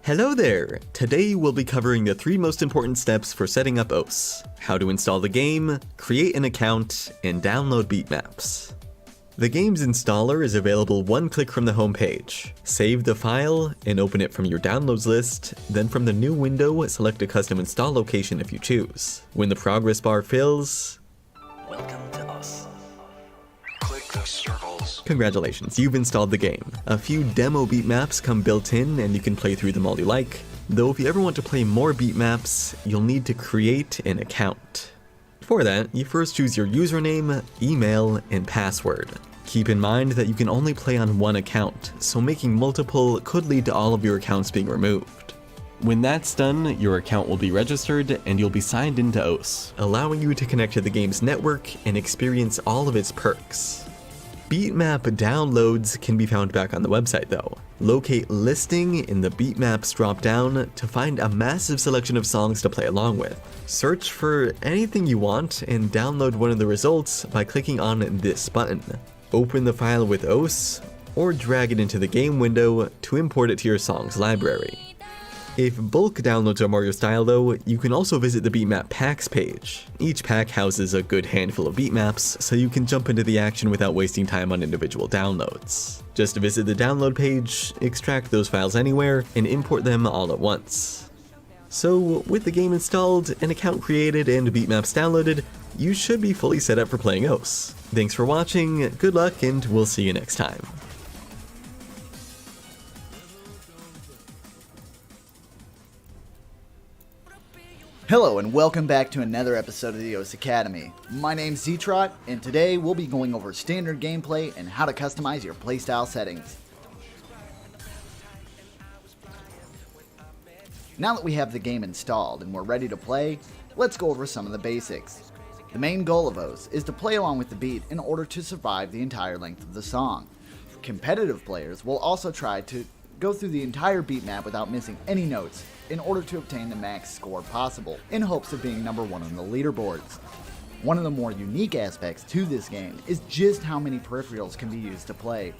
Hello there! Today we'll be covering the 3 most important steps for setting up OS: how to install the game, create an account, and download beatmaps. The game's installer is available one click from the homepage. Save the file and open it from your downloads list, then from the new window select a custom install location if you choose. When the progress bar fills, Welcome to us. Click the circles. Congratulations, you've installed the game. A few demo beatmaps come built in and you can play through them all you like, though if you ever want to play more beatmaps, you'll need to create an account. For that, you first choose your username, email, and password. Keep in mind that you can only play on one account, so making multiple could lead to all of your accounts being removed. When that's done, your account will be registered and you'll be signed into OS, allowing you to connect to the game's network and experience all of its perks. Beatmap downloads can be found back on the website though. Locate listing in the beatmaps drop-down to find a massive selection of songs to play along with. Search for anything you want and download one of the results by clicking on this button. Open the file with OS, or drag it into the game window to import it to your songs library. If bulk downloads are more your style though, you can also visit the Beatmap Packs page. Each pack houses a good handful of beatmaps, so you can jump into the action without wasting time on individual downloads. Just visit the download page, extract those files anywhere, and import them all at once. So, with the game installed, an account created, and beatmaps downloaded, you should be fully set up for playing OS. Thanks for watching, good luck, and we'll see you next time. Hello and welcome back to another episode of the OS Academy. My name's Zetrot, and today we'll be going over standard gameplay and how to customize your playstyle settings. Now that we have the game installed and we're ready to play, let's go over some of the basics. The main goal of OS is to play along with the beat in order to survive the entire length of the song. Competitive players will also try to go through the entire beat map without missing any notes in order to obtain the max score possible, in hopes of being number 1 on the leaderboards. One of the more unique aspects to this game is just how many peripherals can be used to play.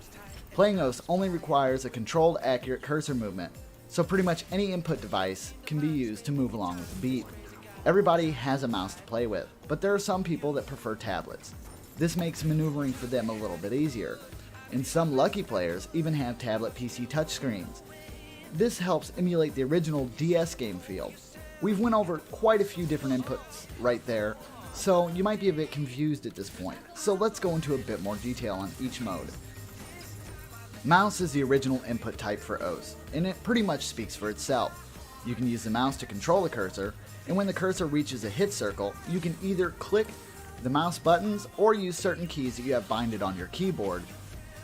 Playing OS only requires a controlled, accurate cursor movement, so pretty much any input device can be used to move along with the beat. Everybody has a mouse to play with, but there are some people that prefer tablets. This makes maneuvering for them a little bit easier, and some lucky players even have tablet PC touchscreens. This helps emulate the original DS game feel. We've went over quite a few different inputs right there, so you might be a bit confused at this point. So let's go into a bit more detail on each mode. Mouse is the original input type for OS, and it pretty much speaks for itself. You can use the mouse to control the cursor, and when the cursor reaches a hit circle, you can either click the mouse buttons or use certain keys that you have binded on your keyboard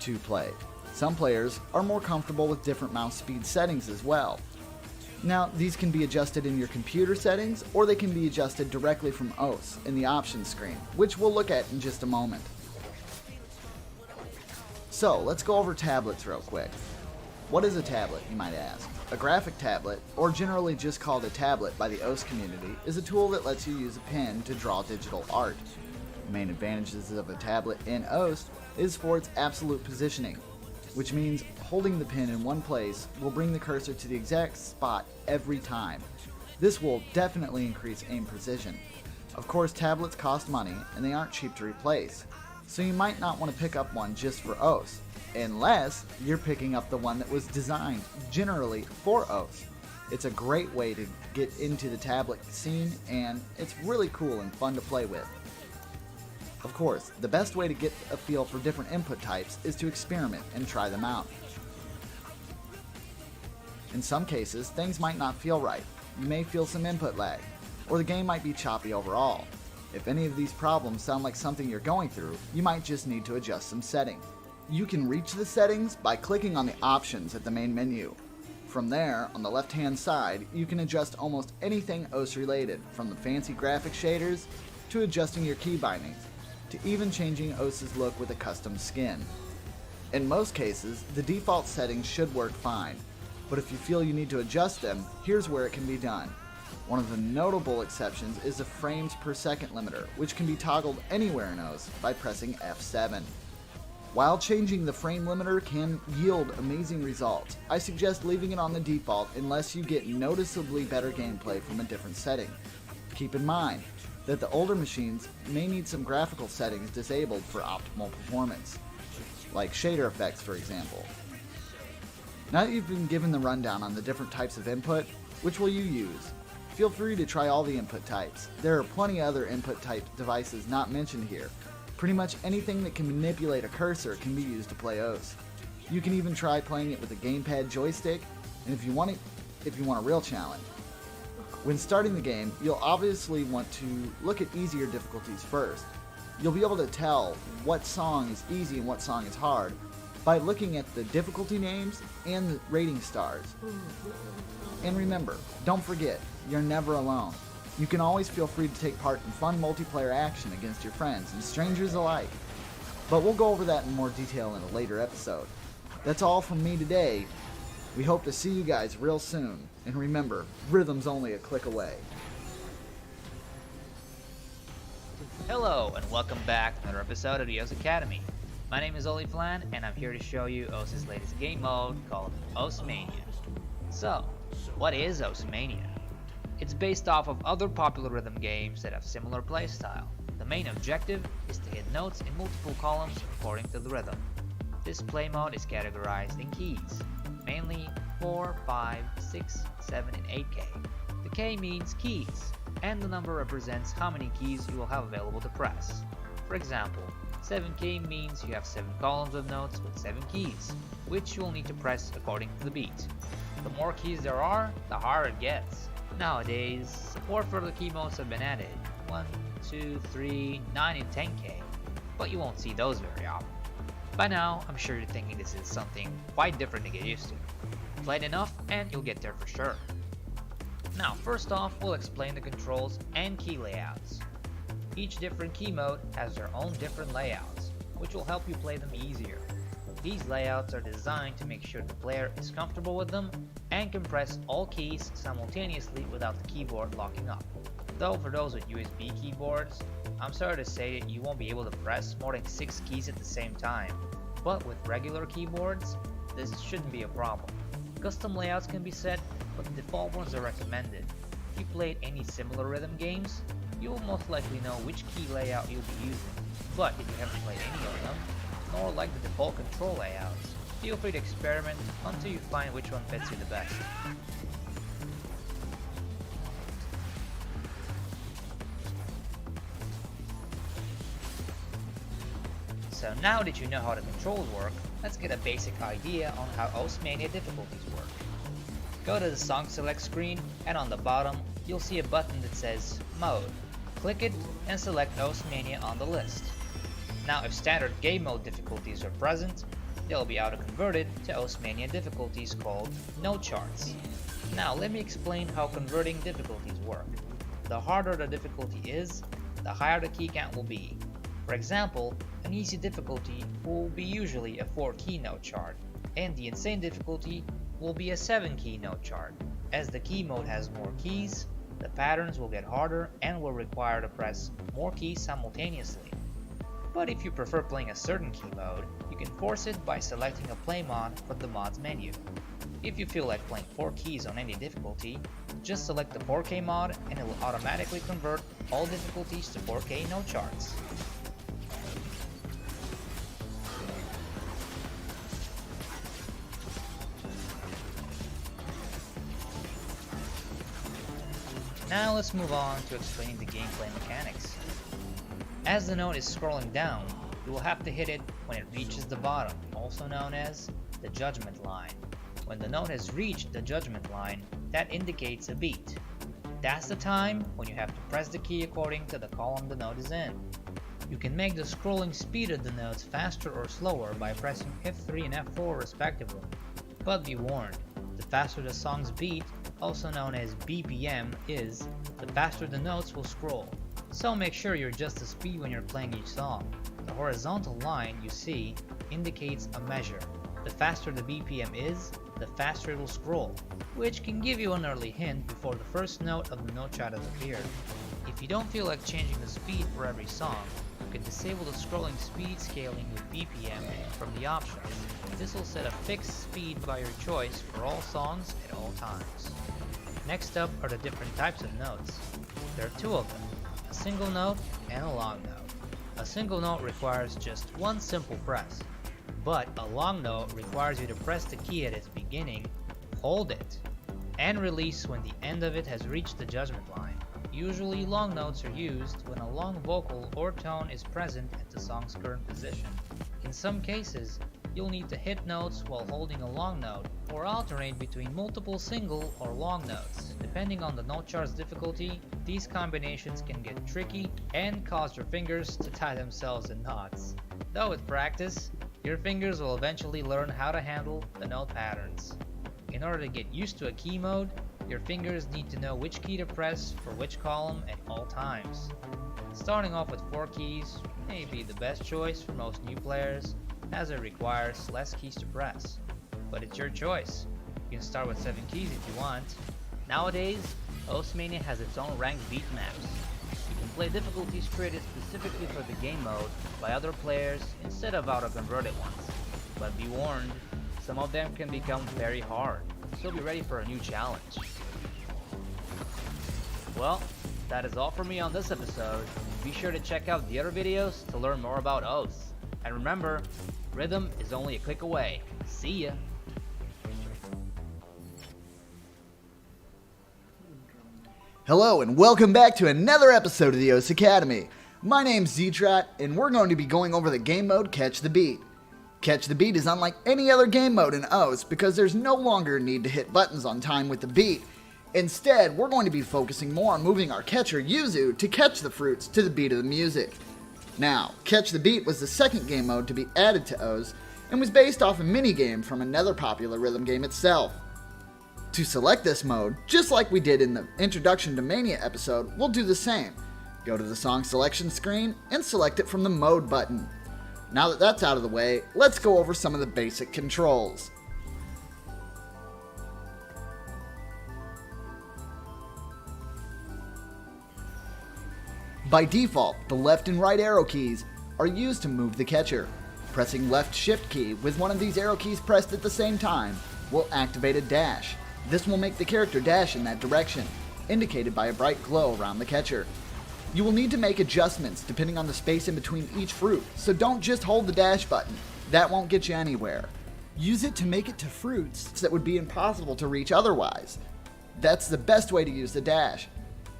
to play. Some players are more comfortable with different mouse speed settings as well. Now, these can be adjusted in your computer settings, or they can be adjusted directly from OS in the options screen, which we'll look at in just a moment. So, let's go over tablets real quick. What is a tablet, you might ask? A graphic tablet, or generally just called a tablet by the OS community, is a tool that lets you use a pen to draw digital art. The main advantages of a tablet in OS is for its absolute positioning, which means holding the pen in one place will bring the cursor to the exact spot every time. This will definitely increase aim precision. Of course, tablets cost money and they aren't cheap to replace, so you might not want to pick up one just for OS, unless you're picking up the one that was designed generally for OS. It's a great way to get into the tablet scene, and it's really cool and fun to play with. Of course, the best way to get a feel for different input types is to experiment and try them out. In some cases, things might not feel right. You may feel some input lag, or the game might be choppy overall. If any of these problems sound like something you're going through, you might just need to adjust some settings. You can reach the settings by clicking on the options at the main menu. From there, on the left-hand side, you can adjust almost anything OS related, from the fancy graphic shaders to adjusting your key bindings, to even changing OS's look with a custom skin. In most cases, the default settings should work fine, but if you feel you need to adjust them, here's where it can be done. One of the notable exceptions is the frames per second limiter, which can be toggled anywhere in OS by pressing F7. While changing the frame limiter can yield amazing results, I suggest leaving it on the default unless you get noticeably better gameplay from a different setting. Keep in mind that the older machines may need some graphical settings disabled for optimal performance, like shader effects for example. Now that you've been given the rundown on the different types of input, which will you use? Feel free to try all the input types. There are plenty other input type devices not mentioned here. Pretty much anything that can manipulate a cursor can be used to play OS. You can even try playing it with a gamepad joystick, and if you want a real challenge. When starting the game, you'll obviously want to look at easier difficulties first. You'll be able to tell what song is easy and what song is hard by looking at the difficulty names and the rating stars. And remember, don't forget, you're never alone. You can always feel free to take part in fun multiplayer action against your friends and strangers alike. But we'll go over that in more detail in a later episode. That's all from me today. We hope to see you guys real soon. And remember, rhythm's only a click away. Hello and welcome back to another episode of the OS Academy. My name is Oli Flan and I'm here to show you OS's latest game mode called OSmania. So, what is OSmania? It's based off of other popular rhythm games that have similar playstyle. The main objective is to hit notes in multiple columns according to the rhythm. This play mode is categorized in keys, mainly 4, 5, 6, 7, and 8K. The K means keys, and the number represents how many keys you will have available to press. For example, 7K means you have 7 columns of notes with 7 keys, which you will need to press according to the beat. The more keys there are, the harder it gets. Nowadays, support for the key modes have been added, 1, 2, 3, 9, and 10K, but you won't see those very often. By now, I'm sure you're thinking this is something quite different to get used to. Play it enough and you'll get there for sure. Now, first off, we'll explain the controls and key layouts. Each different key mode has their own different layouts, which will help you play them easier. These layouts are designed to make sure the player is comfortable with them and can press all keys simultaneously without the keyboard locking up. Though for those with USB keyboards, I'm sorry to say that you won't be able to press more than 6 keys at the same time, but with regular keyboards, this shouldn't be a problem. Custom layouts can be set, but the default ones are recommended. If you played any similar rhythm games, you will most likely know which key layout you'll be using, but if you haven't played any of them, nor like the default control layouts, feel free to experiment until you find which one fits you the best. So now that you know how the controls work, let's get a basic idea on how OSmania difficulties work. Go to the song select screen and on the bottom you'll see a button that says Mode. Click it and select OSmania on the list. Now if standard game mode difficulties are present, they'll be auto-converted to OSmania difficulties called Note Charts. Now let me explain how converting difficulties work. The harder the difficulty is, the higher the key count will be. For example, an easy difficulty will be usually a 4-key note chart, and the insane difficulty will be a 7-key note chart. As the key mode has more keys, the patterns will get harder and will require to press more keys simultaneously. But if you prefer playing a certain key mode, you can force it by selecting a play mod from the mods menu. If you feel like playing 4 keys on any difficulty, just select the 4K mod and it will automatically convert all difficulties to 4K note charts. Now let's move on to explaining the gameplay mechanics. As the note is scrolling down, you will have to hit it when it reaches the bottom, also known as the judgment line. When the note has reached the judgment line, that indicates a beat. That's the time when you have to press the key according to the column the note is in. You can make the scrolling speed of the notes faster or slower by pressing F3 and F4 respectively. But be warned, the faster the song's beat, also known as BPM, is, the faster the notes will scroll. So make sure you adjust the speed when you're playing each song. The horizontal line you see indicates a measure. The faster the BPM is, the faster it will scroll, which can give you an early hint before the first note of the note chart has appeared. If you don't feel like changing the speed for every song, you can disable the scrolling speed scaling with BPM from the options. This will set a fixed speed by your choice for all songs at all times. Next up are the different types of notes. There are two of them, a single note and a long note. A single note requires just one simple press, but a long note requires you to press the key at its beginning, hold it, and release when the end of it has reached the judgment line. Usually long notes are used when a long vocal or tone is present at the song's current position. In some cases, you'll need to hit notes while holding a long note, or alternate between multiple single or long notes. Depending on the note chart's difficulty, these combinations can get tricky and cause your fingers to tie themselves in knots. Though with practice, your fingers will eventually learn how to handle the note patterns. In order to get used to a key mode, your fingers need to know which key to press for which column at all times. Starting off with 4 keys may be the best choice for most new players, as it requires less keys to press. But it's your choice. You can start with 7 keys if you want. Nowadays, Osmania has its own ranked beat maps. You can play difficulties created specifically for the game mode by other players instead of auto-converted ones. But be warned, some of them can become very hard, so be ready for a new challenge. Well, that is all for me on this episode. Be sure to check out the other videos to learn more about Oaths. And remember, rhythm is only a click away. See ya! Hello and welcome back to another episode of the Oaths Academy. My name's Ztrat and we're going to be going over the game mode Catch the Beat. Catch the Beat is unlike any other game mode in Oaths because there's no longer a need to hit buttons on time with the beat. Instead, we're going to be focusing more on moving our catcher Yuzu to catch the fruits to the beat of the music. Now, Catch the Beat was the second game mode to be added to Oaths and was based off a minigame from another popular rhythm game itself. To select this mode, just like we did in the Introduction to Mania episode, we'll do the same. Go to the song selection screen and select it from the Mode button. Now that that's out of the way, let's go over some of the basic controls. By default, the left and right arrow keys are used to move the catcher. Pressing left shift key with one of these arrow keys pressed at the same time will activate a dash. This will make the character dash in that direction, indicated by a bright glow around the catcher. You will need to make adjustments depending on the space in between each fruit, so don't just hold the dash button. That won't get you anywhere. Use it to make it to fruits that would be impossible to reach otherwise. That's the best way to use the dash.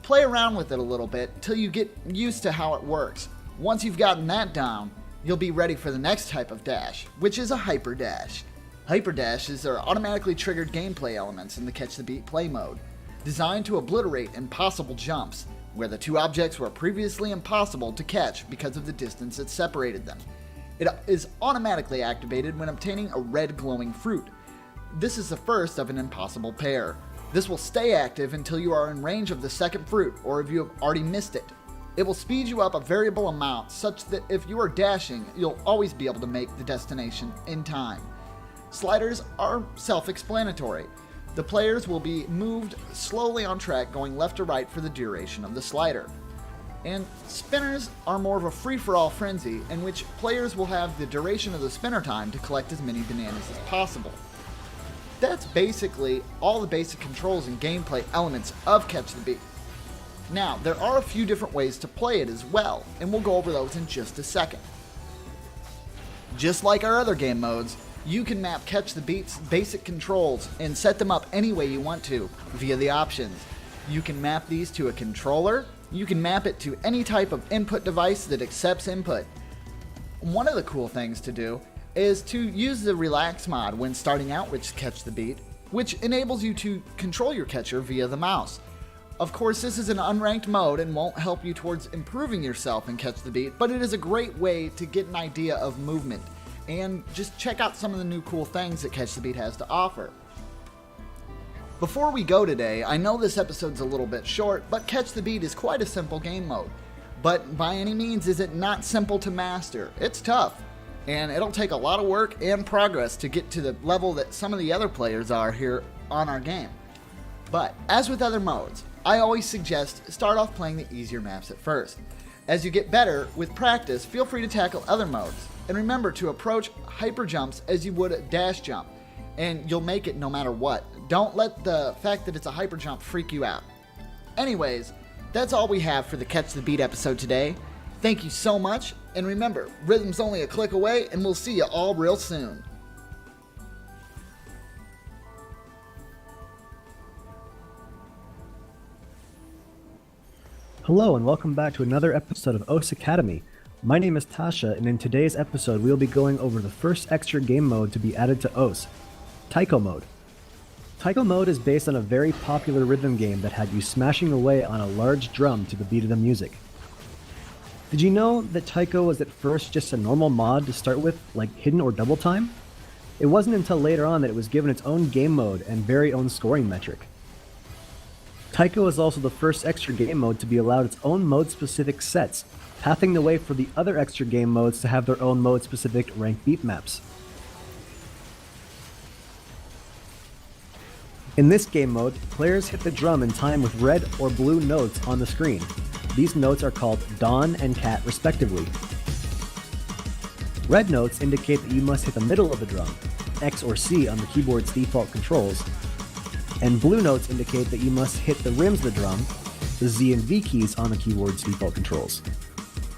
Play around with it a little bit until you get used to how it works. Once you've gotten that down, you'll be ready for the next type of dash, which is a hyper dash. Hyper dashes are automatically triggered gameplay elements in the Catch the Beat play mode, designed to obliterate impossible jumps, where the two objects were previously impossible to catch because of the distance that separated them. It is automatically activated when obtaining a red glowing fruit. This is the first of an impossible pair. This will stay active until you are in range of the second fruit, or if you have already missed it. It will speed you up a variable amount such that if you are dashing, you'll always be able to make the destination in time. Sliders are self-explanatory. The players will be moved slowly on track going left to right for the duration of the slider. And spinners are more of a free-for-all frenzy in which players will have the duration of the spinner time to collect as many bananas as possible. That's basically all the basic controls and gameplay elements of Catch the Beat. Now, there are a few different ways to play it as well, and we'll go over those in just a second. Just like our other game modes, you can map Catch the Beat's basic controls and set them up any way you want to via the options. You can map these to a controller, you can map it to any type of input device that accepts input. One of the cool things to do is to use the Relax mod when starting out with Catch the Beat, which enables you to control your catcher via the mouse. Of course, this is an unranked mode and won't help you towards improving yourself in Catch the Beat, but it is a great way to get an idea of movement and just check out some of the new cool things that Catch the Beat has to offer. Before we go today, I know this episode's a little bit short, but Catch the Beat is quite a simple game mode. But by any means is it not simple to master. It's tough, and it'll take a lot of work and progress to get to the level that some of the other players are here on our game. But as with other modes, I always suggest start off playing the easier maps at first. As you get better, with practice, feel free to tackle other modes. And remember to approach hyper jumps as you would a dash jump, and you'll make it no matter what. Don't let the fact that it's a hyper jump freak you out. Anyways, that's all we have for the Catch the Beat episode today. Thank you so much, and remember, Rhythm's only a click away, and we'll see you all real soon. Hello and welcome back to another episode of OS Academy. My name is Tasha, and in today's episode we'll be going over the first extra game mode to be added to OS, Taiko Mode. Taiko Mode is based on a very popular rhythm game that had you smashing away on a large drum to the beat of the music. Did you know that Taiko was at first just a normal mod to start with, like Hidden or Double Time? It wasn't until later on that it was given its own game mode and very own scoring metric. Taiko is also the first extra game mode to be allowed its own mode-specific sets, paving the way for the other extra game modes to have their own mode-specific ranked beat maps. In this game mode, players hit the drum in time with red or blue notes on the screen. These notes are called Dawn and Cat respectively. Red notes indicate that you must hit the middle of the drum, X or C on the keyboard's default controls, and blue notes indicate that you must hit the rims of the drum, the Z and V keys on the keyboard's default controls.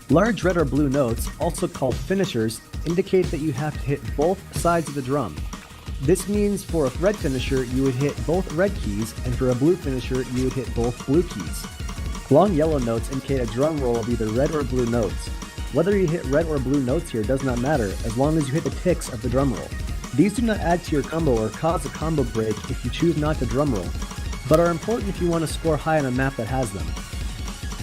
Large red or blue notes, also called finishers, indicate that you have to hit both sides of the drum. This means for a red finisher you would hit both red keys, and for a blue finisher you would hit both blue keys. Long yellow notes indicate a drum roll of either red or blue notes. Whether you hit red or blue notes here does not matter, as long as you hit the ticks of the drum roll. These do not add to your combo or cause a combo break if you choose not to drum roll, but are important if you want to score high on a map that has them.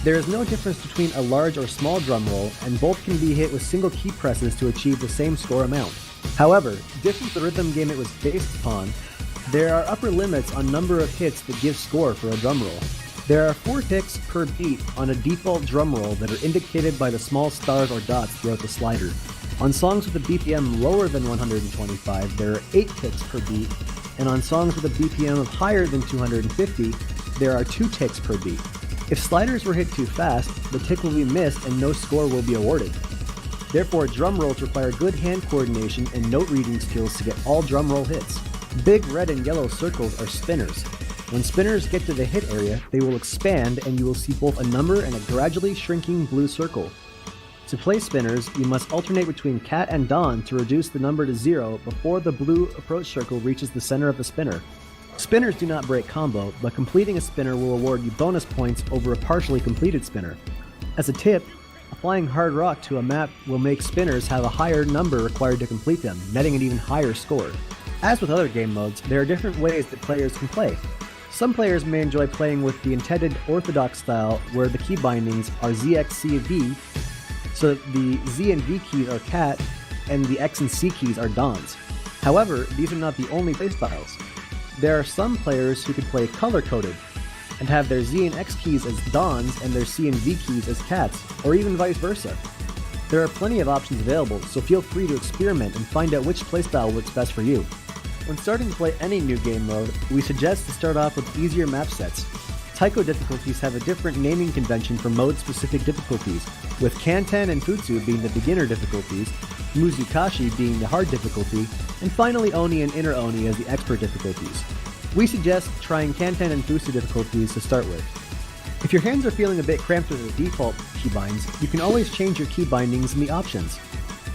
There is no difference between a large or small drum roll, and both can be hit with single key presses to achieve the same score amount. However, different from the rhythm game it was based upon, there are upper limits on number of hits that give score for a drum roll. There are 4 ticks per beat on a default drum roll that are indicated by the small stars or dots throughout the slider. On songs with a BPM lower than 125, there are 8 ticks per beat, and on songs with a BPM of higher than 250, there are 2 ticks per beat. If sliders were hit too fast, the tick will be missed and no score will be awarded. Therefore, drum rolls require good hand coordination and note reading skills to get all drum roll hits. Big red and yellow circles are spinners. When spinners get to the hit area, they will expand and you will see both a number and a gradually shrinking blue circle. To play spinners, you must alternate between Cat and Dawn to reduce the number to 0 before the blue approach circle reaches the center of the spinner. Spinners do not break combo, but completing a spinner will award you bonus points over a partially completed spinner. As a tip, applying hard rock to a map will make spinners have a higher number required to complete them, netting an even higher score. As with other game modes, there are different ways that players can play. Some players may enjoy playing with the intended orthodox style where the key bindings are ZXCV, so the Z and V keys are Cat, and the X and C keys are Dons. However, these are not the only playstyles. There are some players who could play color-coded, and have their Z and X keys as Dons and their C and V keys as Cats, or even vice versa. There are plenty of options available, so feel free to experiment and find out which playstyle works best for you. When starting to play any new game mode, we suggest to start off with easier map sets. Taiko difficulties have a different naming convention for mode-specific difficulties, with Kanten and Futsu being the beginner difficulties, Muzukashi being the hard difficulty, and finally Oni and Inner Oni as the expert difficulties. We suggest trying Kanten and Futsu difficulties to start with. If your hands are feeling a bit cramped with the default keybinds, you can always change your key bindings in the options.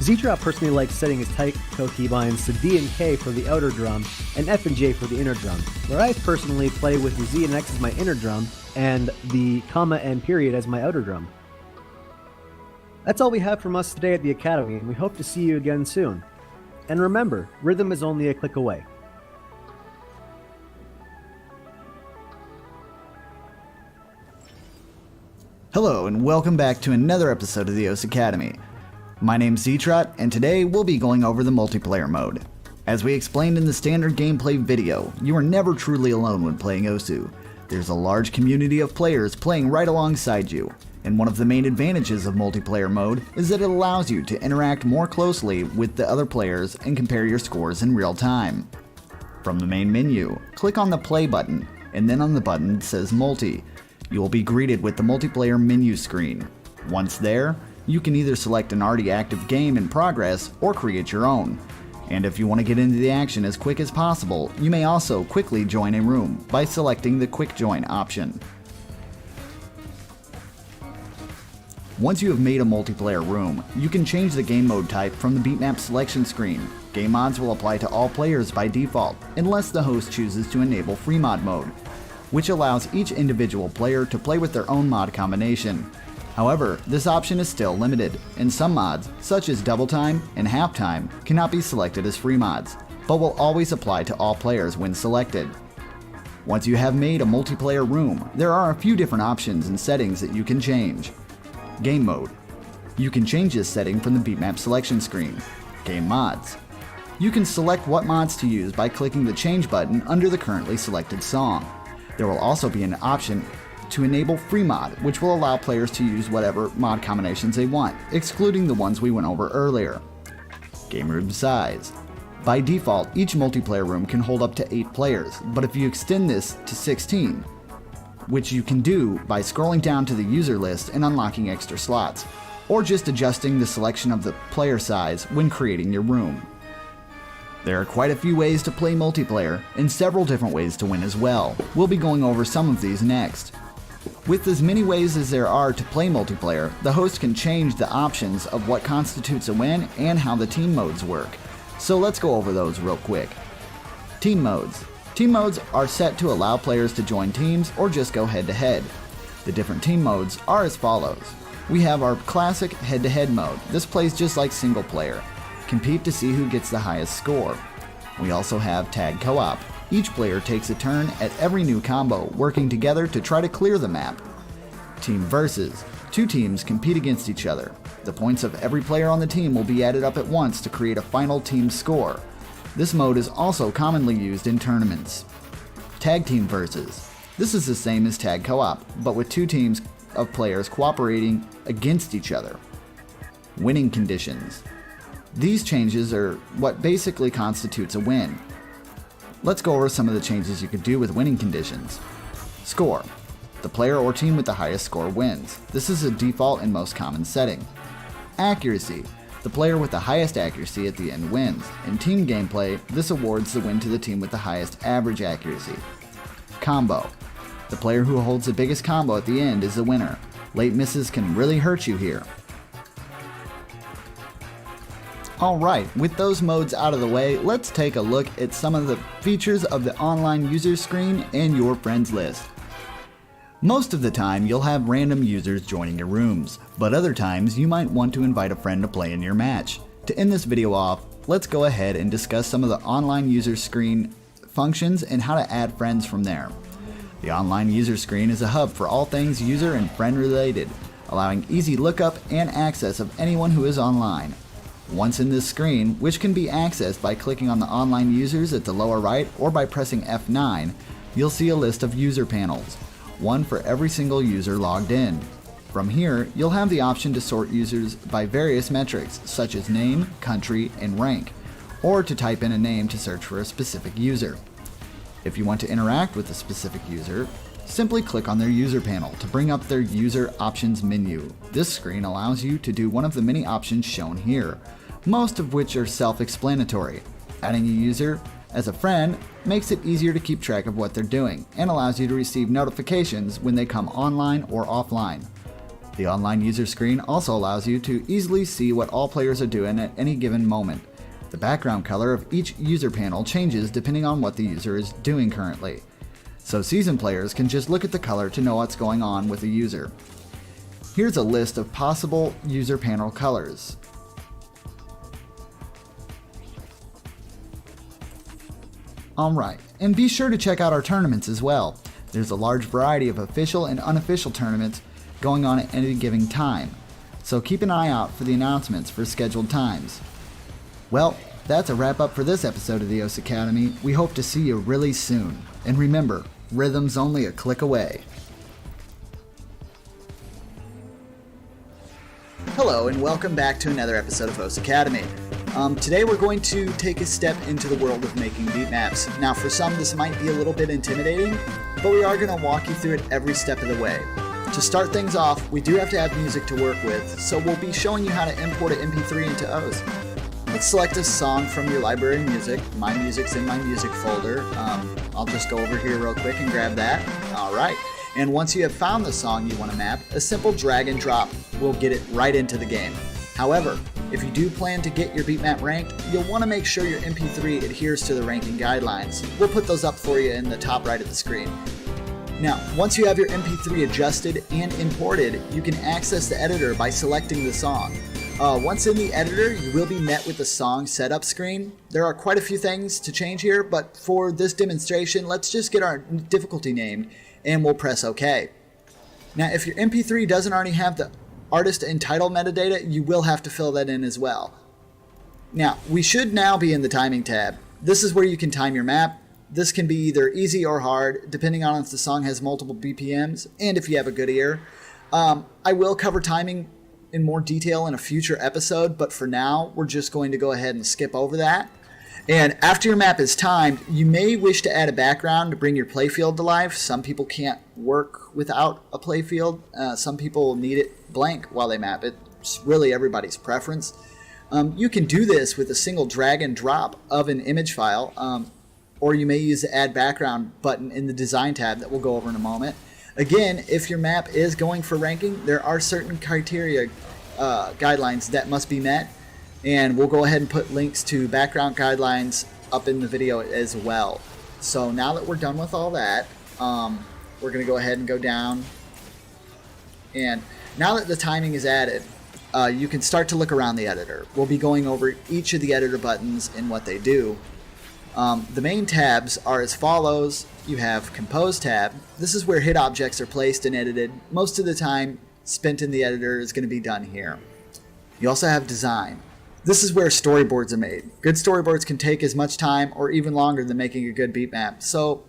Z-Drop personally likes setting his Taiko keybinds to D and K for the outer drum, and F and J for the inner drum, where I personally play with the Z and X as my inner drum, and the comma and period as my outer drum. That's all we have from us today at the Academy, and we hope to see you again soon. And remember, rhythm is only a click away. Hello, and welcome back to another episode of the OS Academy. My name's Zetrot, and today we'll be going over the multiplayer mode. As we explained in the standard gameplay video, you are never truly alone when playing Osu. There's a large community of players playing right alongside you, and one of the main advantages of multiplayer mode is that it allows you to interact more closely with the other players and compare your scores in real time. From the main menu, click on the play button, and then on the button that says multi. You will be greeted with the multiplayer menu screen. Once there, you can either select an already active game in progress or create your own. And if you want to get into the action as quick as possible, you may also quickly join a room by selecting the Quick Join option. Once you have made a multiplayer room, you can change the game mode type from the beatmap selection screen. Game mods will apply to all players by default, unless the host chooses to enable free mod mode, which allows each individual player to play with their own mod combination. However, this option is still limited, and some mods, such as Double Time and Half Time, cannot be selected as free mods, but will always apply to all players when selected. Once you have made a multiplayer room, there are a few different options and settings that you can change. Game mode. You can change this setting from the beatmap selection screen. Game mods. You can select what mods to use by clicking the change button under the currently selected song. There will also be an option to enable free mod, which will allow players to use whatever mod combinations they want, excluding the ones we went over earlier. Game room size. By default, each multiplayer room can hold up to 8 players, but if you extend this to 16, which you can do by scrolling down to the user list and unlocking extra slots, or just adjusting the selection of the player size when creating your room. There are quite a few ways to play multiplayer, and several different ways to win as well. We'll be going over some of these next. With as many ways as there are to play multiplayer, the host can change the options of what constitutes a win and how the team modes work. So let's go over those real quick. Team modes. Team modes are set to allow players to join teams or just go head-to-head. The different team modes are as follows. We have our classic head-to-head mode. This plays just like single player. Compete to see who gets the highest score. We also have tag co-op. Each player takes a turn at every new combo, working together to try to clear the map. Team versus. 2 teams compete against each other. The points of every player on the team will be added up at once to create a final team score. This mode is also commonly used in tournaments. Tag team versus. This is the same as tag co-op, but with 2 teams of players cooperating against each other. Winning conditions. These changes are what basically constitutes a win. Let's go over some of the changes you could do with winning conditions. Score. The player or team with the highest score wins. This is a default and most common setting. Accuracy. The player with the highest accuracy at the end wins. In team gameplay, this awards the win to the team with the highest average accuracy. Combo. The player who holds the biggest combo at the end is the winner. Late misses can really hurt you here. Alright, with those modes out of the way, let's take a look at some of the features of the online user screen and your friends list. Most of the time, you'll have random users joining your rooms, but other times you might want to invite a friend to play in your match. To end this video off, let's go ahead and discuss some of the online user screen functions and how to add friends from there. The online user screen is a hub for all things user and friend related, allowing easy lookup and access of anyone who is online. Once in this screen, which can be accessed by clicking on the online users at the lower right or by pressing F9, you'll see a list of user panels, one for every single user logged in. From here, you'll have the option to sort users by various metrics such as name, country, and rank, or to type in a name to search for a specific user. If you want to interact with a specific user, simply click on their user panel to bring up their user options menu. This screen allows you to do one of the many options shown here, most of which are self-explanatory. Adding a user as a friend makes it easier to keep track of what they're doing and allows you to receive notifications when they come online or offline. The online user screen also allows you to easily see what all players are doing at any given moment. The background color of each user panel changes depending on what the user is doing currently. So seasoned players can just look at the color to know what's going on with the user. Here's a list of possible user panel colors. Alright, and be sure to check out our tournaments as well. There's a large variety of official and unofficial tournaments going on at any given time, so keep an eye out for the announcements for scheduled times. Well, that's a wrap up for this episode of the OS Academy. We hope to see you really soon. And remember, rhythm's only a click away. Hello and welcome back to another episode of OS Academy. Today we're going to take a step into the world of making beat maps. Now for some this might be a little bit intimidating, but we are going to walk you through it every step of the way. to start things off, we do have to have music to work with, so we'll be showing you how to import an MP3 into OS. Let's select a song from your library of music. My music's in my music folder. I'll just go over here real quick and grab that. Alright, and once you have found the song you want to map, a simple drag and drop will get it right into the game. However, if you do plan to get your beatmap ranked, you'll want to make sure your MP3 adheres to the ranking guidelines. We'll put those up for you in the top right of the screen. Now, once you have your MP3 adjusted and imported, you can access the editor by selecting the song. Once in the editor, you will be met with the song setup screen. There are quite a few things to change here, but for this demonstration, let's just get our difficulty named and we'll press OK. Now, if your MP3 doesn't already have the artist and title metadata, you will have to fill that in as well. Now, we should now be in the timing tab. This is where you can time your map. This can be either easy or hard, depending on if the song has multiple BPMs and if you have a good ear. I will cover timing in more detail in a future episode, but for now, we're just going to go ahead and skip over that. And after your map is timed, you may wish to add a background to bring your playfield to life. Some people can't work without a playfield. Some people need it blank while they map it. It's really everybody's preference. You can do this with a single drag and drop of an image file, or you may use the Add Background button in the Design tab that we'll go over in a moment. Again, if your map is going for ranking, there are certain criteria guidelines that must be met, and we'll go ahead and put links to background guidelines up in the video as well. So now that we're done with all that, we're going to go ahead and go down, and now that the timing is added, you can start to look around the editor. We'll be going over each of the editor buttons and what they do. The main tabs are as follows. You have Compose tab. This is where hit objects are placed and edited. Most of the time spent in the editor is going to be done here. You also have Design. This is where storyboards are made. Good storyboards can take as much time or even longer than making a good beat map. So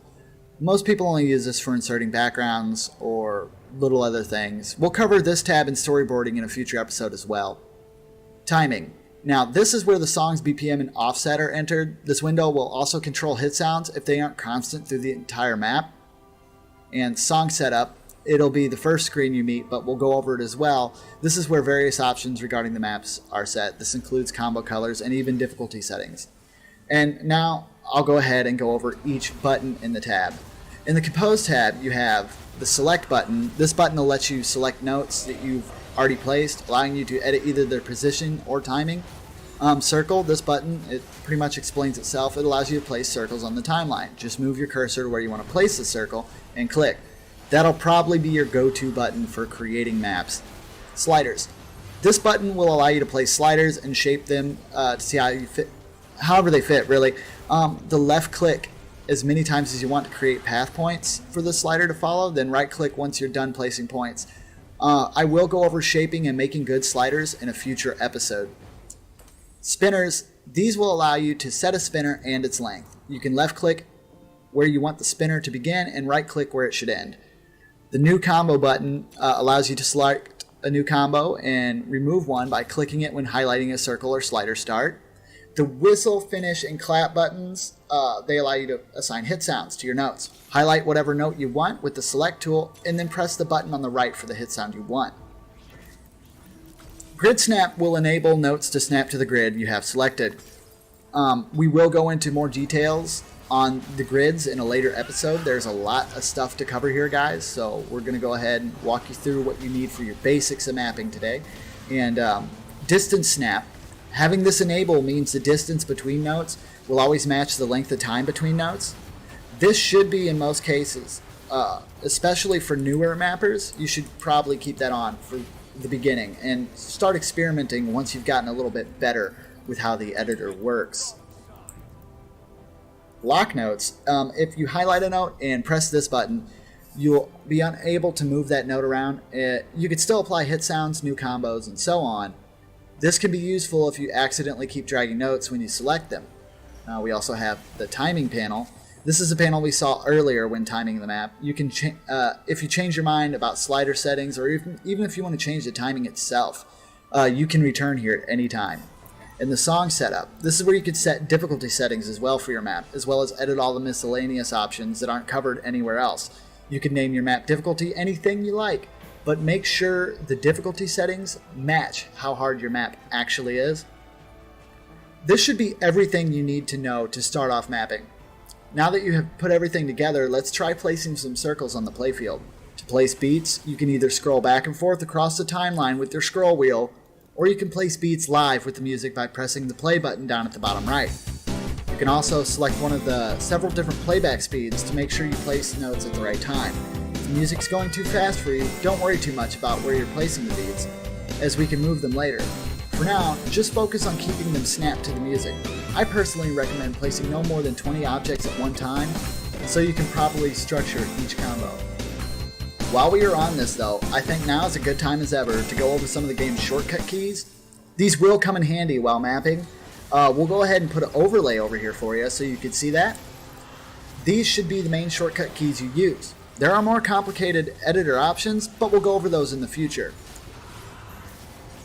most people only use this for inserting backgrounds or little other things. We'll cover this tab in storyboarding in a future episode as well. Timing. Now, this is where the song's BPM and offset are entered. This window will also control hit sounds if they aren't constant through the entire map. And song setup, it'll be the first screen you meet, but we'll go over it as well. This is where various options regarding the maps are set. This includes combo colors and even difficulty settings. And now I'll go ahead and go over each button in the tab. In the Compose tab, you have the Select button. This button will let you select notes that you've already placed, allowing you to edit either their position or timing. Circle, this button, it pretty much explains itself. It allows you to place circles on the timeline. Just move your cursor to where you want to place the circle and click. That'll probably be your go-to button for creating maps. Sliders. This button will allow you to place sliders and shape them to see how you fit, however they fit, really. The left click as many times as you want to create path points for the slider to follow, then right click once you're done placing points. I will go over shaping and making good sliders in a future episode. Spinners, these will allow you to set a spinner and its length. You can left click where you want the spinner to begin and right click where it should end. The new combo button allows you to select a new combo and remove one by clicking it when highlighting a circle or slider start. The whistle, finish, and clap buttons, they allow you to assign hit sounds to your notes. Highlight whatever note you want with the select tool and then press the button on the right for the hit sound you want. Grid snap will enable notes to snap to the grid you have selected. We will go into more details on the grids in a later episode. There's a lot of stuff to cover here, guys, so we're going to go ahead and walk you through what you need for your basics of mapping today. And distance snap. Having this enable means the distance between notes will always match the length of time between notes. This should be in most cases, especially for newer mappers. You should probably keep that on for the beginning and start experimenting once you've gotten a little bit better with how the editor works. Lock notes. If you highlight a note and press this button, you'll be unable to move that note around. You can still apply hit sounds, new combos, and so on. This can be useful if you accidentally keep dragging notes when you select them. We also have the timing panel. This is a panel we saw earlier when timing the map. You can if you change your mind about slider settings, or even if you want to change the timing itself, you can return here at any time. And the song setup. This is where you could set difficulty settings as well for your map, as well as edit all the miscellaneous options that aren't covered anywhere else. You can name your map difficulty anything you like. but make sure the difficulty settings match how hard your map actually is. This should be everything you need to know to start off mapping. Now that you have put everything together, let's try placing some circles on the playfield. To place beats, you can either scroll back and forth across the timeline with your scroll wheel, or you can place beats live with the music by pressing the play button down at the bottom right. You can also select one of the several different playback speeds to make sure you place notes at the right time. If the music's going too fast for you, don't worry too much about where you're placing the beats, as we can move them later. For now, just focus on keeping them snapped to the music. I personally recommend placing no more than 20 objects at one time, so you can properly structure each combo. While we are on this though, I think now is a good time as ever to go over some of the game's shortcut keys. These will come in handy while mapping. We'll go ahead and put an overlay over here for you so you can see that. These should be the main shortcut keys you use. There are more complicated editor options, but we'll go over those in the future.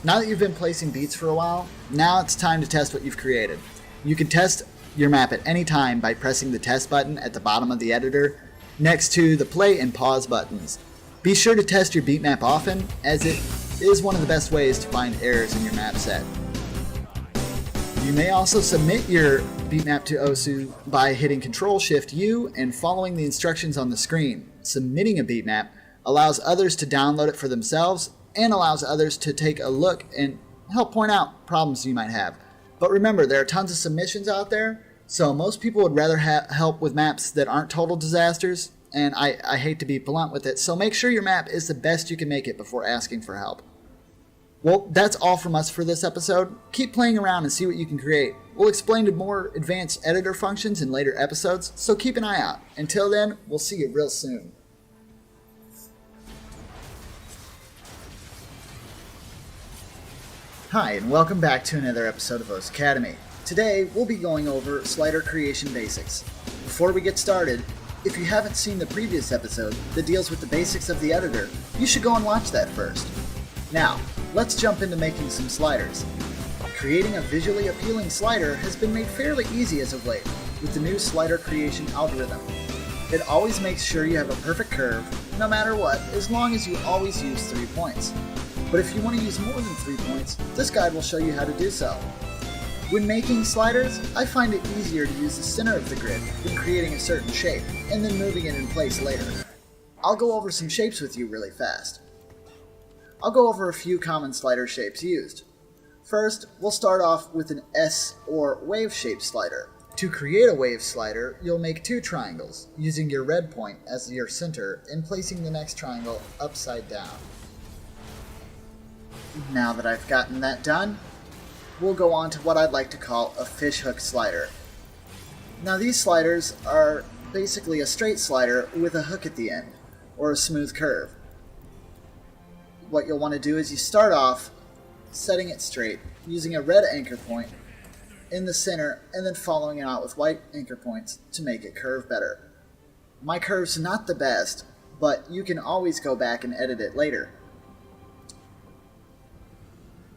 Now that you've been placing beats for a while, now it's time to test what you've created. You can test your map at any time by pressing the test button at the bottom of the editor next to the play and pause buttons. Be sure to test your beat map often, as it is one of the best ways to find errors in your map set. You may also submit your beat map to OSU by hitting Ctrl-Shift-U and following the instructions on the screen. Submitting a beat map allows others to download it for themselves and allows others to take a look and help point out problems you might have. But remember, there are tons of submissions out there, so most people would rather have help with maps that aren't total disasters, and I hate to be blunt with it, so make sure your map is the best you can make it before asking for help. Well, that's all from us for this episode. Keep playing around and see what you can create. We'll explain to more advanced editor functions in later episodes, so keep an eye out. Until then, we'll see you real soon. Hi, and welcome back to another episode of OS Academy. Today, we'll be going over slider creation basics. Before we get started, if you haven't seen the previous episode that deals with the basics of the editor, you should go and watch that first. Now, let's jump into making some sliders. Creating a visually appealing slider has been made fairly easy as of late with the new slider creation algorithm. It always makes sure you have a perfect curve, no matter what, as long as you always use 3 points. But if you want to use more than 3 points, this guide will show you how to do so. When making sliders, I find it easier to use the center of the grid than creating a certain shape and then moving it in place later. I'll go over some shapes with you really fast. I'll go over a few common slider shapes used. First, we'll start off with an S or wave shape slider. To create a wave slider, you'll make 2 triangles, using your red point as your center and placing the next triangle upside down. Now that I've gotten that done, we'll go on to what I'd like to call a fishhook slider. Now these sliders are basically a straight slider with a hook at the end, or a smooth curve. What you'll want to do is you start off setting it straight, using a red anchor point in the center, and then following it out with white anchor points to make it curve better. My curve's not the best, but you can always go back and edit it later.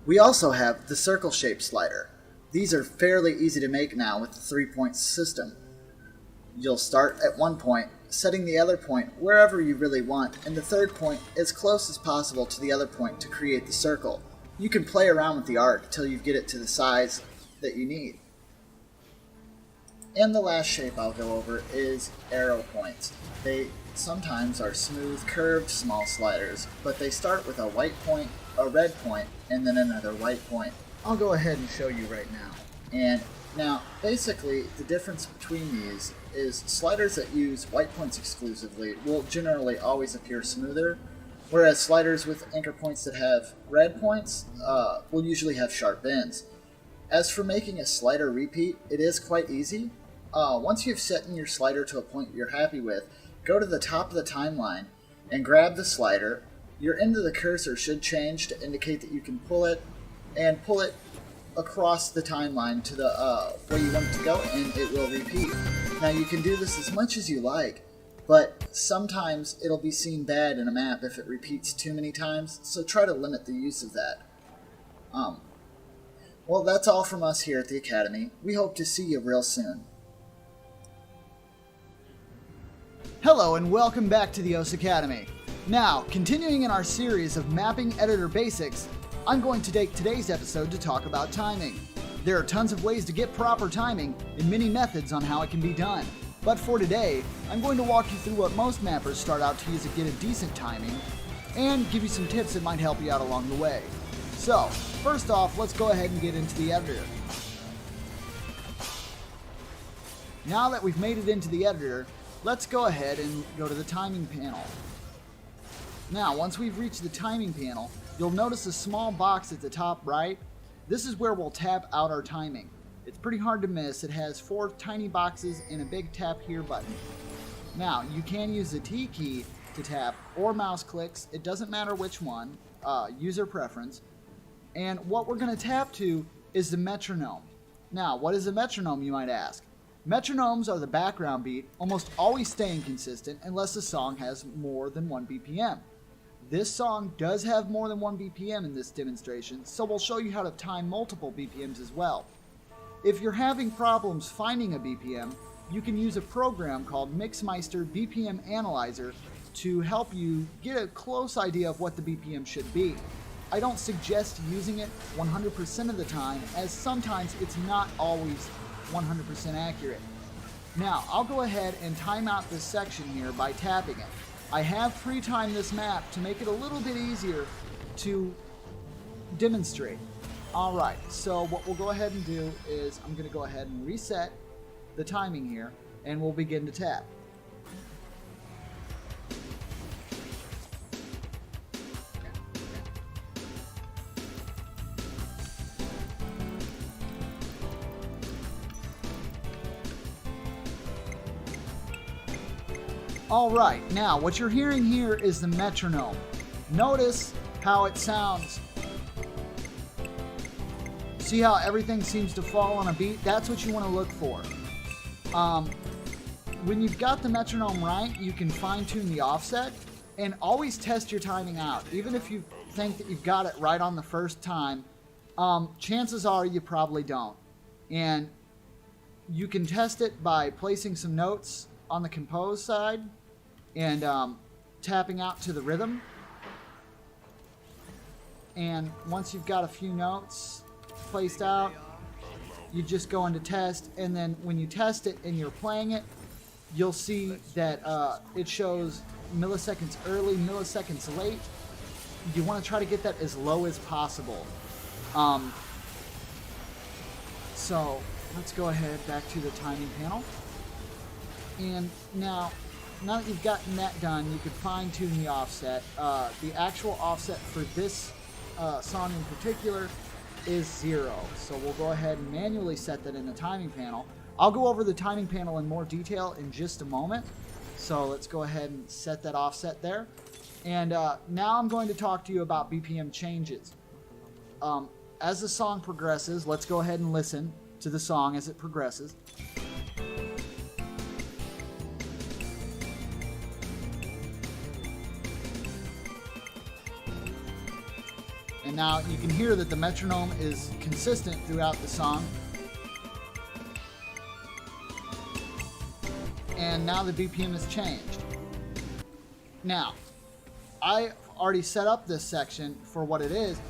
We also have the circle shape slider. These are fairly easy to make now with the 3-point system. You'll start at one point, setting the other point wherever you really want, and the third point as close as possible to the other point to create the circle. You can play around with the arc till you get it to the size that you need. And the last shape I'll go over is arrow points. They sometimes are smooth, curved small sliders, but they start with a white point, a red point, and then another white point. I'll go ahead and show you right now. And now, basically, the difference between these is sliders that use white points exclusively will generally always appear smoother, whereas sliders with anchor points that have red points will usually have sharp bends. As for making a slider repeat, it is quite easy. Once you've set your slider to a point you're happy with, go to the top of the timeline and grab the slider. Your end of the cursor should change to indicate that you can pull it, and pull it across the timeline to the where you want it to go, and it will repeat. Now you can do this as much as you like, but sometimes it'll be seen bad in a map if it repeats too many times, so try to limit the use of that. Well, that's all from us here at the Academy. We hope to see you real soon. Hello and welcome back to the OS Academy. Now, continuing in our series of mapping editor basics, I'm going to take today's episode to talk about timing. There are tons of ways to get proper timing and many methods on how it can be done. But for today, I'm going to walk you through what most mappers start out to use to get a decent timing and give you some tips that might help you out along the way. So, first off, let's go ahead and get into the editor. Now that we've made it into the editor, let's go ahead and go to the timing panel. Now, once we've reached the timing panel, you'll notice a small box at the top right. This is where we'll tap out our timing. It's pretty hard to miss. It has 4 tiny boxes and a big tap here button. Now, you can use the T key to tap or mouse clicks. It doesn't matter which one, user preference. And what we're going to tap to is the metronome. Now, what is a metronome, you might ask? Metronomes are the background beat, almost always staying consistent unless the song has more than 1 BPM. This song does have more than 1 BPM in this demonstration, so we'll show you how to time multiple BPMs as well. If you're having problems finding a BPM, you can use a program called Mixmeister BPM Analyzer to help you get a close idea of what the BPM should be. I don't suggest using it 100% of the time, as sometimes it's not always 100% accurate. Now, I'll go ahead and time out this section here by tapping it. I have pre-timed this map to make it a little bit easier to demonstrate. Alright, so what we'll go ahead and do is I'm going to go ahead and reset the timing here, and we'll begin to tap. Alright, now what you're hearing here is the metronome. Notice how it sounds. See how everything seems to fall on a beat? That's what you want to look for. When you've got the metronome right, you can fine-tune the offset and always test your timing out. Even if you think that you've got it right on the first time, chances are you probably don't. And you can test it by placing some notes on the compose side and tapping out to the rhythm. And once you've got a few notes placed out, you just go into test, and then when you test it and you're playing it, you'll see that it shows milliseconds early, milliseconds late. You want to try to get that as low as possible. So let's go ahead back to the timing panel. And now that you've gotten that done, you can fine-tune the offset. The actual offset for this song in particular is 0. So we'll go ahead and manually set that in the timing panel. I'll go over the timing panel in more detail in just a moment. So let's go ahead and set that offset there. And now I'm going to talk to you about BPM changes. As the song progresses, let's go ahead and listen to the song as it progresses. And now you can hear that the metronome is consistent throughout the song. And now the BPM has changed. Now, I've already set up this section for what it is,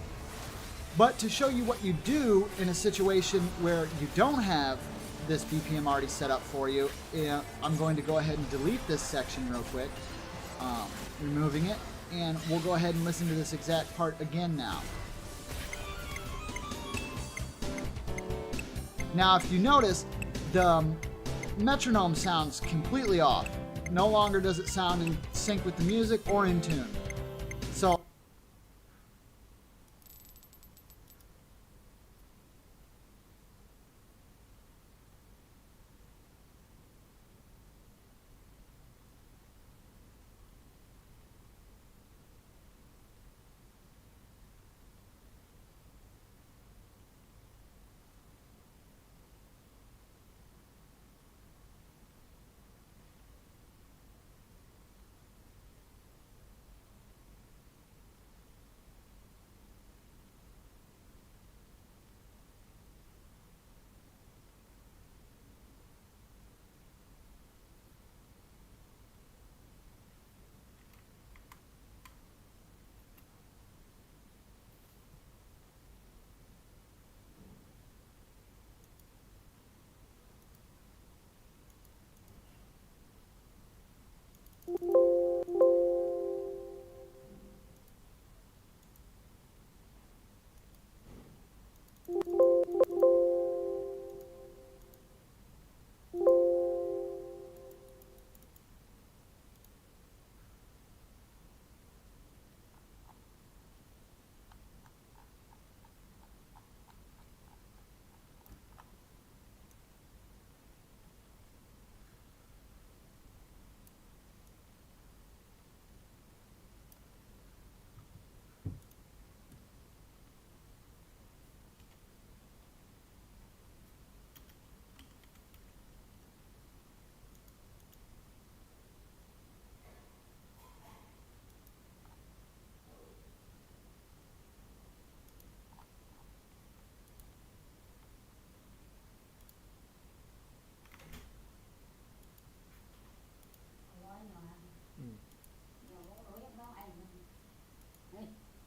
but to show you what you do in a situation where you don't have this BPM already set up for you, I'm going to go ahead and delete this section real quick, removing it. And we'll go ahead and listen to this exact part again now. Now, if you notice, the metronome sounds completely off. No longer does it sound in sync with the music or in tune. So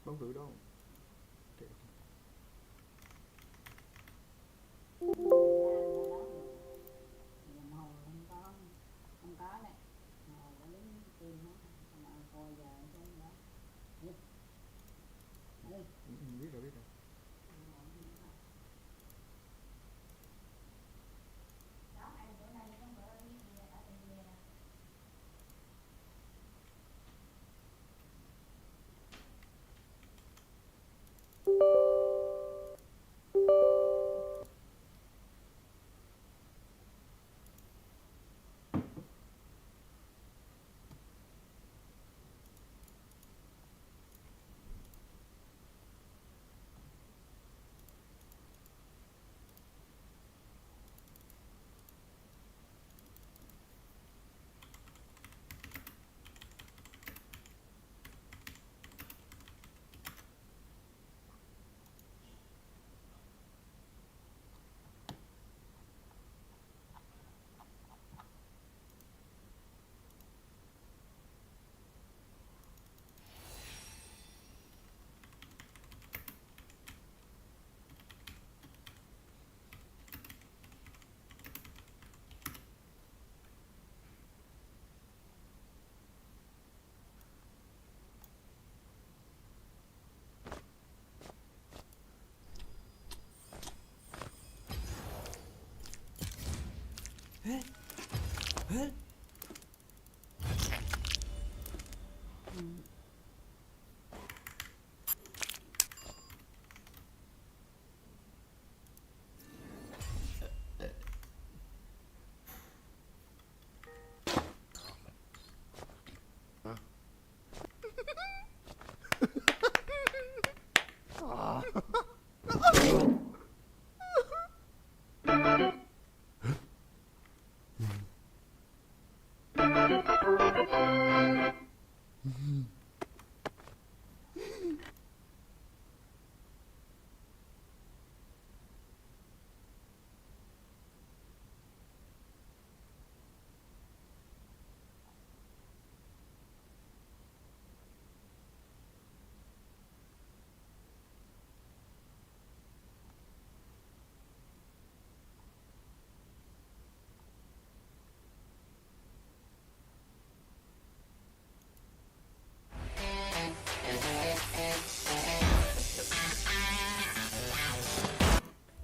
bóng rưỡi đó. Biết rồi, biết rồi.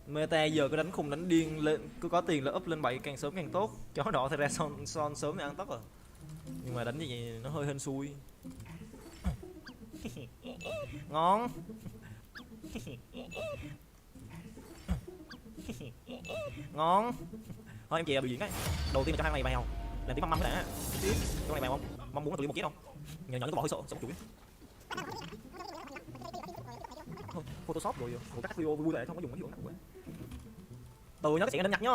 Meta giờ cứ đánh khùng đánh điên lên, cứ có tiền là up lên 7 càng sớm càng tốt. Chó đỏ thật ra son sớm thì ăn tóc à. Nhưng mà đánh như vậy nó hơi hên xui. Ngon. Ngon. Thôi em chè biểu diễn cái. Đầu tiên là cho hai mày bèo. Làm tiếng mắm cái đã. Tiếp. Trong này bèo không? Mong muốn là tụi một chết không? Nhỏ nhỏ cái bỏ hơi sợ, sống chuỗi. Photoshop rồi, một các video vui vẻ không có dùng cái gì nữa. Từ nhớ cái chuyện anh nhặt nhá.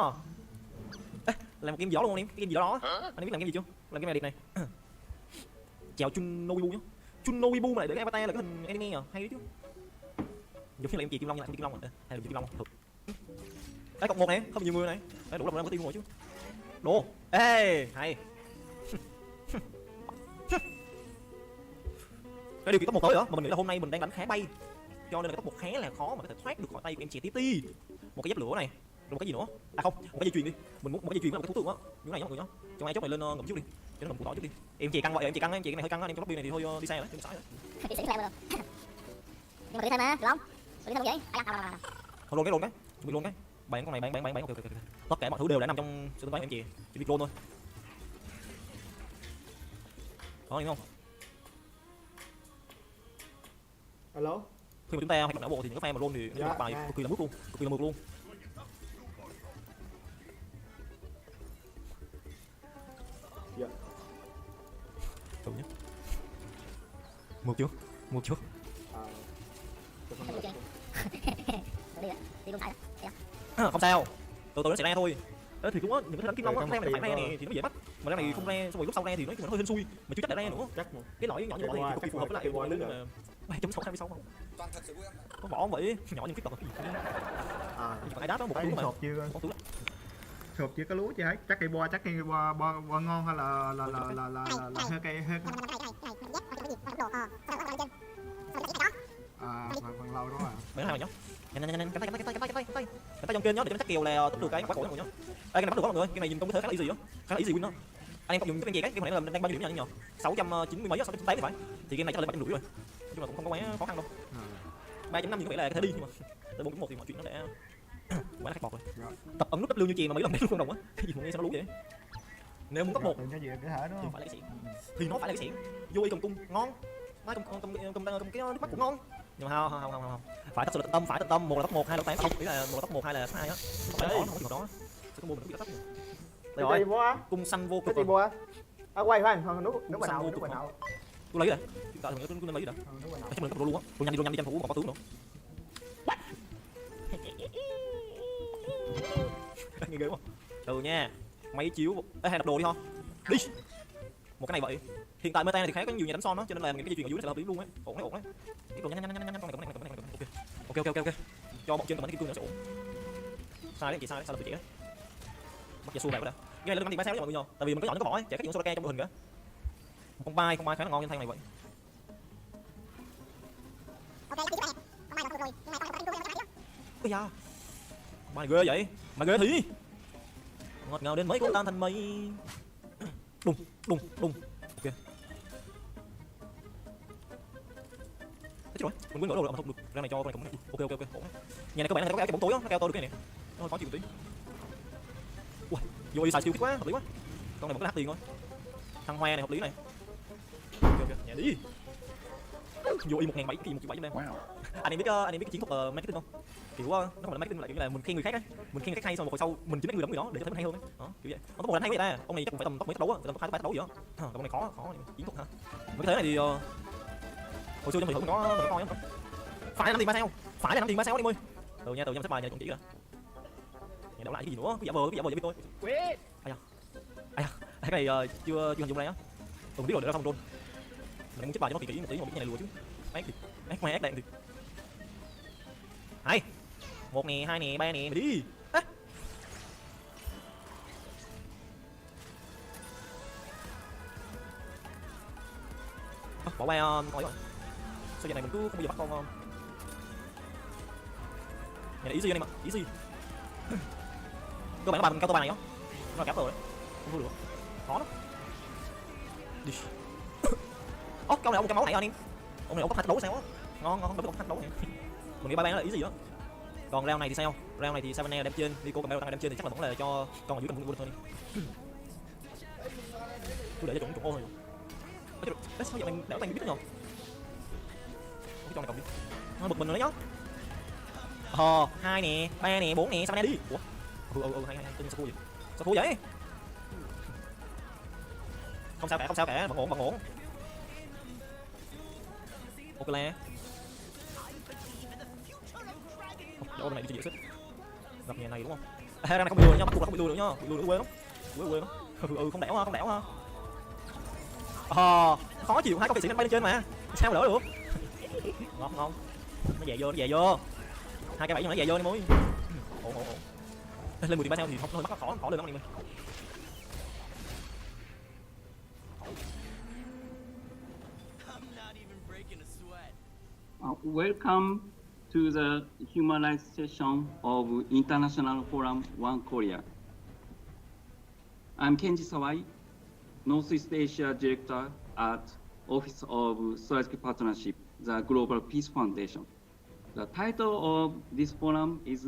Ê, làm một game gì đó luôn anh em, cái game gì đó. Anh biết làm game gì chưa? Làm cái này đẹp này. Chèo Chun Noibu nhá. Chun Noibu mà lại để cái avatar là cái hình anime à, hay đấy chứ. Giống như là em chị Kim Long nha, Kim Long à. Hay là Kim Long thật. Đấy cộng 1 này, không nhiều người này. Đấy đủ là có tiêu rồi chứ. Đồ. Ê, hay. Cái điều kiện top 1 tới nữa, mà mình nghĩ là hôm nay mình đang đánh khá bay. Cho nên là top 1 khá là khó mà có thể thoát được khỏi tay của em chè tí tí. Một cái dép lửa này, rồi một cái gì nữa? À không, một cái dây chuyền đi. Mình muốn một cái dây chuyền với một cái thú tượng á. Những này nhá mọi người nhá. Cho ai chốt này lên ngậm trước đi. Cho nó ngậm củ tỏi trước đi. Em chè căng vậy, em chè căng em chè cái này hơi căng á, em trong lobby này thì thôi đi xe đấy, đừng sải nữa. Chị sĩ theo rồi. Nhưng mà đi thêm mà, được không? Đi thêm vậy? Thôi luôn cái. Chuẩn bị luôn cái. Bán con này bán ok. Tất cả mọi thứ đều đã nằm trong sự tính toán em chè. Chỉ biết luôn thôi. Đó hiểu không? Alo. Khi mà chúng ta hoạt động não bộ thì những cái pha mà roll thì nó bài cực kỳ là mượt luôn, cực kỳ là mượt luôn. Dạ. Thử nhé. Mượt chưa? Mượt chưa? Không sao. Từ từ nó sẽ ra thôi. Đó thì cũng có những cái đánh kim long á, ra này phải ra này thì nó dễ bắt. Mà ra này không ra, xong rồi lúc sau ra thì nó hơi hên xui, mà chưa chắc đã ra nữa. Chắc một. Cái lõi nhỏ như vậy thì cực kỳ phù hợp với lại cái lưng mà 2.6 26 không. Toàn thật sự em. Có bỏ không vậy? Nhỏ như cái tật. Chỉ còn ai đáp đó một túi mà. Sột chưa? Một túi. Sột chưa có lúa chứ hết. Chắc cây bo ngon hay là hơi cây hơi. phần lâu đó à. Mấy hai nhóc. Nhanh cắm tay trong kênh nhá để cho nó chắc kèo là tốt được cái quả cổ mọi nhá. Đây cái này bắt được đó mọi người, cái này nhìn công thế khá là easy á. Khá là easy win đó. Anh em không dùng cái gì cái này là đang bao nhiêu điểm nhỉ? 690 mấy á, 680 thì phải. Thì game này chắc là lên 750 rồi. Nói chung là cũng không có quá khó khăn đâu. 3.5 thì có vẻ là có thể đi nhưng mà tới 4.1 thì mọi chuyện nó sẽ quá là khác bọt rồi. Tập ấn nút W như chì mà mấy lần đấy luôn không đồng á. Cái gì mà nghe sao nó lú vậy? Nếu muốn cấp 1 Cái gì cái thể đó. thì phải là cái xịn. Thì nó phải là cái xịn. Vô y cầm cung ngon. Mai cầm cái nước mắt cũng ngon. Nhưng mà không. Phải thật sự là tận tâm, một là top 1, hai là top 8 không, ý là một là top 1, hai là top 2 á. Không phải là không có đó. Sẽ có mua mình cũng bị thấp. Đây rồi. Cung xanh vô cực. Cái gì bùa? À quay nước vào nào, Tôi lấy rồi. Chúng ta tôi lấy rồi. Chắc mình cấp luôn á. Tôi nhanh đi tranh thủ còn có tướng nữa. Nghe ghê không? Từ nha. Máy chiếu. Ê hay đập đồ đi không? Đi. Một cái này vậy. Hiện tại meta này thì khá có nhiều nhà đánh son đó, cho nên là cái dây chuyền ở dưới nó sẽ hợp lý luôn á. Ổn đấy. Tiếp tục nhanh con này. Ok. Cho bọn trên tầm bắn kim cương nó sẽ ổn. Sai đấy, chị sai là tôi chỉ á. Bắt giờ xua lại đã. Cái này lên bắn thì 3 sao đấy mọi người nhờ. Tại vì mình có chọn nó có vỏ ấy, chạy các dụng Soraka trong đội hình cả. Con bay khá là ngon trên thanh này vậy. Ok, tiếp tục con mai còn rồi, nhưng mà con kim cương Ôi da. Mày ghê vậy? Mày ghê thì. Ngọt ngào đến mấy con tan thành mây. Đùng. Ok. Thế rồi, mình quên ngỡ rồi mà không được. Ra này cho con này cũng ok. Ổn. Nhà này cơ bản là có cái bóng tối á, nó cao to được cái này. Nó khó chịu một tí. Ui, vô đi xài siêu thích quá, hợp lý quá. Con này một cái đắt tiền thôi. Thằng Hoa này hợp lý này. Ok, nhà đi. Vô y 1.700 cái 1.700 em. Anh em biết cái chiến thuật marketing không? Kiểu nó không phải marketing lại kiểu là mình khen người khác á, mình khen người khác hay xong một hồi sau mình chính là người đóng người đó để cho thấy mình hay hơn ấy. Đó, kiểu vậy. Ông top 1 hay vậy ta? Ông này chắc cũng phải tầm top mấy đấu á, tầm top 2 top 3 đấu gì đó. Con này khó chiến thuật hả? Mấy cái thế này thì hồi xưa trong mình thử mình có coi không? Phải là 5 tiền 3 sao. Phải là 5 tiền 3 sao đi ơi. Từ nha xếp bài nhà cũng chỉ rồi. Nhà đấu lại cái gì nữa? Cứ giả vờ với tôi. Ai da. Cái này chưa hình dung này á. Biết rồi để ra xong drone. Mình muốn xếp bài cho nó kỹ một tí mà biết nhà này lùa chứ. Ác mai ác đạn thì. 2 1 nè, 2 nè, 3 nè, mày đi. Bỏ qua coi rồi. Sao giờ này mình cứ không bao giờ bắt con nhà này easy anh em ạ, easy. Cơ bản là mình cao to 3 này không? Nó là kéo rồi đấy. Không thua được. Khó lắm. Đi. Câu này ông 100 máu này anh em. Ông này ông có thách đấu sao á? Ngon, đâu có thách đấu này. Mình nghĩ 3 nó là easy đó. Còn round này thì sao? Round này thì Savannah đem trên, Nico cầm tăng đem trên thì chắc là vẫn là cho con ở dưới cầm vô được thôi đi. Tôi để cho chuẩn ô thôi. Đấy sao giờ mình đảo tay biết nhỉ? Cái con này cầm đi. Nó bực mình rồi đấy nhá. 2 nè, 3 nè, 4 nè, Savannah đi. Ủa? Hay, tự nhiên sao thua vậy? Sao thua vậy? Không sao cả, vẫn ổn. Ok là. Đâu bên này đi chơi xích. Gặp nhà này đúng không? Ra này không bị lừa nha, bắt buộc là không bị lừa nữa nha. Bị lừa nữa quê lắm. Quê lắm. Không đẻo ha. Khó chịu, hai con kỵ sĩ đang bay lên trên mà. Sao mà đỡ được? Ngon. Nó về vô. 2 cái 7 nhưng nó về vô đi mối. Ổn. Lên 10 điểm 3 sao thì không hơi khó lên lắm anh em. Welcome to the human rights session of International Forum One Korea. I'm Kenji Sawai, Northeast Asia Director at Office of Strategic Partnership, the Global Peace Foundation. The title of this forum is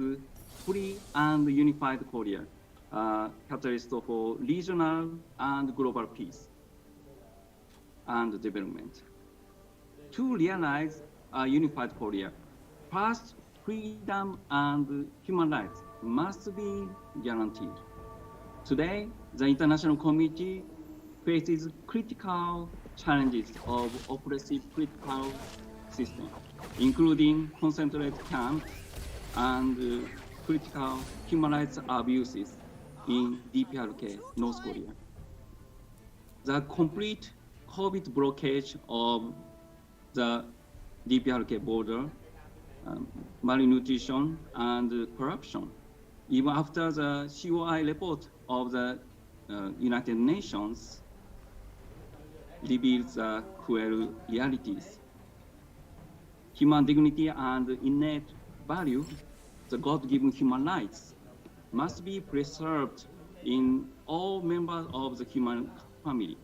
Free and Unified Korea, a catalyst for regional and global peace and development. To realize a unified Korea, first, freedom and human rights must be guaranteed. Today, the international community faces critical challenges of oppressive political system, including concentrated camps and critical human rights abuses in DPRK, North Korea. The complete COVID blockage of the DPRK border, malnutrition and corruption. Even after the COI report of the United Nations reveals the cruel realities. human dignity and innate value, the God-given human rights, must be preserved in all members of the human family.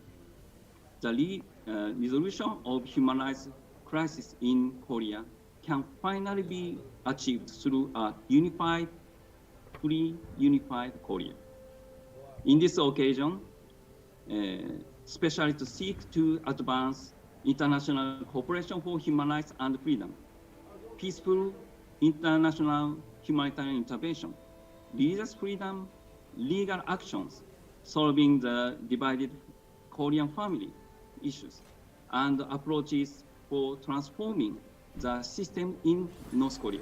The resolution of human rights crisis in Korea can finally be achieved through a fully unified Korea. In this occasion, especially to seek to advance international cooperation for human rights and freedom, peaceful international humanitarian intervention, religious freedom, legal actions, solving the divided Korean family issues, and approaches for transforming the system in North Korea.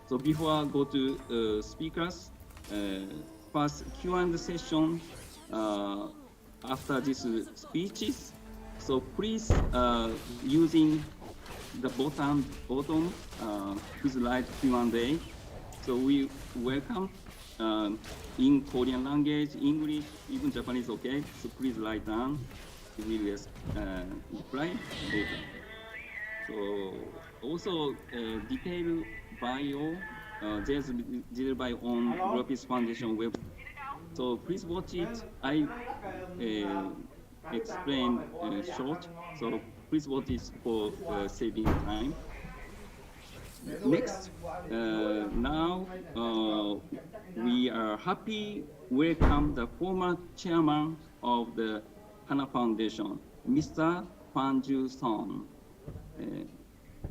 So before I go to speakers, first Q&A session after these speeches. So please, using the bottom, please write Q&A. So we welcome in Korean language, English, even Japanese, okay? So please write down. We will reply later. So also detailed bio, there's detailed bio on Graphics Foundation web. So please watch it. I explain short. So please watch it for saving time. Next, now we are happy welcome the former chairman of the Hana Foundation, Mr. Kwon Ju-sung.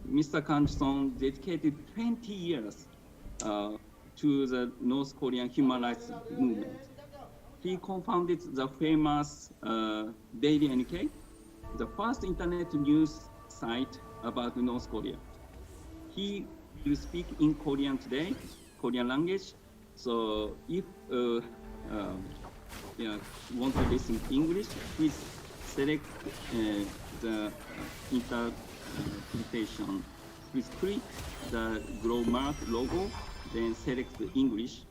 Mr. Kwon Ju-sung dedicated 20 years to the North Korean human rights movement. He co-founded the famous Daily NK, the first internet news site about North Korea. He will speak in Korean today, Korean language. So if want to listen to English, please select the interpretation. Please click the glow mark logo, then select the English.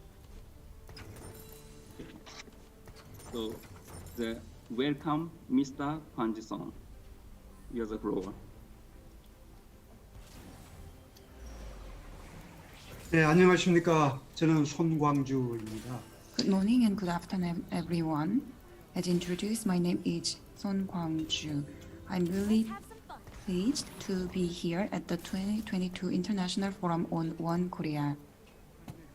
So welcome, Mr. Kwon Ju-sung. You have the floor. 네, 안녕하십니까. 저는 손광주입니다. Good morning and good afternoon, everyone. As introduced, my name is Son Kwang-ju. I'm really pleased to be here at the 2022 International Forum on One Korea.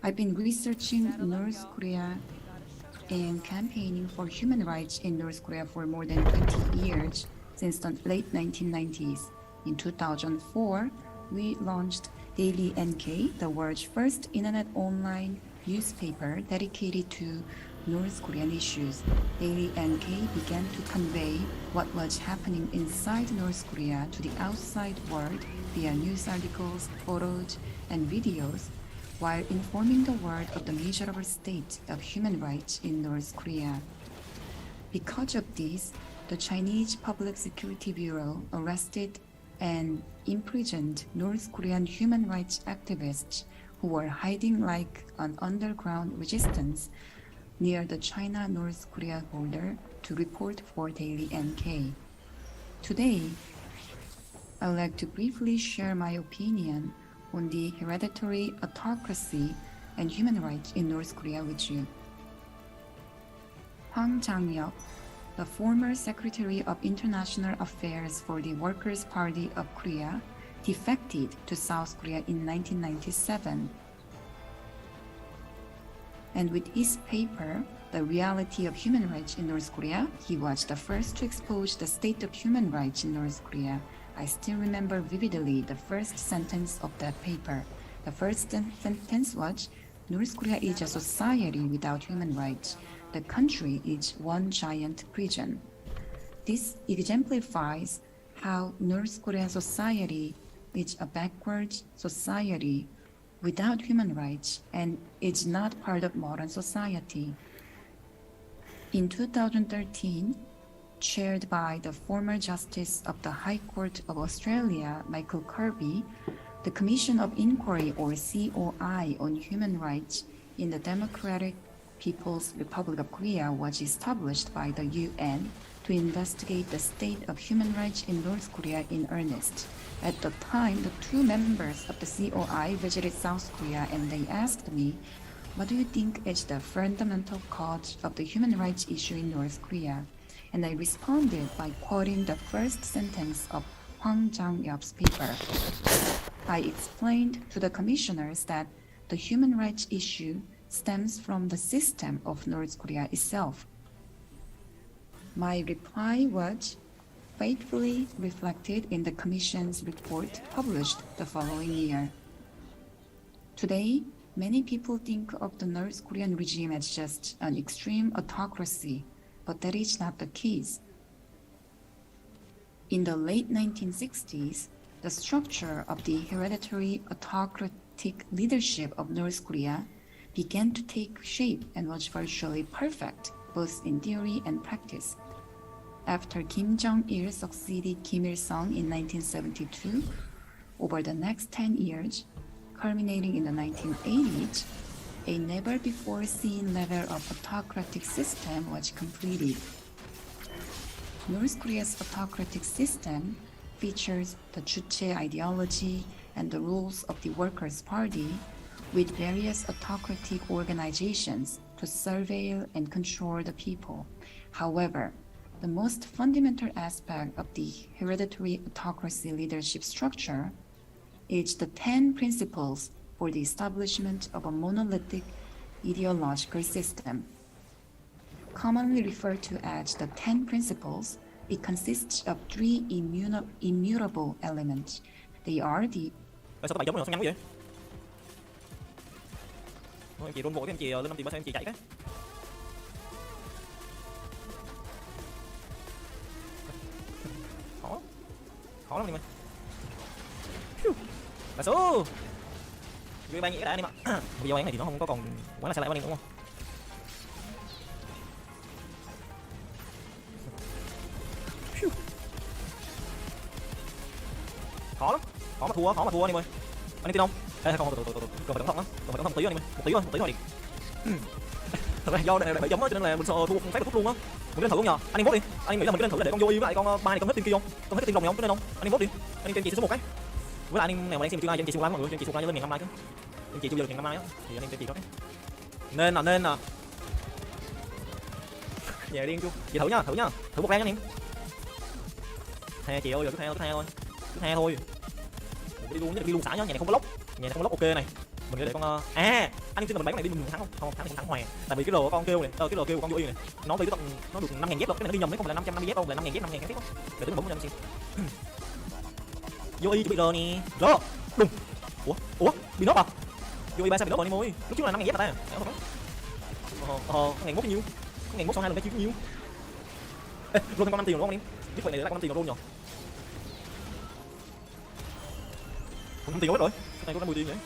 I've been researching North Korea and campaigning for human rights in North Korea for more than 20 years, since the late 1990s. In 2004, we launched Daily NK, the world's first internet online newspaper dedicated to North Korean issues. Daily NK began to convey what was happening inside North Korea to the outside world via news articles, photos, and videos, while informing the world of the miserable state of human rights in North Korea. Because of this, the Chinese Public Security Bureau arrested and imprisoned North Korean human rights activists who were hiding like an underground resistance near the China-North Korea border to report for Daily NK. Today, I would like to briefly share my opinion on the hereditary autocracy and human rights in North Korea with you. Hwang Chang-hyuk, the former Secretary of International Affairs for the Workers' Party of Korea, defected to South Korea in 1997. And with his paper, The Reality of Human Rights in North Korea, he was the first to expose the state of human rights in North Korea. I still remember vividly the first sentence of that paper. The first sentence was, North Korea is a society without human rights. The country is one giant prison. This exemplifies how North Korean society is a backward society without human rights and is not part of modern society. In 2013, chaired by the former Justice of the High Court of Australia, Michael Kirby, the Commission of Inquiry, or COI, on Human Rights in the Democratic People's Republic of Korea was established by the UN to to investigate the state of human rights in North Korea in earnest. At the time, the two members of the COI visited South Korea and they asked me, what do you think is the fundamental cause of the human rights issue in North Korea? And I responded by quoting the first sentence of Hwang Jang-yeop's paper. I explained to the commissioners that the human rights issue stems from the system of North Korea itself. My reply was faithfully reflected in the Commission's report published the following year. Today, many people think of the North Korean regime as just an extreme autocracy, but that is not the case. In the late 1960s, the structure of the hereditary autocratic leadership of North Korea began to take shape and was virtually perfect, both in theory and practice. After Kim Jong-il succeeded Kim Il-sung in 1972, over the next 10 years, culminating in the 1980s, a never-before-seen level of autocratic system was completed. North Korea's autocratic system features the Juche ideology and the rules of the Workers' Party, with various autocratic organizations to surveil and control the people. However, the most fundamental aspect of the hereditary autocracy leadership structure is the 10 principles for the establishment of a monolithic ideological system. Commonly referred to as the 10 principles, it consists of 3 immutable elements. They are the Sao các bạn giống như ngắn vậy? Em chị run vội, em chị lên 5 tỷ ba sao em chị chạy cái. Khó lắm anh em ơi. Là số. Vô ban nhẹ đã anh em ạ. Bây giờ này thì nó không có còn quá là xa lại anh em đúng không? Khó lắm, khó mà thua anh em ơi. Anh em tin không? Ê không, từ còn phải cẩn thận á, còn phải cẩn thận tí anh em ơi, một tí thôi đi. Thật ra do để giống á cho nên là mình sợ thua phép được luôn á. Mình lên thử không nhờ? Anh em vote đi. Anh nghĩ là mình cứ lên thử để con vô với lại con ba này con hết team kia không? Con hết team đồng này không? Cho nên không? Anh em vote đi. Anh em tìm chị số 1 cái. Với lại anh em nào mà đang xem chương 2 cho anh chị xuống lắm mọi người, cho anh chị xuống lắm lên miền 5 nay chứ. Anh chị chưa được miền 5 nay á thì anh em tìm chị đó cái. Nên là về điên chú. Chị thử nhá. Thử một len anh em. 2 chị ơi, rồi cứ 2 thôi. Cứ 2 thôi. Đi luôn xả nhá, nhà này không có lốc ok này. Mình để con anh em tin là mình bán cái này đi mình thắng không thắng thì cũng thắng hoài, tại vì cái lồ con kêu này cái lồ kêu của con vô yên này nó bị cái nó được 5.000 dép luôn, cái này nó đi nhầm đấy, không phải là 550 dép đâu, là 5.000 dép 5.000 dép không để tính 40 xem vô y chuẩn bị rồi nè đó đùng ủa bị nốt à, vô y 3 sao bị nốt rồi anh ơi, lúc trước là 5.000 dép à ta ngày mốt nhiêu ngày mốt sau 2 lần phải chịu nhiêu luôn thêm con 5 tiền đúng không anh em, cái phần này là con 5 tiền rồi luôn nhỉ, 5 tiền hết rồi, cái này có 10 tiền vậy.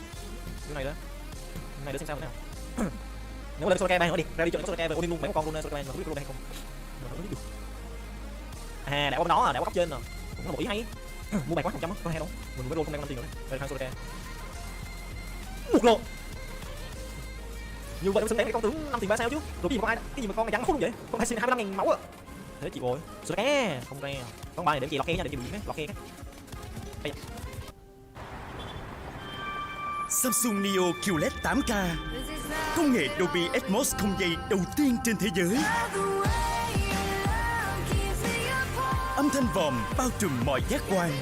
Cái này để xem sao thế nào. Nếu mà lên Sorakai nữa đi, ra đi chợ Sorakai về Odin luôn, mấy con luôn Sorakai mà không biết luôn hay không. À, đã có nó à, đã có cấp trên rồi. Cũng là một ý hay. Mua bài quá 100 á, có hay đâu. Mình mới luôn không đang 5 tiền nữa. Đây thằng Sorakai. Một lô. Như vậy em xứng đáng cái con tướng 5 tiền 3 sao chứ. Rồi cái gì mà con này trắng khốn vậy? Con hay xin 25.000 máu á. Thế chị rồi. Sorakai, không ra. Con ba này để chị lọt khe nha, để chị bị cái lọt khe cái. Đây. Samsung Neo QLED 8K, công nghệ Dolby Atmos không dây đầu tiên trên thế giới. Âm thanh vòm bao trùm mọi giác quan.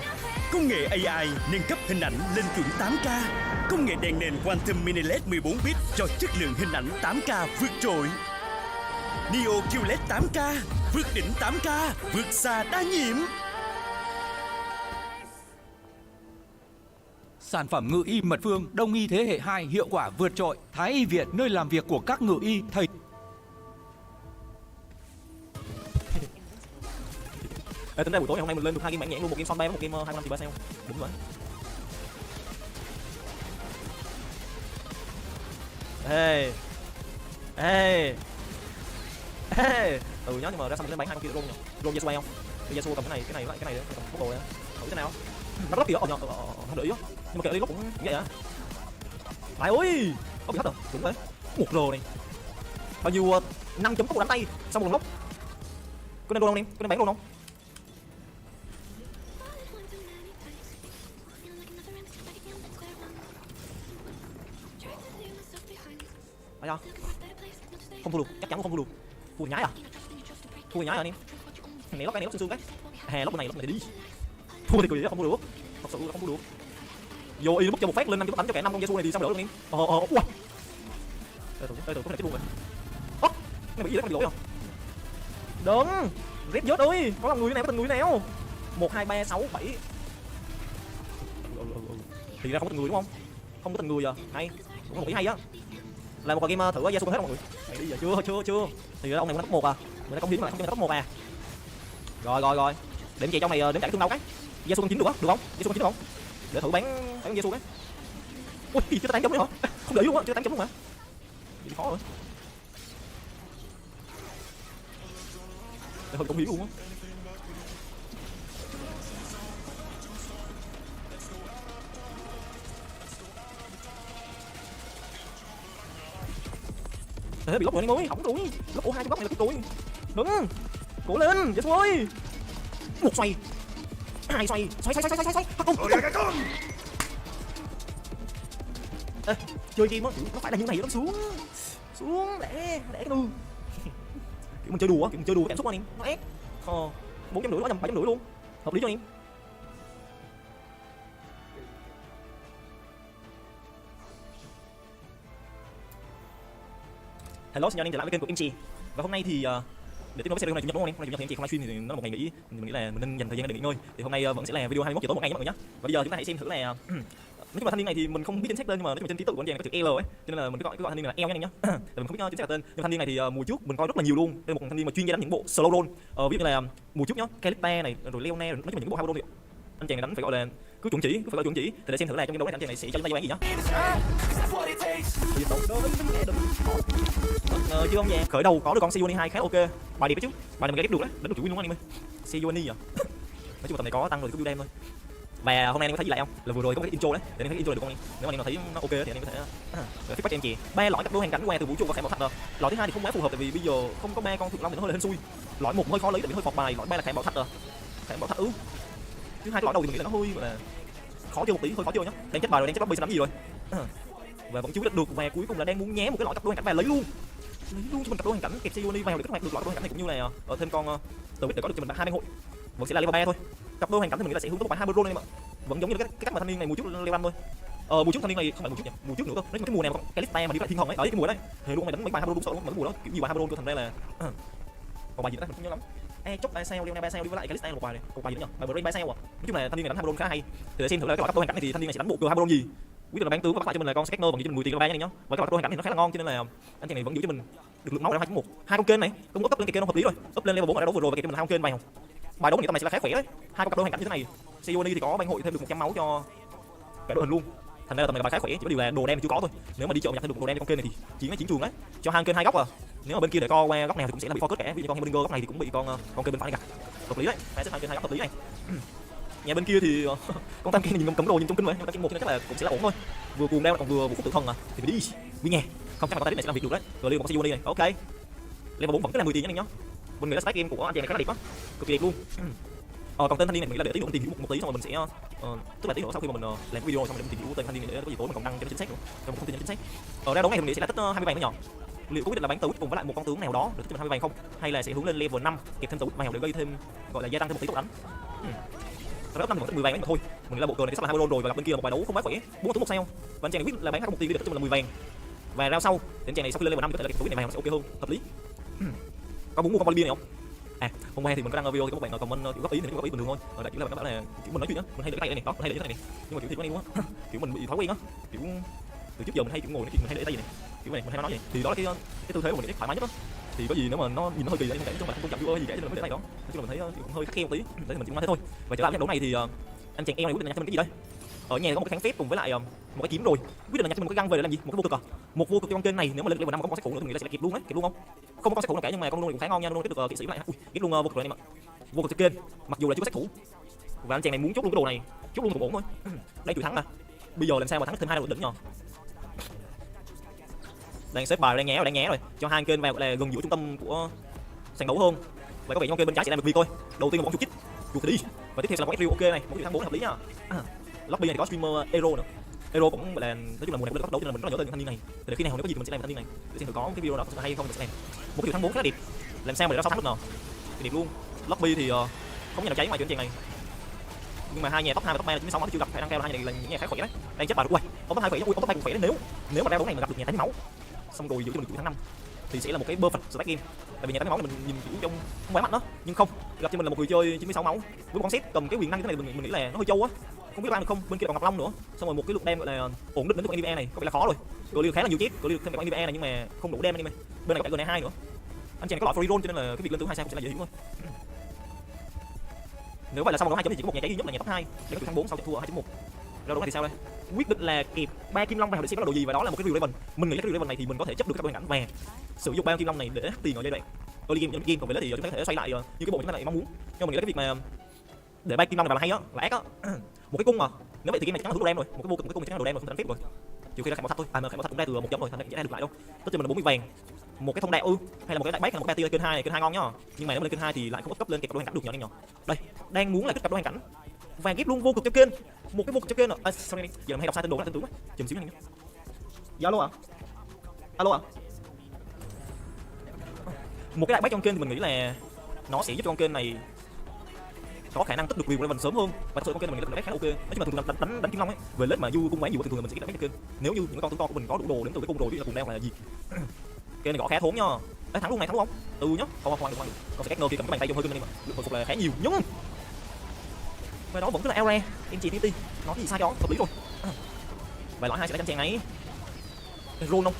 Công nghệ AI nâng cấp hình ảnh lên chuẩn 8K. Công nghệ đèn nền Quantum Mini LED 14 bit cho chất lượng hình ảnh 8K vượt trội. Neo QLED 8K, vượt đỉnh 8K, vượt xa đa nhiệm. Sản phẩm ngự y Mật Phương, đông y thế hệ 2 hiệu quả vượt trội. Thái Y Việt, nơi làm việc của các ngự y thầy. Tính ra buổi tối ngày hôm nay mình lên được 2 game bản nhãn luôn, một game son bay với một game 25 tỷ 3 sao. Đúng rồi. Ê. Từ nhớ nhưng mà ra xong mình lên bán 2 con kia được luôn nhỉ. Luôn Yasuo bay không? Bây giờ Yasuo cầm cái này để cầm bốc đồ này. Thử thế nào? Nó rất kìa, không để ý á. Nhưng mà kìa đi lúc cũng vậy à. Lại ơi, có bị hết rồi, đúng đấy. 1 rồ này. Bao nhiêu 5 chấm tốc đánh tay xong một lần lốc. Có nên luôn không em? Có nên bán luôn không? Phải không? Không thua được, chắc chắn không thua được. Thua nhái à? Thua nhái à anh em? Này lóc cái này lóc xương cái. Hè lóc này thì đi. Thua thì cười không thua được. Thật sự là không thua được. Vô y nó bút cho một phát lên 5 tấm cho cả 5 con Yasuo này thì sao nữa anh em? Ui. Từ có này chết luôn rồi. Ơ, này bị gì đấy, con bị lỗi không? Đừng. Rep dớt ơi, có làm người này có tình người nào? 1 2 3 6 7. Thì ra không có tình người đúng không? Không có tình người giờ. Hay. Cũng một ý hay á. Làm một cái game thử Yasuo hết không mọi người? Mày đi giờ chưa. Thì ông này cũng top 1 à. Mình đã công hiến mà không cho top 1 à. Rồi. Đếm chạy trong này đếm chạy thương đâu cái. Yasuo con 9 được không? Được không? Yasuo con 9 được không? Để thử bán Yasuo cái. Ui, chưa 8 chấm nữa hả? Không để luôn á, chưa 8 chấm luôn mà. Gì khó rồi. Để hơi công hiến luôn á. Thế bị lốc rồi anh ơi, hỏng rồi. Lốc O2 trong góc này là cút rồi. Đừng. Cố lên, Yasuo ơi. Một xoay. Hai xoay. Hắc cung. Ê, chơi game á, nó phải là như này nó xuống để cái đu. Kiểu mình chơi đùa cảm xúc anh em, nó ép. 450 quá 750 luôn. Hợp lý cho anh em. Hello, xin chào anh em trở lại với kênh của Kimchi. Và hôm nay thì để tiếp nối series này chủ nhật đúng không anh? Hôm nay chủ nhật thì em chị không livestream thì nó là một ngày nghỉ, mình nghĩ là mình nên dành thời gian để nghỉ ngơi. Thì hôm nay vẫn sẽ là video 21 giờ tối một ngày nhé mọi người nhé. Và bây giờ chúng ta hãy xem thử là nói chung là thanh niên này thì mình không biết chính xác tên, nhưng mà nói chung trên ký tự của anh chàng có chữ L ấy, cho nên là mình cứ gọi thanh niên là L nha anh nhá. Tại mình không biết chính xác là tên. Nhưng thanh niên này thì mùa trước mình coi rất là nhiều luôn. Đây là một thanh niên mà chuyên gia đánh những bộ slow roll. Ví dụ như là mùa trước nhá, Calipta này, rồi Leona, nói chung là những bộ high roll. Anh chàng này đánh phải gọi là cứ chuẩn chỉ, phải gọi chuẩn chỉ. Thì để xem thử là trong game đấu này anh chàng này sẽ cho chúng ta giao bán gì nhá. Chưa không vậy? Khởi đầu có được con Sioni 2 khá ok. Bài đẹp đấy chứ. Bài này mình ghép được đấy, đánh được chủ win luôn anh em ơi. Sioni à. Nói chung tầm này có tăng rồi thì cứ build em thôi. Và hôm nay anh có thấy gì lại không? Là vừa rồi có cái intro đấy, để anh thấy intro này được không anh? Nếu mà anh thấy nó ok thì anh có thể feedback cho em chị. 3 lõi cặp đôi hoàn cảnh qua từ vũ trụ và khải bảo thạch rồi. Lõi thứ hai thì không quá phù hợp tại vì bây giờ không có 3 con thượng long thì nó hơi xui. Lõi 1 hơi khó lấy tại vì hơi phọt bài, lõi 3 là khải bảo thạch rồi. Khải bảo thạch Thứ hai cái lõi đầu thì mình nghĩ là nó hơi gọi là khó chơi một tí, hơi khó chơi nhá. Đang chết bài rồi, đang chết lobby sẽ làm gì rồi? Và vẫn chưa biết được, và cuối cùng là đang muốn nhé một cái lõi cặp đôi hoàn cảnh và lấy luôn cho mình cặp đôi hoàn cảnh kẹp Sioni vào để các bạn được lõi cặp đôi hoàn cảnh này, cũng như là ở thêm con từ biết để có được cho mình 2 đêm hội. Vẫn sẽ là level 3 thôi. Cặp đôi hoàn cảnh thì mình nghĩ là sẽ hướng tới một bài 20 roll em ạ. Vẫn giống như cái cách mà thanh niên này mùa trước level 5 thôi. Mùa trước thanh niên này không phải mùa trước nhỉ, mùa trước nữa cơ. Nói chung cái mùa này mà Calista mà đi lại thiên thần ấy, ở cái mùa đấy. Thì luôn mày đánh mấy bài 20 roll sợ luôn, mà cái mùa đó kiểu nhiều bài 20 roll cho thành ra là còn bài gì nữa mình không nhớ lắm. Chốc 3 sao, Leona 3 sao đi với lại Calista một bài này. Một bài gì nữa nhỉ? Bài Brain 3 sao à. Nói chung là thanh niên này đánh 20 roll khá hay. Thì để xem thử là cái cặp đôi hoàn cảnh này thì thanh niên này sẽ đánh bộ cờ 20 roll gì. Quyết định là bán tướng và bắt lại cho mình là con Scanner bằng cho mình 10 tiền level 3 nha anh nhá. Và cái cặp đôi hoàn cảnh thì nó khá là ngon cho nên là anh chàng này vẫn giữ cho mình được lượng máu ở 2.1. Hai con kênh này, không có up lên cái kênh nó hợp lý rồi. Up lên level 4 ở đấu vừa rồi và kịp cho mình 2 con kênh vào. Bài đấu này tầm này sẽ là khá khỏe đấy. Hai con cặp đôi hoàn cảnh như thế này. Sioni thì có banh hội thêm được 100 máu cho cả đội hình luôn. Thành ra là tầm này là bài khá khỏe, chỉ có điều là đồ đen thì chưa có thôi. Nếu mà đi chợ nhặt thêm được đồ đen cho con kênh này thì chiến trường đấy. Cho hai kênh hai góc à. Nếu mà bên kia để co qua góc nào thì cũng sẽ là bị focus cả. Ví dụ con Hemlinger góc này thì cũng bị con kênh bên phải này cả. Hợp lý đấy. Hai xếp hai kênh hai góc hợp lý này. Nhà bên kia thì con tam kia nhìn cấm đồ nhìn trong kinh vậy, nhưng mà trên một thì chắc là cũng sẽ là ổn thôi. Vừa cuồng đeo còn vừa vũ phúc tử thần à. Thì mình đi. Nguy nghe. Không chắc là có tay này sẽ làm việc được đấy. Rồi level con Sioni này. Ok. Level 4 vẫn cứ là 10 tiền nha anh nhá. Mình nghĩ là start game của anh chàng này khá là đẹp á. Cực kỳ đẹp luôn. Còn tên thanh niên này mình là để tí nữa mình tìm hiểu một tí xong rồi mình sẽ tức là tí nữa sau khi mà mình làm video xong rồi mình tìm hiểu tên thanh niên này để có gì tối mình còn đăng cho nó chính xác nữa, cho một thông tin chính xác. Ra đấu này thì mình sẽ là tích 20 vàng nữa nhỏ. Liệu có quyết định là bán tấu cùng với lại một con tướng nào đó để tích cho mình 20 vàng không, hay là sẽ hướng lên level 5 kẹp thêm tấu vào để gây thêm gọi là gia tăng thêm một tí tốc đánh. Ra 5 thì vẫn tích 10 vàng đấy mà thôi. Mình nghĩ là bộ cờ này sắp là 20 roll rồi và gặp bên kia một bài đấu không quá khỏe, 4 tướng 1 sao. Và anh chàng này quyết là bán 1 tỷ để tích cho mình là 10 vàng. Và rao sau thì anh chàng này sau khi lên level 5 có thể là kẹp tấu này vào sẽ ok hơn, hợp lý. Có muốn mua con Volibear này không? Hôm nay thì mình có đăng video thì các bạn comment kiểu góp ý thì góp ý bình thường thôi. Đại kiểu là bạn bảo là kiểu mình nói chuyện á, mình hay để cái tay này, đó, mình hay để cái tay này. Nhưng mà kiểu thì có anh em á, kiểu mình bị thói quen á, kiểu từ trước giờ mình hay kiểu ngồi nói chuyện mình hay để tay này. Kiểu này mình hay nói vậy. Thì đó là cái tư thế của mình thấy thoải mái nhất á. Thì có gì nếu mà nó nhìn nó hơi kỳ vậy nhưng mà không trọng viewer gì cả cho nên mới để tay đó. Nói chung là mình thấy cũng hơi khắt khe một tí, để mình chỉ nói thế thôi. Và trở lại cái đấu này thì anh chàng em này quyết định nhặt cho mình cái gì đây? Ở nhà có một cái kháng phép cùng với lại một cái kiếm rồi. Quyết định là nhặt cho mình một cái găng về để làm gì? Một cái vô cực à? Một vô cực trong kênh này nếu mà lên level 5 có con sát thủ nữa thì mình nghĩ là sẽ kịp luôn đấy, kịp luôn không? Không có con sát thủ nào cả nhưng mà con luôn này cũng khá ngon nha, luôn tiếp được kỵ sĩ lại. Ui, ghép luôn vô cực rồi anh em ạ. Vô cực trên kênh, mặc dù là chưa có sát thủ. Và anh chàng này muốn chốt luôn cái đồ này, chốt luôn cũng ổn thôi. Đây chuỗi thắng mà. Bây giờ làm sao mà thắng thêm 2 đội đỉnh nhờ. Đang xếp bài đang nhé rồi. Cho hai kênh vào là gần giữa trung tâm của sàn đấu hơn. Vậy có vẻ con kênh bên trái sẽ làm được việc thôi. Đầu tiên là bóng chuột chích, chuột thì đi. Và tiếp theo là bóng Ezreal ok này, bóng thắng 4 hợp lý nhá. Lobby này có streamer Ero nữa. Ero cũng là nói chung là mùa này cũng bắt đầu cho nên mình rất là nhớ tên thanh niên này. Để khi nào nếu có gì mình sẽ làm thanh niên này. Để xem thử có cái video nào hay không mình sẽ làm. Một cái thắng 4 khá là đẹp. Làm sao mà để nó 6 thắng được nào. Thì đẹp luôn. Lobby thì không nhà nào cháy ngoài chuyện chàng này. Nhưng mà hai nhà top 2 và top 3 là 96 máu thì chưa gặp khả năng cao là hai này là những nhà khá khỏe đấy. Đang chết bà được quay. Ông top 2 khỏe, ông top 2 cũng khỏe đấy nếu mà ra đấu này mà gặp được nhà 8 máu. Xong rồi giữ cho mình chuỗi tháng 5 thì sẽ là một cái perfect stack game. Tại vì nhà 8 máu thì mình nhìn kiểu trong không quá mạnh đó, nhưng không gặp cho mình là một người chơi 96 máu với một con set cầm cái quyền năng như thế này mình nghĩ là nó hơi trâu á. Không biết ăn được không. Bên kia còn Ngọc Long nữa. Xong rồi một cái lượng đem gọi là ổn định đến con NVE này có vẻ là khó rồi. Cờ liêu khá là nhiều chết, cờ liêu thêm con NVE này nhưng mà không đủ đem anh em. Bên này có cả GN2 nữa. Anh chàng có loại free roll cho nên là cái việc lên tướng 2 sao cũng sẽ là dễ hiểu thôi. Nếu vậy là xong đấu 2 chấm thì chỉ có một nhà cháy duy nhất là nhà top 2 để có thắng 4 sau trận thua 2.1. Ra đấu này thì sao đây? Quyết định là kịp 3 kim long vào để xem có đồ gì và đó là một cái Real Raven. Mình nghĩ cái Real Raven này thì mình có thể chấp được các đôi cảnh và sử dụng 3 kim long này để tiền ở giai đoạn early game, còn về thì chúng ta có thể xoay lại như cái bộ chúng ta lại mong muốn. Nhưng mình nghĩ là cái việc mà để 3 kim long này vào là hay á, là ác á. Một cái cung mà nếu vậy thì game này chắc là đồ đem rồi, một cái cung chắc là đồ đem rồi không thể đánh tiếp rồi. Trừ khi ra khải bảo thạch thôi, mà khải bảo thạch cũng ra từ 1 chấm rồi, thành ra được lại đâu. Tất nhiên mình là 40 vàng. Một cái thông đạo hay là một cái đại bác hay là một cái tia kênh 2 này, kênh 2 ngon nhá. Nhưng mà nếu mà lên kênh 2 thì lại không up cấp lên kịp đôi hành cảnh được nhỏ anh nhỏ. Đây, đang muốn là kích cặp đôi hành cảnh. Vàng ghép luôn vô cực cho kênh. Một cái vô cực cho kênh rồi. Sorry, giờ mình hay đọc sai tên đồ tên tướng á. Chùm xíu anh nhá. Dạ alo ạ. Alo ạ. Một cái đại bác trong kênh thì mình nghĩ là nó sẽ giúp cho con kênh này có khả năng tích được Real Raven sớm hơn và thật sự con kênh mình nghĩ là khá ok. Nói chung là thường đánh kim long ấy về lết mà du cung quá nhiều thì thường mình sẽ đánh cái kênh. Nếu như những con tướng to của mình có đủ đồ đến từ cái cung rồi thì là cùng đeo là gì. Kênh này gõ khá thốn nha. Đấy, thắng luôn này, thắng luôn không? Từ nhá. Không được. Còn sẽ cách nơ kia cầm cái bàn tay vô hơi cưng đi mà. Lượng hồi phục là khá nhiều nhưng và đó vẫn cứ là Elra, em chỉ TT. Nó thì sai cho, hợp lý rồi. Và loại 2 sẽ đánh chàng này. Roll không?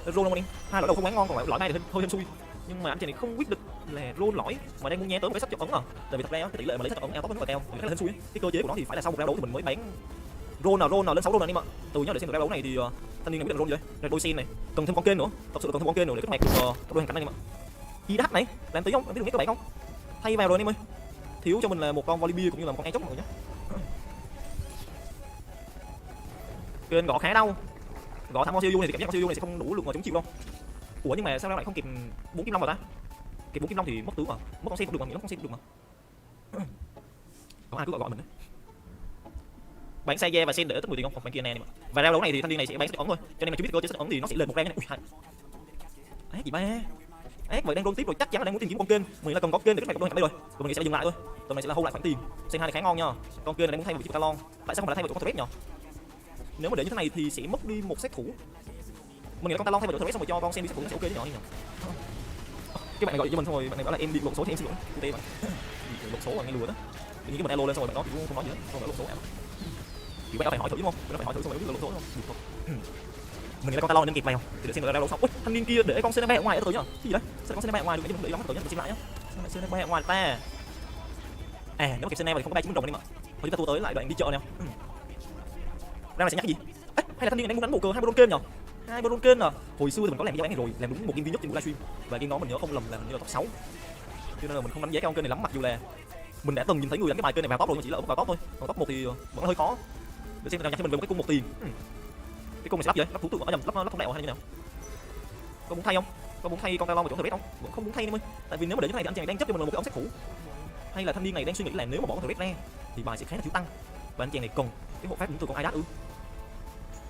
Roll không anh em? Hai loại đầu không quá ngon còn loại này thì hơi xui. Nhưng mà anh chàng này không quyết định là roll lõi mà đang muốn nhé tới một cái sách chọn ấn à. Tại vì thật ra cái tỷ lệ mà lấy sách chọn ấn eo top nó rất là cao, khá là hên xui. Cái cơ chế của nó thì phải là sau một round đấu thì mình mới bán roll nào lên 6 roll anh em ạ. Từ nhớ để xem được round đấu này thì thanh niên này biết được roll gì đấy. Rồi đôi sen này, cần thêm con kênh nữa. Thật sự là cần thêm con kênh nữa để kết mạch được đôi hành cảnh anh em ạ. IDH này, làm tí không? Làm tí được nghe các bạn không? Thay vào rồi anh em ơi. Thiếu cho mình là một con Volibear cũng như là một con Aerox mọi người nhé. Kênh gõ khá đau. Gõ thằng con siêu du này thì cảm giác con siêu du này sẽ không đủ lực mà chống chịu đâu. Ủa nhưng mà sao lại không kịp 4 kim long vào ta? Kịp 4 kim long thì mất tướng mà. Mất con sen cũng được mà, nghĩ con sen cũng được mà. Có ai cứ gọi mình đấy. Bán xe ve và sen để tích 10 tiền không? Còn bạn kia nè mà. Và round đấu này thì thanh niên này sẽ bán sách ấn thôi. Cho nên mà chưa biết cơ chế sách ấn thì nó sẽ lên một round này. Ui hai. Gì ba? Ác vậy đang roll tiếp rồi, chắc chắn là đang muốn tìm kiếm con kênh. Mình là cần có kênh để kết mạch đôi hành đây rồi. Tụi mình sẽ dừng lại thôi. Tụi mình sẽ là hold lại khoản tiền. Sen 2 này khá ngon nha. Con kênh này đang muốn thay một chiếc talon. Tại sao không phải thay một con thread nhỉ? Nếu mà để như thế này thì sẽ mất đi một set thủ. Mình nghĩ là con talon thay một thread xong rồi cho con sen đi set thủ nó sẽ ok đấy nhỏ nhỉ. Cái bạn này gọi cho mình xong rồi bạn này bảo là em bị lộn số thì em xin lỗi. Tê bạn. Lộn số là nghe lừa đó. Tự nhiên cái mình alo lên xong rồi bạn đó kiểu không nói gì hết. Không phải lộn số em. Kiểu bạn phải hỏi thử đúng không? Bạn phải hỏi thử xong rồi biết lộn số không? Được không? Mình nghĩ là con talon nên kịp vào thì để xem người ra đấu xong. Ui, thanh niên kia để con Senna ở ngoài ở tới nhá. Cái gì đấy? Sao con Senna ở ngoài được cái mình để lắm tới nhá, mình xem lại nhá. Senna ở ngoài ta. À, nếu mà kịp Senna thì không có 3 9 đồng anh em ạ. Thôi chúng ta tua tới lại đoạn đi chợ nào. Ra này sẽ nhắc cái gì? Ê, hay là thanh niên này đang muốn đánh bộ cờ 2 roll kênh nhỉ? 2 roll kênh à? Hồi xưa thì mình có làm giá bán này rồi, làm đúng một game duy nhất trên livestream. Và game đó mình nhớ không lầm là như là top 6. Cho nên là mình không đánh giá cái con kênh này lắm, mặc dù là mình đã từng nhìn thấy người đánh cái bài kênh này vào top rồi nhưng chỉ là ở mức vào top thôi. Còn top 1 thì vẫn hơi khó. Để xem nào nhặt cho mình về một cái cung 1 tiền. Cái cung này lắp gì đấy? Lắp thú tượng ở nhầm, lắp thông đạo hay như nào? Có muốn thay không? Có muốn thay con talon vào chỗ thread không? Vẫn không muốn thay em ơi. Tại vì nếu mà để như này thì anh chàng đang chấp cho mình một cái ông set thủ. Hay là thanh niên này đang suy nghĩ là nếu mà bỏ con thread ra thì bài sẽ khá là thiếu tăng. Và anh chàng này cần cái hộ pháp đứng từ con IDH ư.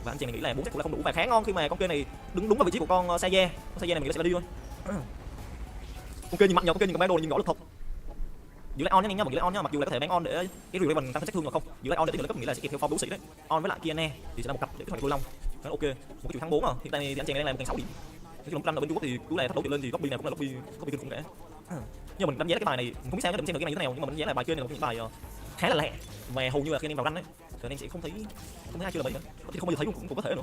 Và anh chàng này nghĩ là 4 set thủ là không đủ và khá ngon khi mà con kênh này đứng đúng vào vị trí của con Saye. Con Saye này mình nghĩ sẽ là đi thôi. Con kênh nhìn mạnh nhờ, con kênh nhìn cầm đồ nhìn gõ lực thật. Giữ lại on nhá anh em, mình giữ lại on nhá, mặc dù là có thể bán on để cái Real Raven tăng sát thương mà không. Giữ lại on để tỷ lệ cấp nghĩa là sẽ kịp theo form đấu sĩ đấy. On với lại Kiane thì sẽ là một cặp để kết hợp đôi long. Nó ok. Một cái chuỗi thắng 4 à. Hiện tại thì anh chàng đang làm 6 điểm. Cái lồng tranh ở bên Trung Quốc thì cứ là thách đấu trở lên thì lobby này cũng là lobby kinh khủng cả. Nhưng mình đánh giá cái bài này không biết sao, xem được cái này như thế nào nhưng mà mình đánh giá là bài chơi này là một những bài khá là lẹ và hầu như là khi anh em vào ranh đấy thì anh em sẽ không thấy ai chơi là bậy nữa, không bao giờ thấy cũng có thể nữa.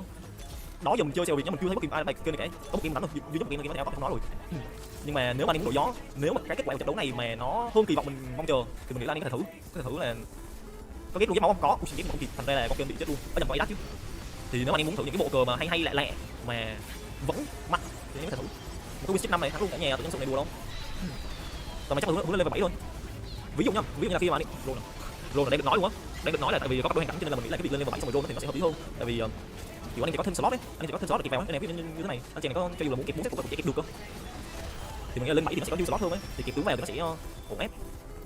Đó giờ mình chơi xèo Việt nhá, mình chưa thấy bất kỳ ai bài chơi này cả, có một game đánh được duy nhất một game nào không nói rồi. Nhưng mà nếu mà anh em muốn đổi gió, nếu mà cái kết quả của trận đấu này mà nó hơn kỳ vọng mình mong chờ thì mình nghĩ là anh em có thể thử là có ghép luôn ghép máu không có, ghép không kịp, thành ra là con game bị chết luôn, có nhầm có đắt chứ. Thì nếu mà anh em muốn thử những cái bộ cờ mà hay lẹ mà vẫn mạnh thì anh em có thể thử. Một cái Winstep 5 này thắng luôn cả nhà, tự nhiên sự này đùa đâu. Rồi mà chắc là hướng lên level 7 thôi. Ví dụ như là khi mà anh roll là đang được nói luôn á, đang được nói là tại vì có các đôi hành cảnh cho nên là mình nghĩ là cái việc lên level 7 xong rồi roll thì nó sẽ hợp lý hơn. Tại vì kiểu anh chỉ có thêm slot đấy, anh chỉ có thêm slot để kịp vào. Cái này ví dụ như thế này, anh chàng này có cho dù là muốn kịp 4 set cũng có thể kịp được cơ. Thì thì mình nghĩ là lên 7 thì nó sẽ có new slot hơn ấy, thì kịp tướng vào thì nó sẽ ổn ép.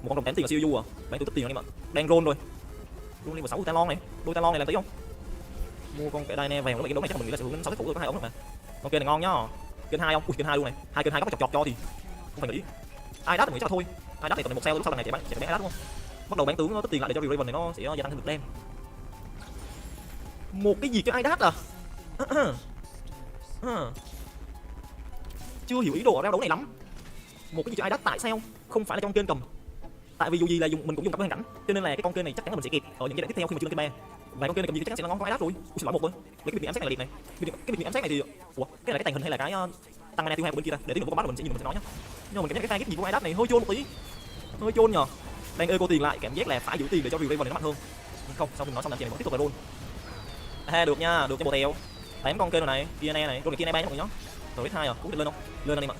Một con đồng 8 tiền là siêu du à, bán tướng tích tiền anh em ạ. Đang roll rồi, roll lên vào 6 talon này, đôi talon này làm tí không? Mua con cái Dyna vào nó bị cái đấu này chắc mình nghĩ là sẽ hướng 6 sát thủ rồi có 2 ống rồi mà. Con kia này ngon nhá. Kênh 2 không? Ui kênh 2 luôn này. 2 kênh 2 có chọc cho thì không phải nghĩ. Ai đắt thì nghĩ chắc là thôi. Ai đắt thì còn một sale lúc sau lần này sẽ bán ai đắt đúng không? Bắt đầu bán tướng nó tích tiền lại để cho Raven này nó sẽ gia tăng thêm lực đam. Một cái gì cho ai đắt à? Chưa hiểu ý đồ ở đấu này lắm. Một cái gì cho ai đắt tại sao không phải là trong kênh cầm? Tại vì dù gì là mình cũng dùng cặp hoàn cảnh, cho nên là cái con kênh này chắc chắn là mình sẽ kịp ở những giai đoạn tiếp theo khi mình chưa lên kênh 3. Và con kênh này cầm gì chắc chắn sẽ là ngon có ai đắt rồi. Xin lỗi một thôi. Lấy cái biệt ám sát này là đẹp này. Cái biệt ám sát này thì ủa, cái này cái tàng hình hay là cái tăng mana tiêu hao của bên kia ta? Để tí nữa có bắt mình sẽ nhìn mình sẽ nói nhá. Nhưng mà mình cảm giác cái gì của ai đắt này hơi chôn một tí. Hơi chôn nhờ. Đang eco tiền lại, cảm giác là phải giữ tiền để cho Raven này nó mạnh hơn. Nhưng không, sau khi nói xong làm chuyện này vẫn tiếp tục là roll. Được nha, được cho bộ tèo. Đánh con kênh này, kia này, rồi kia này 3 nhá mọi người nhá. Rồi hết 2 rồi, cũng được lên không? Lên anh em ạ.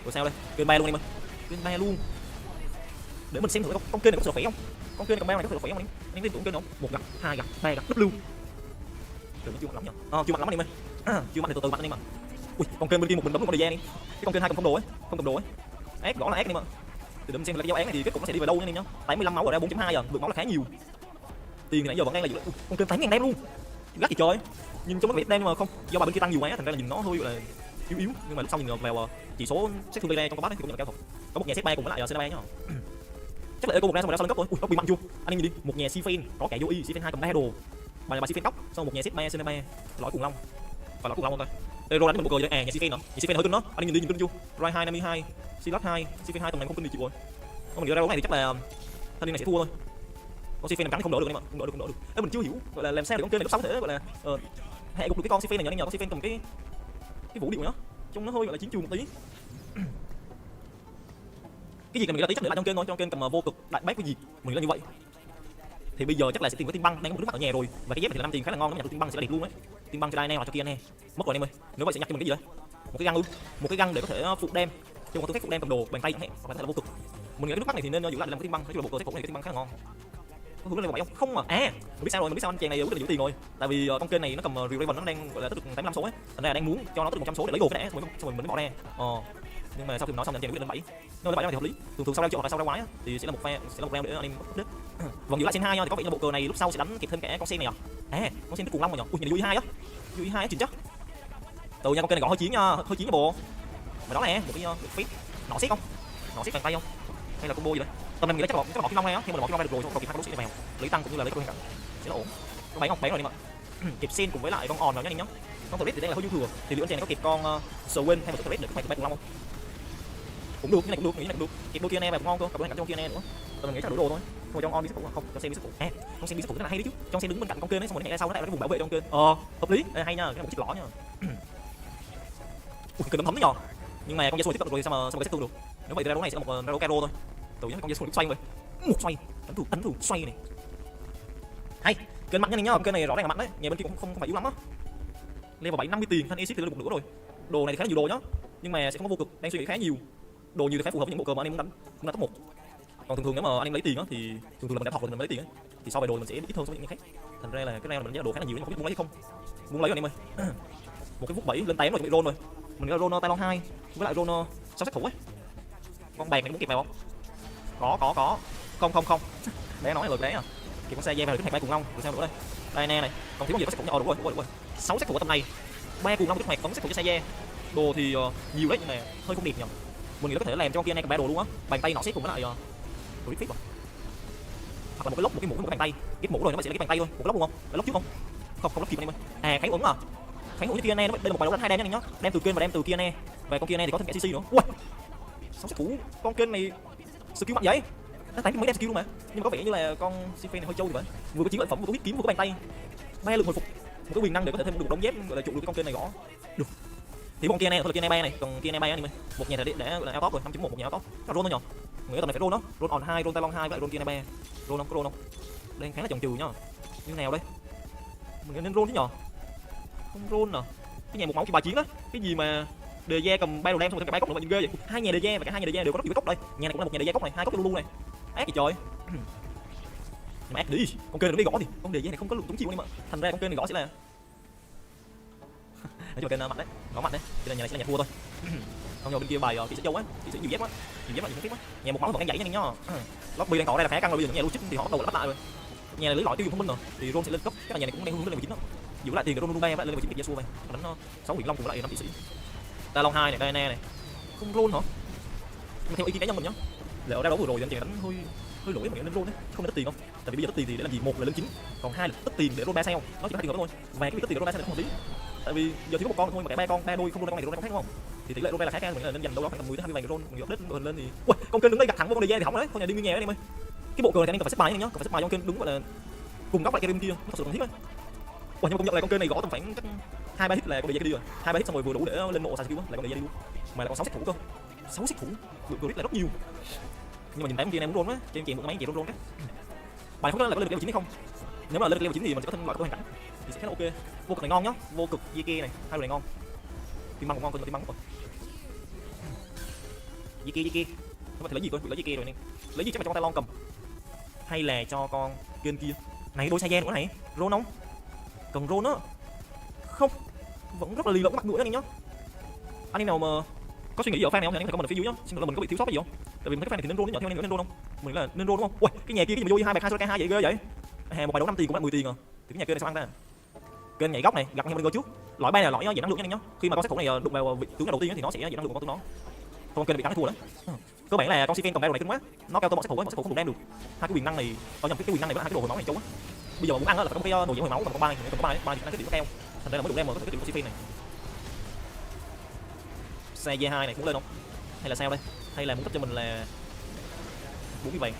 Rồi sao đây? Kênh 3 luôn em ơi. Kênh 3 luôn. Để mình xem thử con kênh này có sự khỏe không? Con kênh cầm bao này có sự khỏe không anh lên tụng kênh không? 1 gặp, 2 gặp, 3 gặp, W. Chưa mạnh lắm nhỉ? Chưa mạnh lắm anh em ơi. Chưa mạnh thì từ từ mạnh anh em ạ. Ui, con kênh bên kia một mình bấm con thời gian đi. Cái con kênh 2 cầm không đồ ấy, không cầm đồ ấy. Ác gõ là ác anh em ạ. Để mình xem là cái giao án này thì kết cục nó sẽ đi về đâu nha anh em nhá. 85 máu rồi ra 4.2 giờ, vượt máu là khá nhiều. Tiền thì nãy giờ vẫn đang là con kênh 8.000 đam luôn. Gắt gì trời. Nhưng trong cái đam nhưng mà không, do bà bên kia tăng nhiều quá thành ra là nhìn nó hơi là yếu, nhưng mà lúc sau nhìn vào chỉ số sát thương gây trong combat thì cũng nhận là cao thật. Có một nhà set 3 cùng với lại Sena 3 nhá. Chắc là eco một ra xong rồi lên cấp rồi. Ui, nó bị mạnh chưa? Anh em nhìn đi, một nhà Sifen có cả vô y, Sifen 2 cầm 3 đồ. Bà là bà Sifen cóc, xong một nhà set 3 Sena 3, lõi cùng long. Và lõi cùng long thôi. Đây rồi đánh mình một cười vậy. Nhà Sifen nữa. Nhà Sifen hơi cưng đó. Anh em nhìn cưng chưa? Rai 2 52, Silat 2, Sifen 2 tầm này không cưng gì chịu rồi. Còn mình ra đấu này thì chắc là thanh niên này sẽ thua thôi. Con Sifen làm cắn không đỡ được anh em ạ, không đỡ được. Ê mình chưa hiểu gọi là làm sao để con kênh này lúc sau có thể gọi là hệ gục được cái con Sifen này nhờ, con Sifen cầm cái vũ điệu nhá. Trông nó hơi gọi là chiến trường một tí. Cái gì này mình nghĩ là tí chắc để lại trong kênh thôi, trong kênh cầm vô cực đại bác cái gì mình nghĩ là như vậy. Thì bây giờ chắc là sẽ tìm cái tiên băng đang có một đứa mặt ở nhà rồi, và cái dép này thì là 5 tiền khá là ngon, nó nhặt được tiên băng sẽ là đẹp luôn ấy. Tiên băng cho Dyna hoặc cho kia nè, mất rồi em ơi. Nếu vậy sẽ nhặt cho mình cái gì đấy? Một cái găng ư? Một cái găng để có thể phụ đam, cho một tư cách phụ đam cầm đồ bàn tay chẳng hạn, hoặc là vô cực. Mình nghĩ cái nước mắt này thì nên giữ lại làm cái tiên băng, nói chung là bộ cơ này cái tiên băng khá là ngon. Có hướng lên level 7 không? Không mà. Mình biết sao rồi, mình biết sao anh chàng này quyết định giữ tiền rồi. Tại vì con kênh này nó cầm Raven nó đang gọi là tích được 85 số ấy. Thành ra đang muốn cho nó tích được 100 số để lấy đồ cái đã, xong mình mới bỏ ra. Nhưng mà sau khi nói xong anh chàng quyết định lên 7. Nó lên 7 thì hợp lý. Thường sau ra chọn hoặc sau ra quái thì sẽ là một round để anh em đứt. Vâng, giữ lại sen 2 nha, thì có vẻ như bộ cờ này lúc sau sẽ đánh kịp thêm cả con sen này à. Con sen cùng long rồi nhỉ. Ui, này UI2 á. UI2 á chính chắc. Từ nha, con kênh này gõ hơi chiến nha bộ. Mà đó nè, một cái fit nỏ xét không? Nỏ xét bàn tay không? Hay là combo gì đấy? Tầm này mình nghĩ chắc là bỏ kim long này á, khi mà bỏ kim long ra được rồi xong còn kịp hai đấu sĩ này vào. Lấy tăng cũng như là lấy cơ cảnh. Sẽ là ổn. Có bán không? Bán rồi đi mà. Kịp sen cùng với lại con on vào nhá anh nhá. Con turret thì đây là hơi dư thừa. Thì liệu anh chàng này có kịp con Swain hay một turret để có cùng long không? Cũng được, cái này cũng được, nghĩ là cũng được. Kịp đôi kia nè và ngon cơ, cặp đôi hành cảnh trong kia nè nữa. Mình nghĩ chắc đủ đồ thôi. Thôi trong on đi không, cho sen đi sức phụ. Con sen đi sức phụ rất là hay đấy chứ. Trong sen đứng bên cạnh con kênh ấy xong rồi nhảy ra sau nó lại cái vùng bảo vệ trong kênh. Hợp lý. Hay nha, cái này một chiếc lõ nha. Ui, kênh đấm đấy nhờ. Nhưng mà con Yasuo tiếp cận rồi sao mà sát thương được. Nếu vậy thì ra đấu này sẽ là một ra đấu caro thôi. Từ nhá, con Yasuo xoay rồi. Một xoay, đánh thử xoay này. Hay, kênh mạnh nha nhá, kênh này rõ ràng là mạnh đấy. Nhà bên kia cũng không phải yếu lắm á. Level 7 50 tiền, thanh exit thì lên một nửa rồi. Đồ này thì khá là nhiều đồ nhá. Nhưng mà sẽ không có vô cực, đang suy nghĩ khá nhiều. Đồ nhiều thì khá phù hợp với những bộ cờ mà anh em muốn đánh, cũng là top 1. Còn thường nếu mà anh em lấy tiền á thì thường là mình đã học rồi mình lấy tiền á thì sau về đồ mình sẽ ít hơn so với những cái khác. Thành ra là cái này mình giá đồ khá là nhiều nhưng mà không biết muốn lấy hay không. Muốn lấy rồi anh em ơi. Một cái phút 7 lên 8 rồi chuẩn bị roll rồi. Mình nghĩ là roll Talon 2 với lại roll 6 sát thủ ấy. Con bạc này muốn kịp vào không? Không. Để nói lời đấy à. Kịp con xe dây vào được cái hai cùng long, rồi sao nữa đây? Đây này. Còn thiếu gì có sát thủ đúng rồi. 6 sát thủ ở tầm này. 3 cùng long cái hoạt có sát thủ cho xe dây. Đồ thì nhiều đấy nhưng mà hơi không đẹp nhỉ. Mình nghĩ nó có thể làm cho con kia này cầm 3 đồ luôn á. Bàn tay nọ xếp cùng với lại Rift Fit. Hoặc là một cái lốc, một cái mũ, một cái bàn tay. Cái mũ rồi nó sẽ là cái bàn tay thôi. Một cái lốc luôn không? Cái lốc trước không? Không lốc kịp anh em ơi. Khánh ứng à. Khánh ứng như kia này, đây là một bài đấu đánh 2 đam nha anh nhá. Đem từ kênh và đem từ kia nè. Và con kia này thì có thêm cả CC nữa. Ui. 6 sát thủ. Con kênh này skill mạnh vậy. Nó đánh mới đem skill luôn mà. Nhưng mà có vẻ như là con Sifen này hơi trâu thì vậy. Vừa có chiến lợi phẩm, vừa có huyết kiếm, vừa có bàn tay. 3 lượng hồi phục. Một cái quyền năng để có thể thêm được một đống dép gọi là trụ được cái con kênh này gõ. Được. Thì con kia này thôi là kia này 3 này, còn kia này 3 anh em ơi. Một nhà đã là out top rồi, 5.1 một nhà out top. Nó roll thôi nhỉ. Mình nghĩ tầm này phải roll đó. Roll on 2, roll Talon 2 với lại roll kia này 3. Roll không? Đang khá là chần chừ nhá. Như nào đây? Mình nên roll chứ nhỉ? Không roll à. Cái nhà một máu chỉ 3 chiến á. Cái gì mà đề gia cầm 3 đồ đam xong rồi thêm cả 3 cốc nữa mà nhìn ghê vậy. Hai nhà đề gia và cả hai nhà đề gia đều có rất nhiều cốc đây. Nhà này cũng là một nhà đề gia cốc này, 2 cốc luôn này. Ác gì trời. Nhưng mà ác đi. Con kênh đừng đi gõ thì con đề gia này không có lượng túng chịu anh em ạ. Thành ra con kênh này gõ sẽ là Nói chung là kênh mạnh đấy, có mạnh đấy, cho nên nhà này sẽ là nhà thua thôi. Không nhờ bên kia bài kỹ sĩ châu á, kỹ sĩ nhiều dép á, nhiều dép là nhiều tiếp á. Nhà một máu vẫn đang dãy nha anh nhá. Lobby đang tỏ đây là khá căng rồi, bây giờ nhà lũ chích thì họ bắt đầu bắt lại rồi. Nhà này lấy lõi tiêu dùng thông minh rồi, thì Ron sẽ lên cấp, cái là nhà này cũng đang hướng lên 19 đó. Giữ lại tiền của Ron Ruba lên 19 Yasuo này, đánh 6 huyền long cùng lại 5 kỹ sĩ. Talon 2 này, Diana này. Không Ron hả? Nhưng mà theo ý kiến cá nhân mình nhá, là ở đá đấu vừa rồi thì anh chàng đánh hơi lỗi mà nên Ron đấy, không nên tích tiền không? Tại vì bây giờ tích tiền thì để làm gì? Một là lên 9, còn hai là tích tiền để Ron 3 sao. Nó chỉ có tiền thôi. Và cái việc tích tiền để Ron 3 sao không hợp lý. Tại vì giờ chỉ có một con thôi mà cả ba đôi không Ron này Ron khác đúng không? Thì tỷ lệ Ron là khá cao, mình là nên dành đâu đó khoảng 10 đến 20 vàng Ron, mình update hình lên thì ui, con kênh đứng đây gặt thẳng vào con đề thì hỏng đấy, con nhà đi nguyên nhà đấy em ơi. Cái bộ cờ này anh cần phải xếp bài nhá, cần phải xếp bài trong kênh đúng gọi là cùng góc lại cái bên kia, nó thật sự cần thiết đấy. Ui, nhưng mà công nhận là con kênh này gõ tầm khoảng chắc 2-3 hit là con đề kia đi rồi. 2-3 hit xong rồi vừa đủ để lên mộ xài skill là con đề đi luôn. Mà là còn 6 sát thủ cơ. 6 sát thủ, grid là rất nhiều. Nhưng mà nhìn thấy con kia này muốn Ron á, cho em chèn một máy chèn Ron cái. Bài không biết là có lên được level 9 hay không. Nếu mà lên được level 9 thì mình sẽ có thêm loại hoàn cảnh thì sẽ khá là ok. Vô cực này ngon nhá, vô cực Zeki này, hai đồ này ngon. Tim băng cũng ngon, tim băng rồi. Zeki. Không phải lấy gì coi, lấy Zeki rồi nè. Lấy gì chắc là cho con Talon cầm. Hay là cho con kênh kia. Này đôi Saiyan nữa này, Ron không? Cần Ron á. Không. Vẫn rất là lì lợm mặt mũi đó anh nhá. Anh em nào mà có suy nghĩ gì ở fan này không thì phải comment ở phía dưới nhá. Xin lỗi là mình có bị thiếu sót gì không? Tại vì mình thấy cái fan này thì nên Ron nhỏ theo anh em nên Ron không? Mình là nên Ron đúng không? Ui, cái nhà kia cái gì mà vui 2 bạc 2 2 vậy ghê vậy? Hè một bài đấu 5 tiền cũng đã 10 tiền rồi. Thì cái nhà kia này sao ăn ta? Kênh nhảy góc này, gặp anh em trước. Lõi bay là lõi diện năng lượng nha anh nhá. Khi mà con sát thủ này đụng vào vị tướng đầu tiên thì nó sẽ diện năng lượng của con tướng nó. Không kênh bị thắng thua đấy. Cơ bản là con Siken cầm đao này cứng quá. Nó cao to bọn sát thủ không đủ đem được. Hai cái quyền năng này, nhầm cái quyền năng này có hai cái đồ hồi máu này trâu á. Bây giờ mà muốn ăn là phải có cái đồ giảm hồi máu còn có 3 này, còn có 3 thì năng cái điểm nó cao. Thành ra là mới đủ đem cái điểm của Siken này. Xe D2 này cũng lên không? Hay là sao đây? Hay là muốn cấp cho mình là 40 vàng.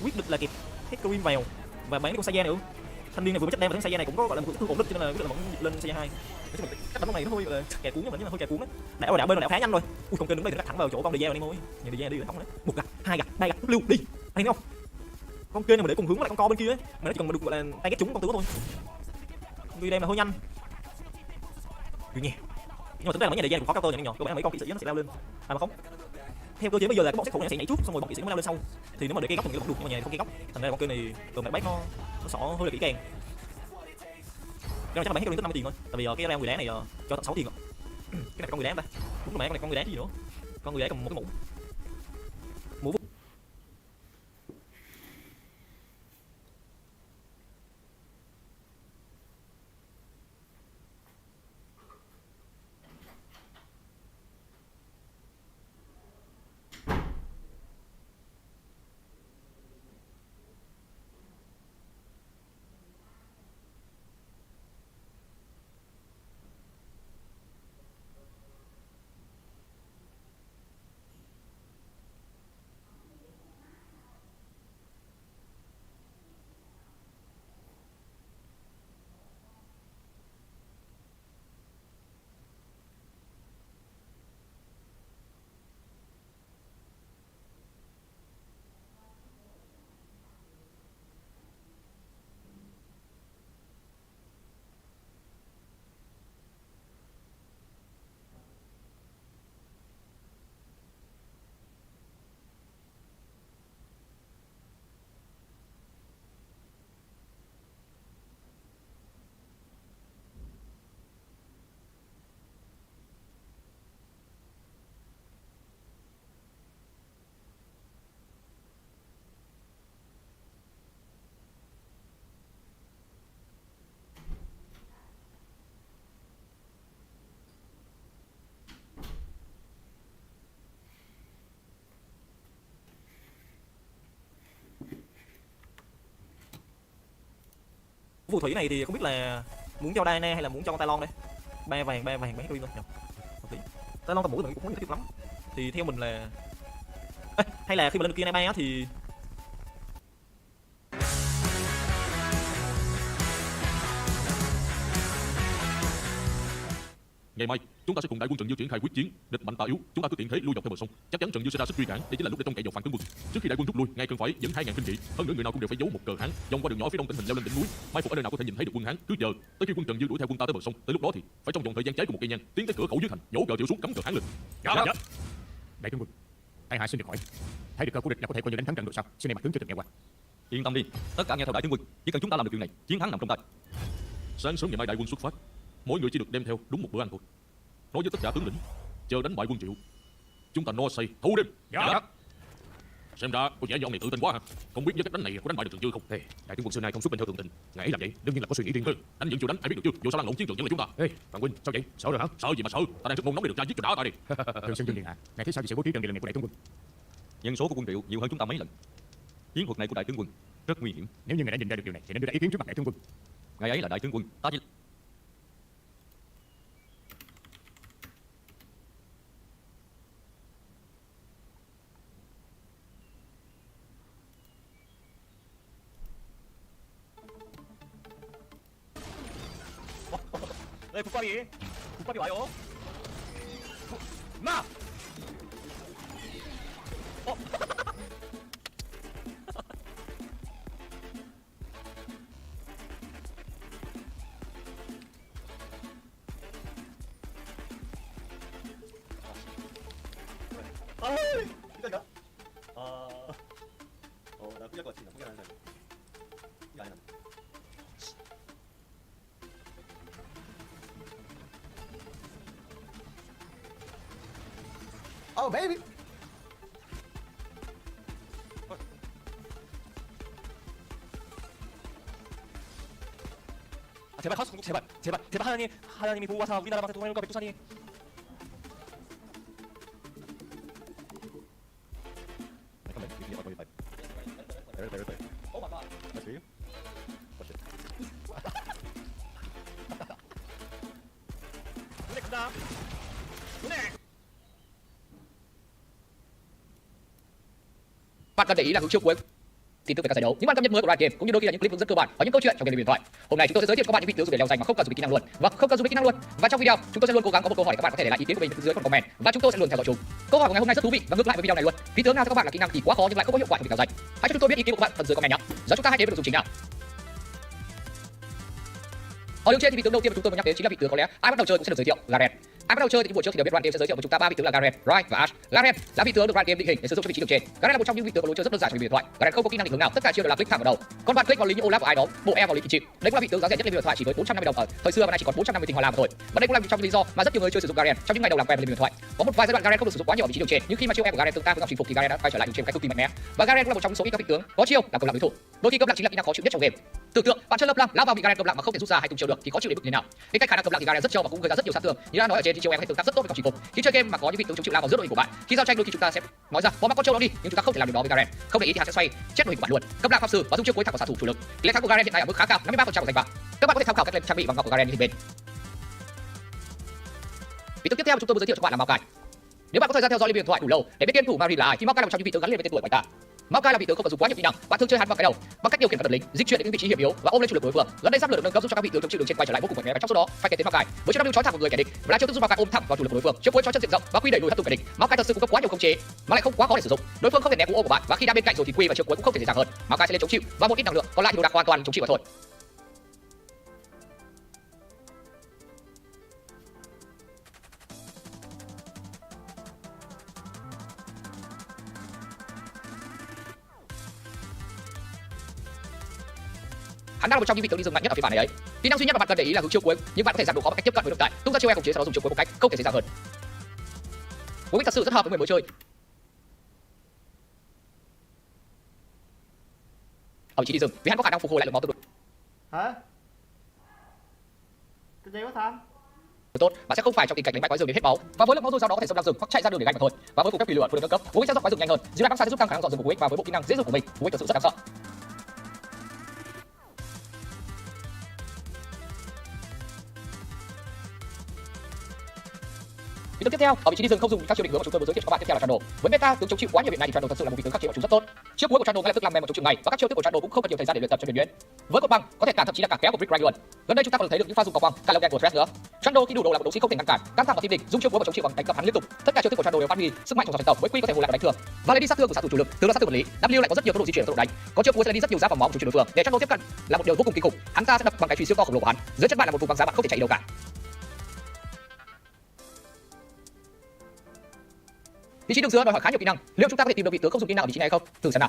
Quyết định là kịp Hecarim vào và bán cái con Saiyan nữa. Thanh niên này vừa mới chất đem và Saiyan này cũng có gọi là một cái ổn định cho nên là quyết định vẫn lên Saiyan 2. Cách đánh này nó hơi gọi là kẻ cuốn nhưng mà hơi kẻ cuốn đấy. Đảo bên là đảo khá nhanh rồi. Ui con kênh đứng đây thì thẳng vào chỗ con Diego này thôi. Nhìn Diego đi là thắng đấy. Một gặt, hai gặt, ba gặt, lưu đi. Anh thấy không? Con kênh này mà để cùng hướng với lại con co bên kia ấy, mà nó chỉ cần mà được gọi là tay ghét trúng con tướng thôi. Người đem là hơi nhanh. Cứ nhẹ. Nhưng mà thực ra là mấy nhà Diego cũng khó cao tơ nhỏ, cơ bản là mấy con kỵ sĩ nó sẽ leo lên. À mà không. Theo cơ chế bây giờ là các bọn sát thủ này sẽ nhảy trước xong rồi bọn kỵ sĩ mới leo lên sau. Thì nếu mà để cây góc thì vẫn được nhưng mà nhà này không cây góc. Thành ra là con kênh này cần phải bác nó xỏ hơi là kỹ càng. Cái này chắc là bán hết tới 50 tiền thôi. Tại vì cái round người đá này cho tận 6 tiền rồi. Cái này con người đá ta. Đúng rồi mẹ, con này con người đá chứ gì nữa. Con người đá cầm một cái mũ. Mũ phù thủy này thì không biết là muốn cho Diana hay là muốn cho con Talon đây. 3 vàng bán Hecarim thôi. Hợp lý. Talon cầm mũi mình cũng muốn thích lắm. Thì theo mình là hay là khi mà lên được kia này thì ngày mai chúng ta sẽ cùng đại quân Trận Dư triển khai quyết chiến. Địch mạnh ta yếu, chúng ta cứ tiện thế lui dọc theo bờ sông. Chắc chắn Trận Dư sẽ ra sức truy cản. Đây chính là lúc để trông cậy vào phản tướng quân. Trước khi đại quân rút lui, ngay cần phải dẫn 2.000 binh kỵ. Hơn nữa người nào cũng đều phải giấu một cờ Hán, vòng qua đường nhỏ phía đông tỉnh hình leo lên đỉnh núi, mai phục ở nơi nào có thể nhìn thấy được quân Hán. Cứ chờ tới khi quân Trần Dư đuổi theo quân ta tới bờ sông. Tới lúc đó thì phải trong vòng thời gian cháy của một cây nhang tiến tới cửa khẩu dưới thành, nhổ cờ triệu xuống cắm cờ Hán lên. Đại tướng quân, tại hạ xin được hỏi, thấy được cờ của địch là có thể coi như đánh thắng trận được sao? Xin này mặt tướng cho thật nghe qua. Yên tâm đi, tất cả nghe theo đại tướng quân. Chỉ cần chúng ta làm được chuyện này, chiến thắng nằm trong tay. Sáng sớm ngày mai đại quân xuất phát. Mỗi người chỉ được đem theo đúng một bữa ăn thôi. Nói với tất cả tướng lĩnh, chờ đánh bại quân Triệu, chúng ta no say thâu đêm. Dạ. Xem ra cô trẻ dọn này tự tin quá hả? Không biết với cách đánh này có đánh bại được Thường Chư không? Ê, đại tướng quân xưa nay không xuất binh theo tường tình. Ngài ấy làm vậy đương nhiên là có suy nghĩ riêng. Đánh vẫn chưa đánh, ai biết được chứ? Dù sao lăn lộn chiến trường vẫn là chúng ta. Ê, Hoàng huynh, sao vậy? Sợ rồi hả? Sợ gì mà sợ? Ta đang rất mong nóng để được ra giết cho đã ta đi. Thường Sơn Dương điện hạ, ngài thấy sao về sự bố trí trận địa lần này của đại tướng quân? Nhân số của quân Triệu nhiều hơn chúng ta mấy lần. Chiến thuật này của đại tướng quân rất nguy hiểm. Nếu như ngài đã nhìn ra được điều này thì nên đưa ra ý kiến trước mặt đại tướng quân. Ngài ấy là đại tướng quân, ta chỉ 네, 국밥이 와요. 마! 아, 이거가. 나 포기할 것 같습니다. 포기하는 사람. 이거 안 해. Oh, baby. 제발 하수 공국 제발 하나님이 보호하사 우리나라 방세 동맹과 백두산이 눈에 간다. 눈에. Bạn cần để ý là hướng chiêu cuối tin tức về các giải đấu, những bản cập nhật mới của Riot Games cũng như đôi khi là những clip hướng dẫn cơ bản và những câu chuyện trong game điện thoại. Hôm nay chúng tôi sẽ giới thiệu cho các bạn những vị tướng dùng để leo danh mà không cần dùng kỹ năng luôn và không cần dùng kỹ năng luôn. Và trong video chúng tôi sẽ luôn cố gắng có một câu hỏi để các bạn có thể để lại ý kiến của mình bên dưới phần comment và chúng tôi sẽ luôn theo dõi chúng. Câu hỏi của ngày hôm nay rất thú vị và ngược lại với video này luôn. Vị tướng nào theo các bạn là kỹ năng thì quá khó nhưng lại không có hiệu quả trong việc leo danh? Hãy cho chúng tôi biết ý kiến của các bạn phần dưới comment nhé. Giờ chúng ta hãy đến với nội dung chính nào. Ở đường trên thì vị tướng đầu tiên mà chúng tôi muốn nhắc đến chính là vị tướng có lẽ ai bắt đầu chơi cũng sẽ được giới thiệu, Garen. Ai bắt đầu chơi thì những buổi trước thì đều biết Riot Games sẽ giới thiệu với chúng ta ba vị tướng là Garen, Ryle và Ashe. Garen là vị tướng được Riot Games định hình để sử dụng cho vị trí đường trên. Garen là một trong những vị tướng có lối chơi rất đơn giản trong game điện thoại. Garen không có kỹ năng định hướng nào, tất cả chiêu đều là click thẳng vào đầu. Còn bạn click vào lính như Olaf và ai đó, bộ E vào lính thì chịu. Đây cũng là vị tướng giá rẻ nhất lên điện thoại chỉ với 450 đồng ở thời xưa và nay chỉ còn 450 tinh hoa lam mà thôi. Và đây cũng là một trong những lý do mà rất nhiều người chơi sử dụng Garen trong những ngày đầu làm quen với điện thoại. Có một vài giai đoạn Garen không được sử dụng quá nhiều ở vị trí đường trên, nhưng khi mà chiêu E của Garen tương tác với ngọc chinh phục thì Garen đã quay trở lại đường trên cách cực kỳ mạnh mẽ. Và Garen cũng là một trong số ít các vị tướng có chiêu là công lạc đối thủ. Đôi khi công lạc chính là kỹ năng khó chịu nhất trong game. Tưởng tượng bạn chơi lớp 5 lao vào bị Garen công lạc mà không thể rút ra hay tung chiêu được thì khó chịu đến mức như nào. Bên cạnh khả năng công lạc thì Garen rất trâu và cũng gây ra rất nhiều sát thương. Như đã nói ở trên thì chiêu E có thể tương tác rất tốt với ngọc chinh phục. Khi chơi game mà có những vị tướng chống chịu lao vào giữa đội hình của bạn, khi giao tranh đôi khi chúng ta sẽ nói ra bỏ mặc con trâu đó đi, nhưng chúng ta không thể làm điều đó với Garen. Không để ý thì hắn sẽ xoay chết đội hình của bạn luôn. Công lạc pháp sư và dung chiêu cuối thẳng vào xạ thủ chủ lực. Tỷ lệ thắng của Garen hiện nay ở mức khá cao, 53% của danh vọng. Các bạn có thể tham khảo cách lên trang bị bằng ngọc của Garen như hình bên. Vị tướng tiếp theo mà chúng tôi muốn giới thiệu cho bạn là Maokai. Nếu bạn có thời gian theo dõi liên điện thoại đủ lâu để biết tiên thủ Marine là ai thì Maokai là một trong những vị tướng gắn liền với tên tuổi của anh ta. Maokai là vị tướng không cần dùng quá nhiều kỹ năng, bạn thường chơi hắn vào cái đầu bằng cách điều khiển các đợt lính, di chuyển đến những vị trí hiểm yếu và ôm lên chủ lực đối phương. Gần đây giáp lửa được nâng cấp giúp cho các vị tướng chống chịu đường trên quay trở lại vô cùng mạnh mẽ và trong số đó phải kể đến Maokai. Với chiêu W chói thẳng vào người kẻ địch, và chiêu thức giúp Maokai ôm thẳng vào chủ lực của đối phương. Chiêu cuối chói chân diện rộng và quy đẩy lùi hất tung kẻ địch. Maokai thật sự cung cấp quá nhiều khống chế mà lại không quá khó để sử dụng. Đối phương không thể né cú ôm của bạn và khi đang bên cạnh rồi thì quy và chiêu cuối cũng không thể dễ dàng hơn. Maokai sẽ lên chống chịu và một ít năng lượng, còn lại thì đồ đạc hoàn toàn chống chịu mà thôi. Hắn đang là một trong những vị tướng đi rừng mạnh nhất ở phiên bản này ấy. Kỹ năng duy nhất mà bạn cần để ý là hướng chiêu cuối, nhưng bạn có thể giảm độ khó bằng cách tiếp cận với động tác, tung ra chiêu E khống chế sau đó dùng chiêu cuối một cách không thể dễ dàng hơn. Cú kích thật sự rất hợp với người mới chơi. Ở vị trí đi rừng, vì hắn có khả năng phục hồi lại lượng máu tương đối Hả? Cái gì quá tham? tốt, bạn sẽ không phải trong tình cảnh đánh bại quái rừng đến hết máu. Và với lượng máu dồi dào đó có thể xông ra rừng hoặc chạy ra đường để gánh mà thôi. Và với cú phép quỷ lửa vừa được nâng cấp, cú sẽ dọn quái rừng nhanh hơn. Dưới đáy băng xa sẽ giúp tăng khả năng dọn rừng của cú và với bộ kỹ năng dễ dùng của mình, cú thật sự rất đáng sợ. Vị tướng tiếp theo ở vị trí đi rừng không dùng các chiêu định hướng mà chúng tôi muốn giới thiệu cho các bạn tiếp theo là Trando. Với meta tướng chống chịu quá nhiều hiện nay thì Trando thật sự là một vị tướng khắc chế bọn chúng rất tốt. Chiêu cuối của Trando ngay lập tức làm mềm một chống chịu này và các chiêu thức của Trando cũng không cần nhiều thời gian để luyện tập cho nhuần nhuyễn. Với cột băng có thể cản thậm chí là cả kéo của Brick Ride luôn. Gần đây chúng ta còn thấy được những pha dùng cọc băng, cả lồng đèn của Thresh nữa. Trando khi đủ độ là một đấu sĩ không thể ngăn cản, căng thẳng và tim địch, dùng chiêu cuối và chống chịu bằng đánh cặp hắn liên tục. Tất cả chiêu thức của Trando đều phát huy sức mạnh trong trận tàu, với quy có thể bù lại đánh thường. Và lấy đi sát thương của xạ thủ chủ lực, tướng là sát thương vật lý. W lại có rất nhiều tốc độ di chuyển và tốc độ đánh. Có chiêu cuối sẽ đi rất nhiều giáp vào máu của chủ đối phương. Để Trando tiếp cận là một điều vô cùng kinh khủng. Hắn ta sẽ đập bằng cái chùy siêu to khổng lồ của hắn. Dưới chân bạn là một vùng băng giá bạn không thể chạy đâu cả. Vị trí đường giữa đòi hỏi khá nhiều kỹ năng. Liệu chúng ta có thể tìm được vị tướng không dùng kỹ năng ở vị trí này hay không? Thử xem nào.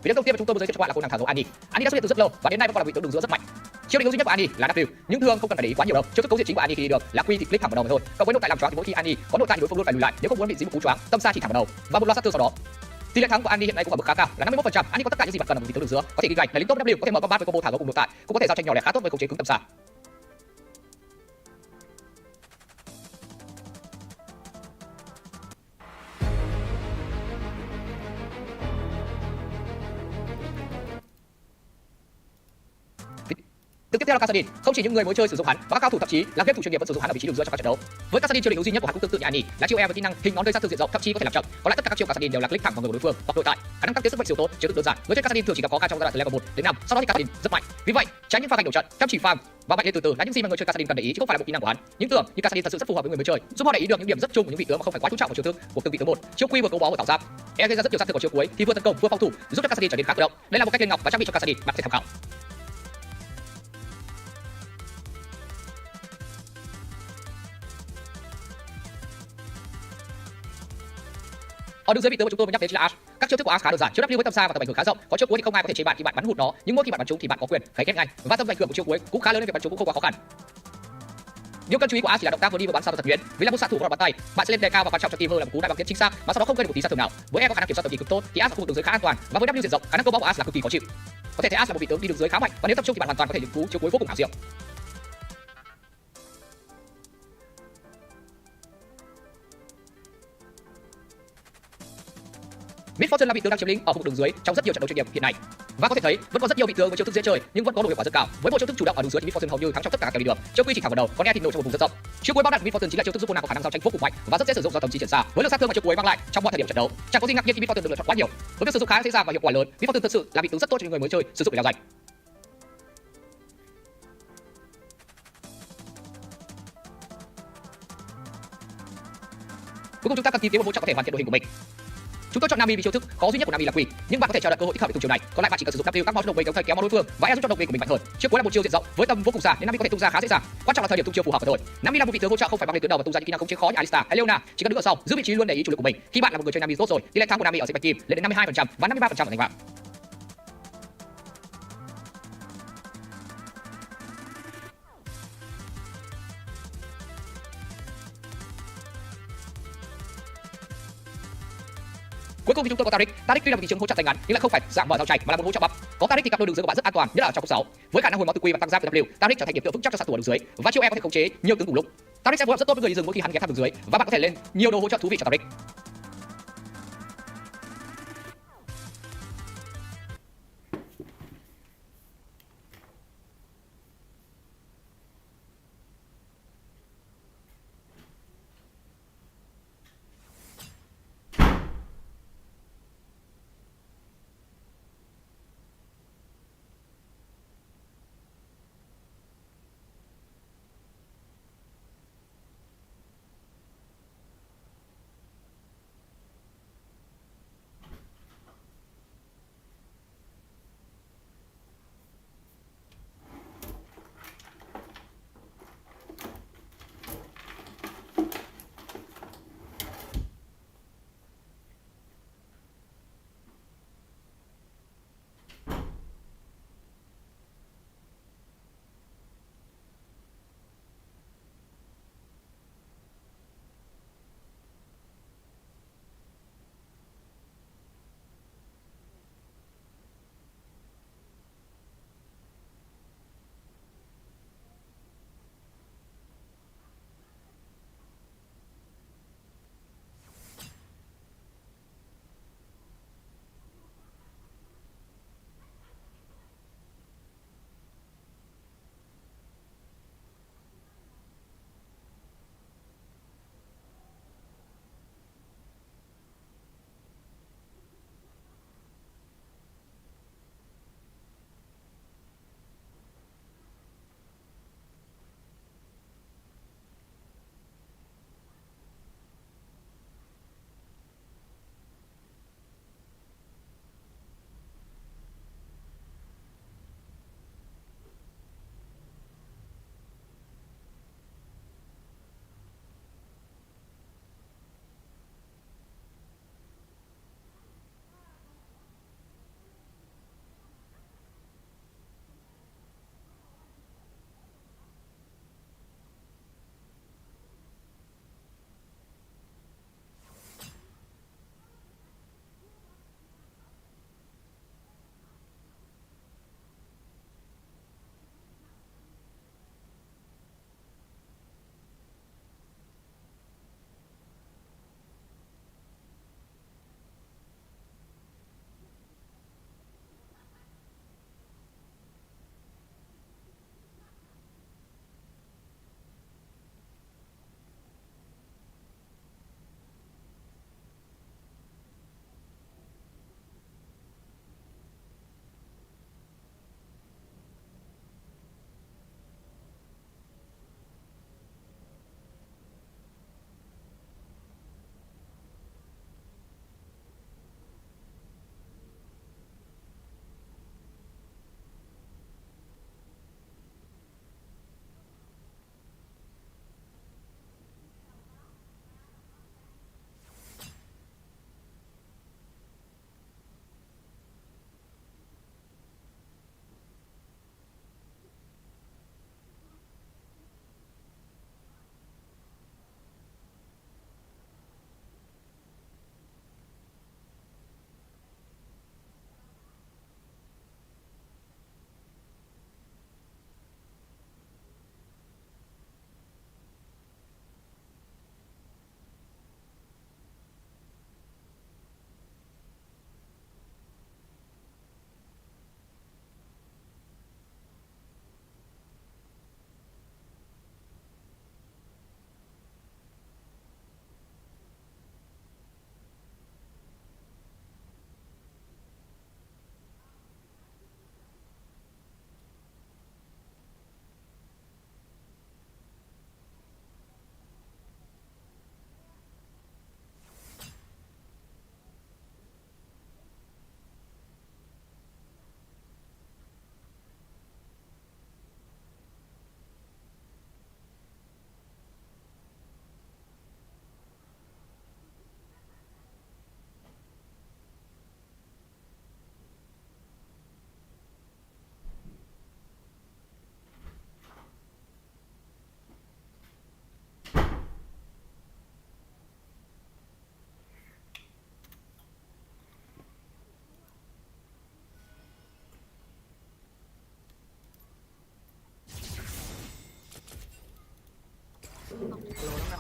Vị tướng đầu tiên mà chúng tôi muốn giới thiệu cho các bạn là cô nàng thả dấu Annie. Annie đã xuất hiện từ rất lâu và đến nay vẫn còn là vị tướng đường giữa rất mạnh. Chiêu định hướng duy nhất của Annie là W, nhưng thường không cần phải để ý quá nhiều đâu. Chiêu thức cấu diện chính của Annie khi đi được là Q thì click thẳng vào đầu mà thôi. Cộng với nội tại làm choáng thì mỗi khi Annie có nội tại thì đối phương luôn phải lùi lại, nếu không muốn bị dính một cú choáng, tâm sa chỉ thẳng vào đầu và một loạt sát thương sau đó. Tỷ lệ thắng của Annie hiện nay cũng ở mức khá cao là 51%. Annie có tất cả những gì bạn cần ở một vị tướng đường giữa, có thể đi gạch, là lính tốt W, có thể mở combat với combo thả gấu cùng nội tại, cũng có thể giao tranh nhỏ lẻ khá tốt với khống chế cứng tầm xa. Tướng tiếp theo là Kassadin, không chỉ những người mới chơi sử dụng hắn, mà các cao thủ thậm chí là game thủ chuyên nghiệp vẫn sử dụng hắn ở vị trí đường giữa trong các trận đấu. Với Kassadin, chiêu định hướng duy nhất của hắn cũng tương tự như Annie, là chiêu E với kỹ năng hình ngón gây sát thương diện rộng, thậm chí có thể làm chậm. Còn lại tất cả các chiêu Kassadin đều là click thẳng vào người của đối phương hoặc nội tại. Khả năng tăng tiến sức mạnh siêu tốt, chiêu thức đơn giản. Người chơi Kassadin thường chỉ gặp khó khăn trong giai đoạn từ level 1 đến 5, sau đó thì Kassadin rất mạnh. Vì vậy, tránh những pha cảnh đổ trận, chăm chỉ farm và mạnh lên từ từ là những gì mà người chơi Kassadin cần để ý chứ không phải là bộ kỹ năng của hắn. Những tưởng như Kassadin thật sự rất phù hợp với người mới chơi, giúp họ để ý được những điểm rất chung của những vị tướng mà không phải quá chú trọng vào chiêu thức của từng vị tướng một. Chiêu Q vừa cấu bó của tạo giáp, E gây ra rất nhiều sát thương vào chiêu cuối thì vừa tấn công vừa phòng thủ, giúp cho Kassadin trở nên khá cơ động. Đây là một cách lên ngọc và trang bị cho Kassadin, bạn có thể tham khảo. Ở đường dưới vị tướng mà chúng tôi mới nhắc đến chính là Ash. Các chiêu thức của Ash khá đơn giản, chiêu W với tầm xa và tầm ảnh hưởng khá rộng. Có chiêu cuối thì không ai có thể chế bạn khi bạn bắn hụt nó, nhưng mỗi khi bạn bắn trúng thì bạn có quyền khấy ghép ngay. Và tầm ảnh hưởng của chiêu cuối cũng khá lớn nên việc bắn trúng cũng không quá khó khăn. Điều cần chú ý của Ash chỉ là động tác vừa đi vừa bắn sao thật nhuyễn. Vì là một xạ thủ có bắn tay, bạn sẽ lên đề cao và quan trọng cho team hơn là một cú đại bắn tiến chính xác, mà sau đó không gây được một tí sát thương nào. Với E có khả năng kiểm soát tầm nhìn cực tốt thì Ash ở khu vực đường dưới khá an toàn, và với W diện rộng, khả năng combo của Ash là cực kỳ khó chịu. Có thể thấy Ash là một vị tướng đi đường dưới khá mạnh, và nếu tập trung thì bạn hoàn toàn có thể những cú chiêu cuối vô cùng ảo diệu. Mid Fortune là vị tướng đang chiếm lĩnh ở khu vực đường dưới trong rất nhiều trận đấu chuyên nghiệp hiện nay. Và có thể thấy vẫn có rất nhiều vị tướng với chiêu thức dễ chơi nhưng vẫn có độ hiệu quả rất cao. Với bộ chiêu thức chủ động ở đường dưới thì Mid Fortune hầu như thắng trong tất cả các kèo đi đường. Chiêu Q chỉ thẳng vào đầu, còn E thì nổ trong một vùng rất rộng. Chiêu cuối bao đặt Mid Fortune chính là chiêu thức giúp cô nàng có khả năng giao tranh vô cùng mạnh và rất dễ sử dụng do tầm trí triển xa. Với lượng sát thương mà chiêu cuối mang lại trong mọi thời điểm trận đấu, chẳng có gì ngạc nhiên khi Mid Fortune được lựa chọn quá nhiều. Với việc sử dụng khá dễ dàng và hiệu quả lớn, Mid Fortune thật sự là vị tướng rất tốt cho những người mới chơi sử dụng để leo giành. Cuối cùng chúng ta cần tìm kiếm một hỗ trợ có thể hoàn thiện đội hình của mình. Chúng tôi chọn Nami vì chiêu thức khó duy nhất của Nami là Q, nhưng bạn có thể chờ đợi cơ hội thích hợp để dùng chiêu này. Còn lại bạn chỉ cần sử dụng W các món đồng về kéo kéo máu đối phương và E giúp cho đồng về của mình mạnh hơn. Chiêu cuối là một chiêu diện rộng với tầm vô cùng xa nên Nami có thể tung ra khá dễ dàng. Quan trọng là thời điểm tung chiêu phù hợp mà thôi. Nami là một vị tướng hỗ trợ không phải băng lên tuyến đầu và tung ra những kỹ năng khống chế khó như Alistar hay Leona, chỉ cần đứng ở sau giữ vị trí luôn để ý chủ lực của mình. Khi bạn là một người chơi Nami tốt rồi, tỷ lệ thắng của Nami ở dịch bạch kim lên đến 52% và 53% ở thành vàng. Cuối cùng thì chúng tôi có Taric. Taric tuy là một thị trường hỗ trợ tay ngắn nhưng lại không phải dạng mở giao tranh mà là một hỗ trợ bắp. Có Taric thì cặp đôi đường dưới của bạn rất an toàn, nhất là ở trong cú 6. Với khả năng hồi máu từ Q và tăng giáp từ W, Taric trở thành điểm tựa vững chắc cho sát thủ ở đường dưới. Và chiêu E có thể khống chế nhiều tướng cùng lúc. Taric sẽ phối hợp rất tốt với người đi rừng mỗi khi hắn ghé thăm đường dưới và bạn có thể lên nhiều đồ hỗ trợ thú vị cho Taric.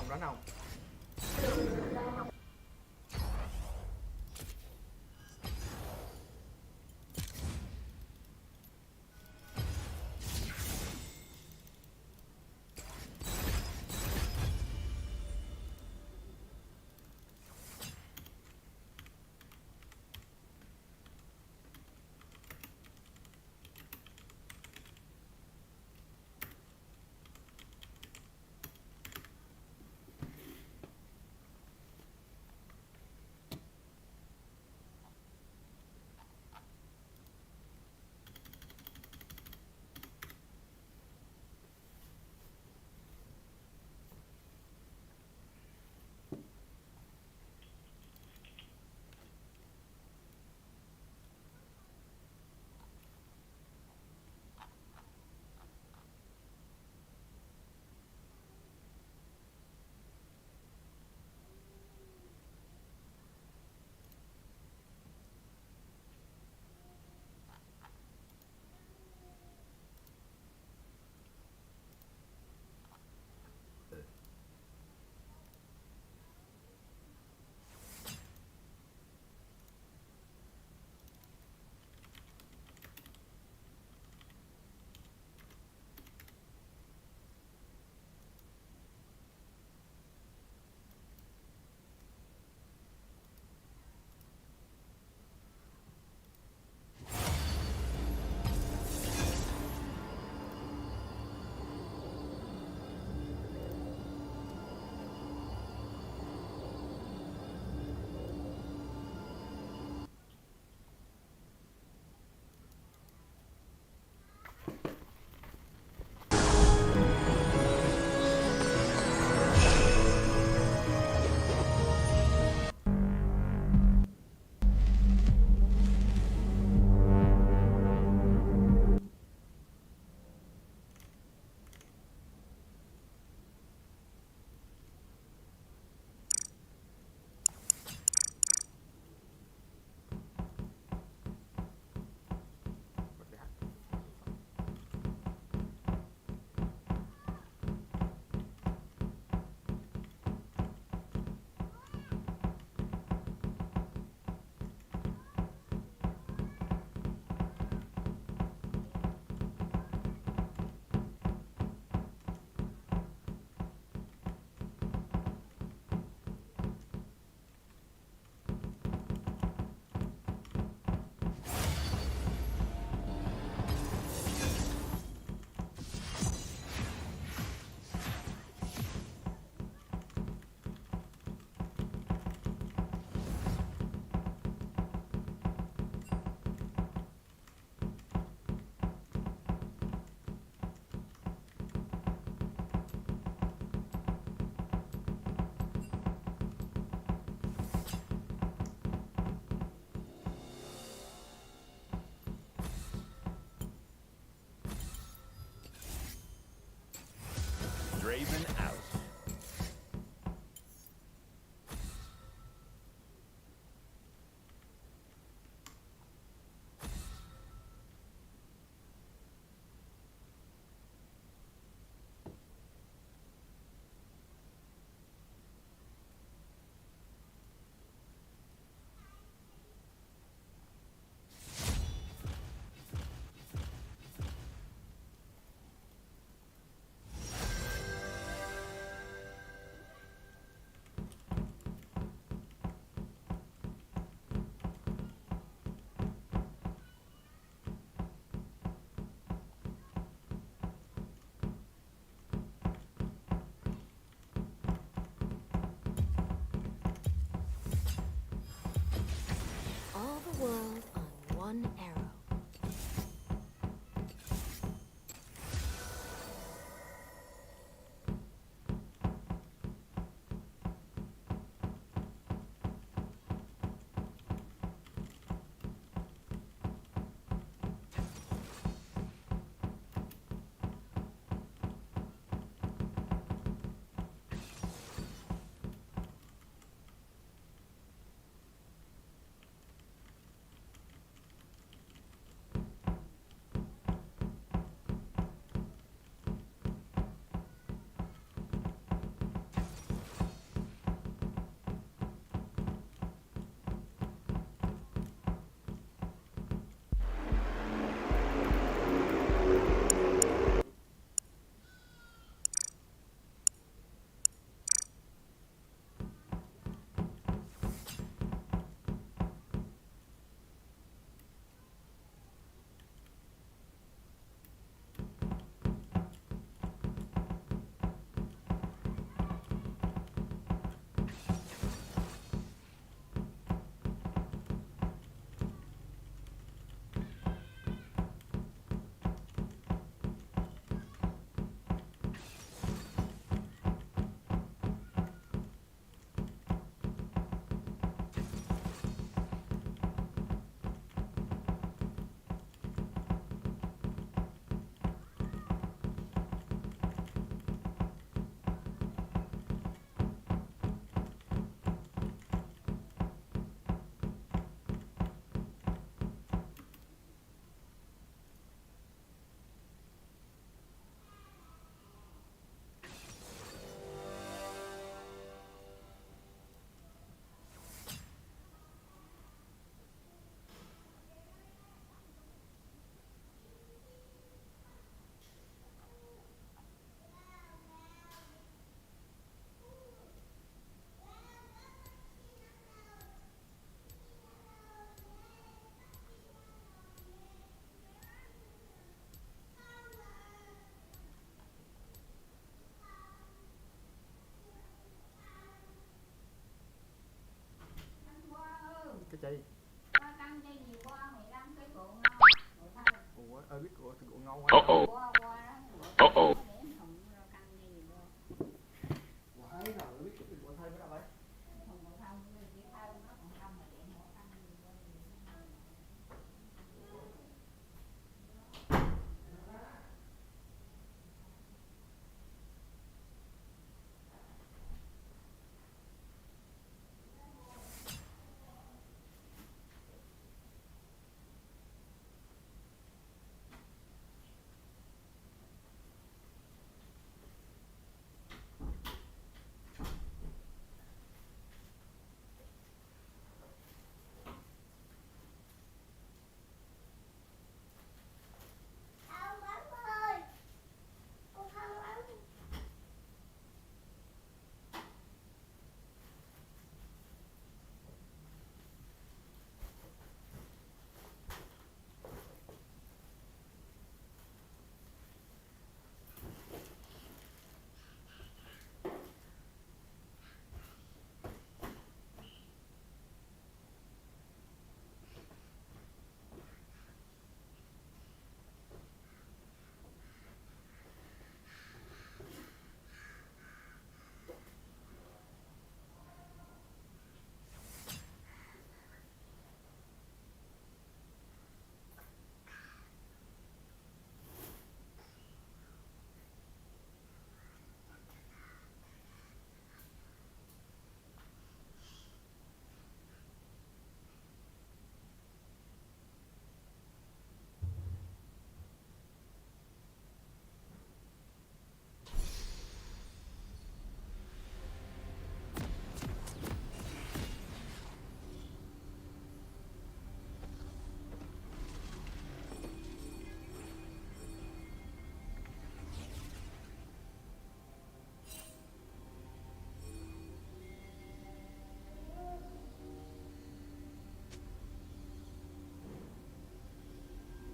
đánh không? Draven out. All the world on one arrow. chi? Con ăn chay nhiều quá, 15 cái rượu ngon. Rượu thay. Ủa, biết rượu ngon quá. Qua qua đó, rượu thay để thùng rồi ăn chay nhiều quá. Quả ấy nào biết cái rượu thay mới đâu vậy? Thùng rượu thay, chỉ thay nó còn không mà để một ăn nhiều quá.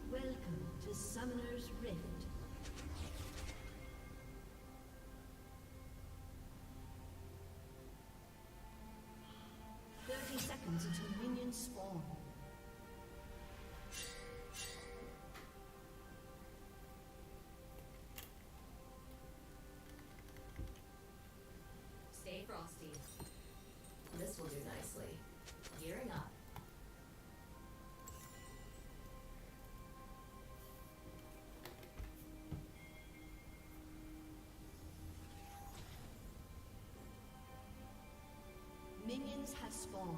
Welcome to Summoner's Rift. Seconds until minions spawn. Stay frosty. This will do nicely. Gearing up. Minions have spawned.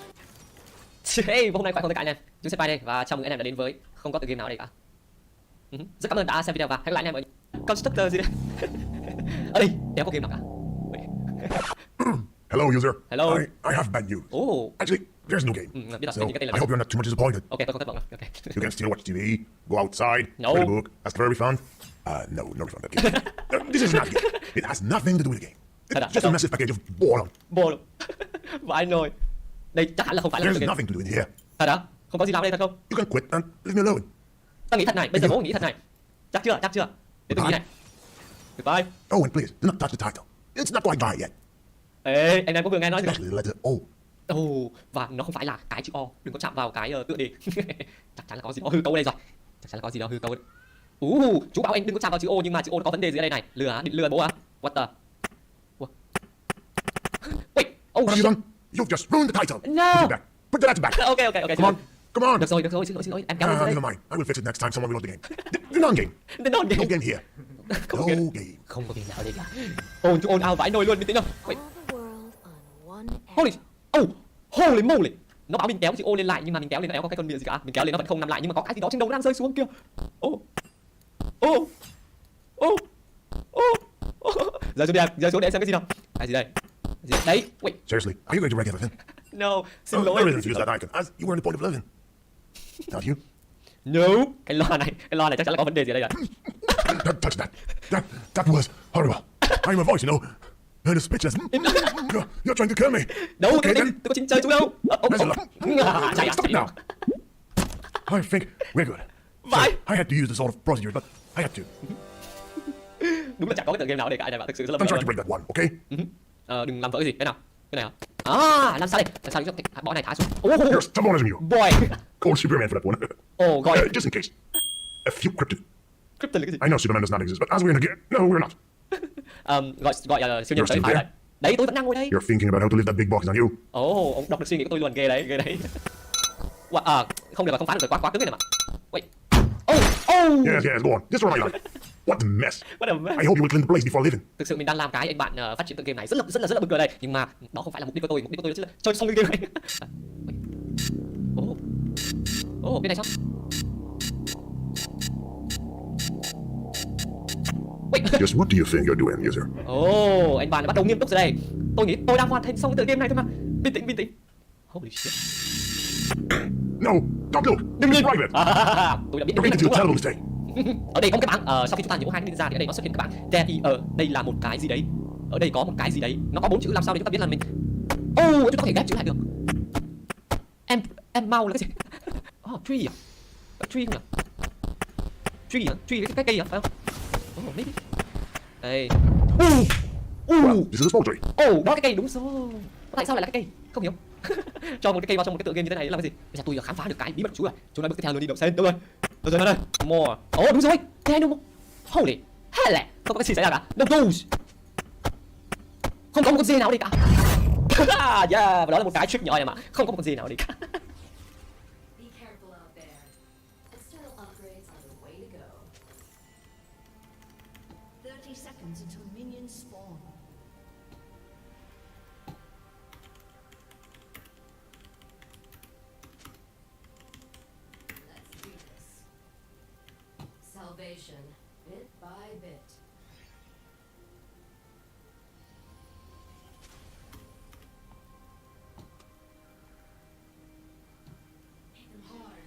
Hey, hôm nay khỏe không tất cả anh em. Chúng sẽ bay đây và chào mừng anh em đã đến với không có tựa game nào ở đây cả. Rất cảm ơn đã xem video và hẹn gặp lại anh em ở constructor gì đấy. Ở đây, đéo có game nào cả. Hello, user. Hello. I have bad news. Oh. Actually, there's no game. Biết rồi, So, cái tên là I hope you're not too much disappointed. Ok, tôi không thất vọng rồi. Ok. You can still watch TV, go outside, No. read a book. That's very fun. No, no refund. Okay. This is not a game. It has nothing to do with the game. It's just a massive package of boredom. Boredom. Vãi nồi. Đây chắc hẳn là không phải là There's game. nothing to do in here. Thật đó? Không có gì làm ở đây thật không? You can quit and leave me alone. Tao nghĩ thật này, bây giờ bố nghĩ thật này. Chắc chưa? Chắc chưa? Để tôi nghĩ này. Goodbye. Oh, and please, do not touch the title. It's not quite right yet. Ê, anh em có vừa nghe nói gì không? Especially the letter O. Ồ, và nó không phải là cái chữ O, đừng có chạm vào cái tựa đề. Chắc chắn là có gì đó hư cấu ở đây rồi. Chắc chắn là có gì đó hư cấu đấy. Chú bảo anh đừng có chạm vào chữ O nhưng mà chữ O nó có vấn đề gì ở đây này? Lừa hả? Định lừa bố hả? What the? Wait. Oh What have you done? You've just ruined the title. No. Put it back. Put the letter back. Ok. Come on. Được rồi, xin lỗi, em kéo lên đây. Never mind. I will fix it next time someone will load the game. The non-game. The non-game. No game here. No game. Không có game nào ở đây cả. Ồn ào vãi nồi luôn, bình tĩnh không? Wait. Holy moly. Nó bảo mình kéo chữ O lên lại nhưng mà mình kéo lên nó đéo có cái con bìa gì cả. Mình kéo lên nó vẫn không nằm lại nhưng mà có cái gì đó trên đầu nó đang rơi xuống kia. Rơi xuống để xem cái gì nào. Cái gì đây? Đấy, wait. Seriously, are you going to wreck everything? No, xin I lỗi. really refuse that icon, as you were in the point of living. Not you. No. Cái loa này chắc chắn là có vấn đề gì ở đây rồi. Don't touch that. That was horrible. I'm a voice, you know. And it's speechless. You're trying to kill me. Đâu, Okay, tôi có chính chơi chú đâu. Stop now. I think we're good. Vãi. I had to use the sort of procedure, but I had to. Đúng là chẳng có cái tựa game nào ở đây cả anh em ạ, thực sự rất là Don't try to break that one, okay? Đừng làm vỡ cái gì, cái nào? Cái này hả? Làm sao đây? Làm sao để bỏ này thả xuống? You're stubborn as you. Boy. Call Superman for that one. Gọi. Just in case. A few cryptid. Cryptid là cái gì? I know Superman does not exist, but as we're in a game, no, we're not. Gọi siêu nhân tới phải đấy. Đấy, tôi vẫn đang ngồi đây. You're thinking about how to lift that big box, aren't you? Ông đọc được suy nghĩ của tôi luôn, ghê đấy. Không được mà không phá được rồi, quá cứng này mà. Wait. Yes, go on. Just what I like. What a mess. What a mess. I hope you will clean the place before leaving. Thực sự mình đang làm cái anh bạn phát triển tựa game này rất là buồn cười đây, nhưng mà đó không phải là mục đích của tôi chính là chơi xong cái game này. Bên này sao? Just what do you think you're doing, user? Anh bạn đã bắt đầu nghiêm túc rồi đây. Tôi nghĩ tôi đang hoàn thành xong cái tựa game này thôi mà. Bình tĩnh. Holy shit. No, don't look. Đừng nhìn. Private. Tôi đã biết You're making a terrible mistake. Ở đây có một cái bảng, sau khi chúng ta nhiễu hai ninja thì ở đây nó xuất hiện cái bảng there. Đây là một cái gì đấy. Ở đây có một cái gì đấy. Nó có 4 chữ, làm sao để chúng ta biết là mình. Chúng ta có thể ghép chữ lại được. Em mau là cái gì? Tree à? Tree không nhỉ? Tree hả? Tree cái cây hả? Phải không? Maybe. Đây. This is a small tree. Đó cái cây đúng rồi. Tại sao lại là cái cây? Không hiểu. Cho một cái cây vào trong một cái tựa game như thế này là cái gì? Bây giờ tôi khám phá được cái bí mật của chú rồi. Chúng ta bước tiếp theo luôn đi đậu sen. Đúng rồi. Rồi đây. More. Đúng rồi. Thế đúng không? Holy hell. Không có cái gì xảy ra cả. No goose. Không có một con gì nào ở đây cả. Và đó là một cái trick nhỏ này mà. Không có một con gì nào ở đây cả. Be careful out there. External upgrades are the way to go. 30 seconds until minions spawn. Let's do this. Salvation, bit by bit. Hit them hard.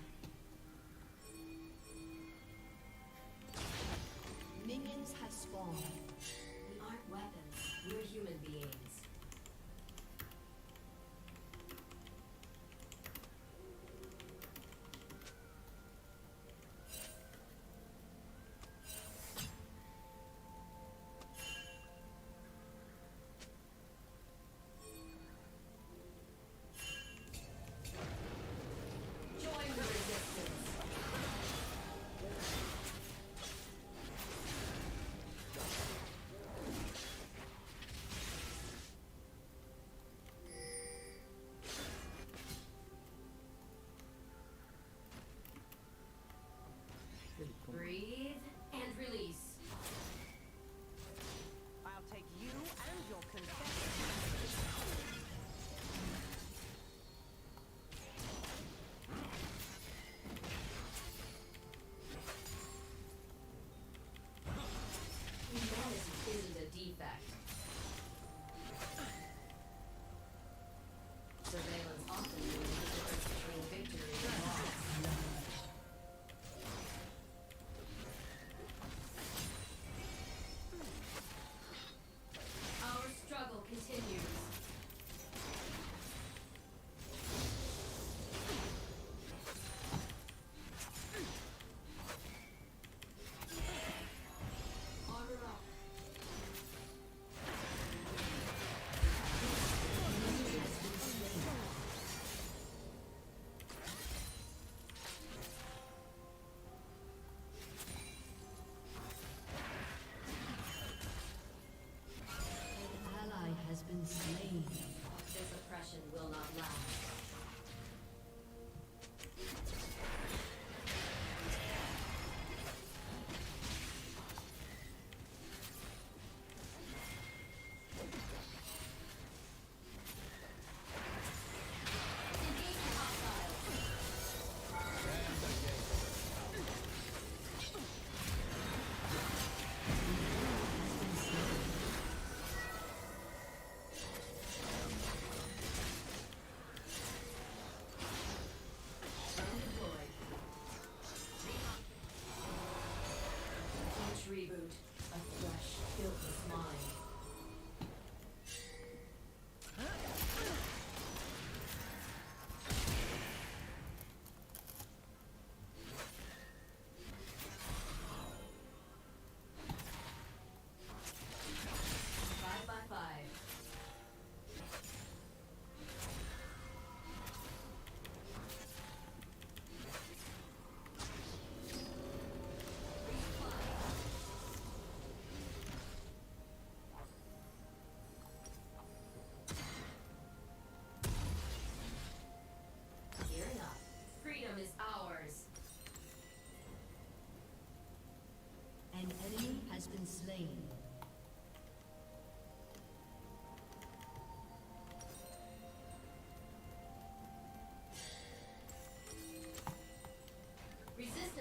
Minions have spawned. We aren't weapons. We're human beings.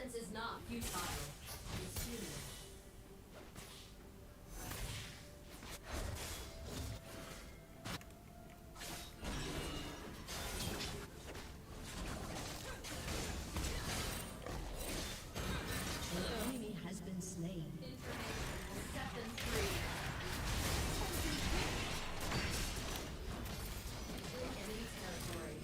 Resistance is not futile. It's human. The enemy has been slain. Set them free. Enemy territory.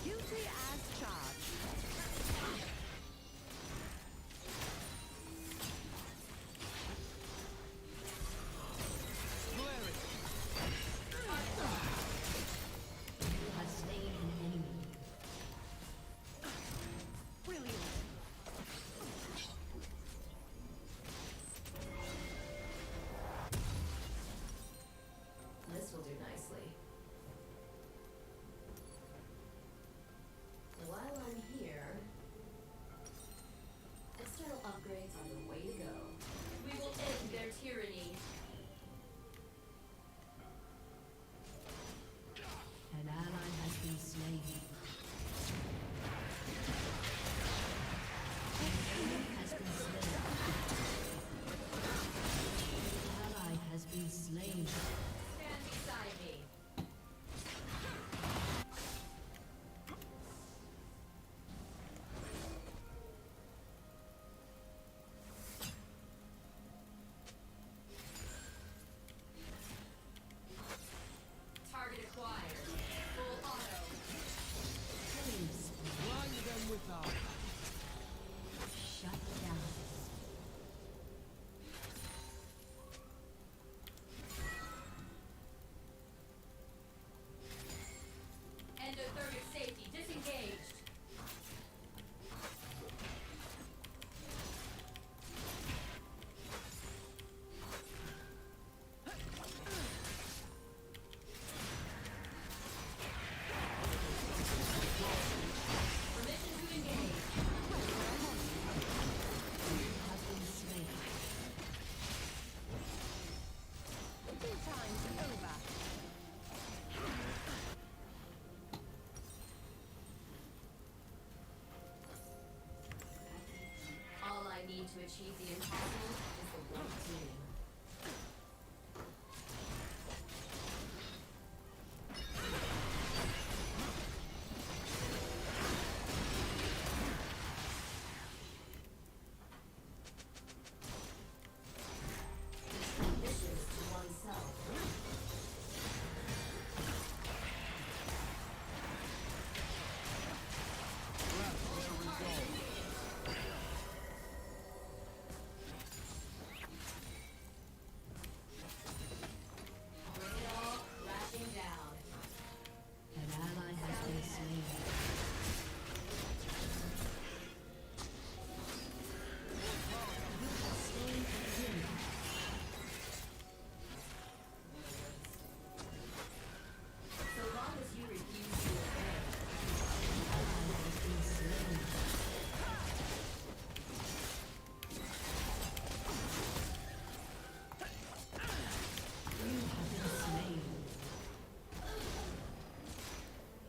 Guilty as charged. You have slain an enemy. Brilliant. This will do nicely. While I'm here, external upgrades are the way to go. We will end their tyranny. An ally has been slain. An enemy has been slain. An ally has been slain. Stand beside me. Target acquired. Full auto. Blind them with our shut down. Endothermic safety disengaged. Permission to engage. Has been slain. Tea time's over. All I need to achieve the impossible is the one team. Ambitious to oneself. Bring it all crashing down. An ally has been slain. You have slain an enemy. So long as you refuse to obey, An ally has been slain. You have been slain.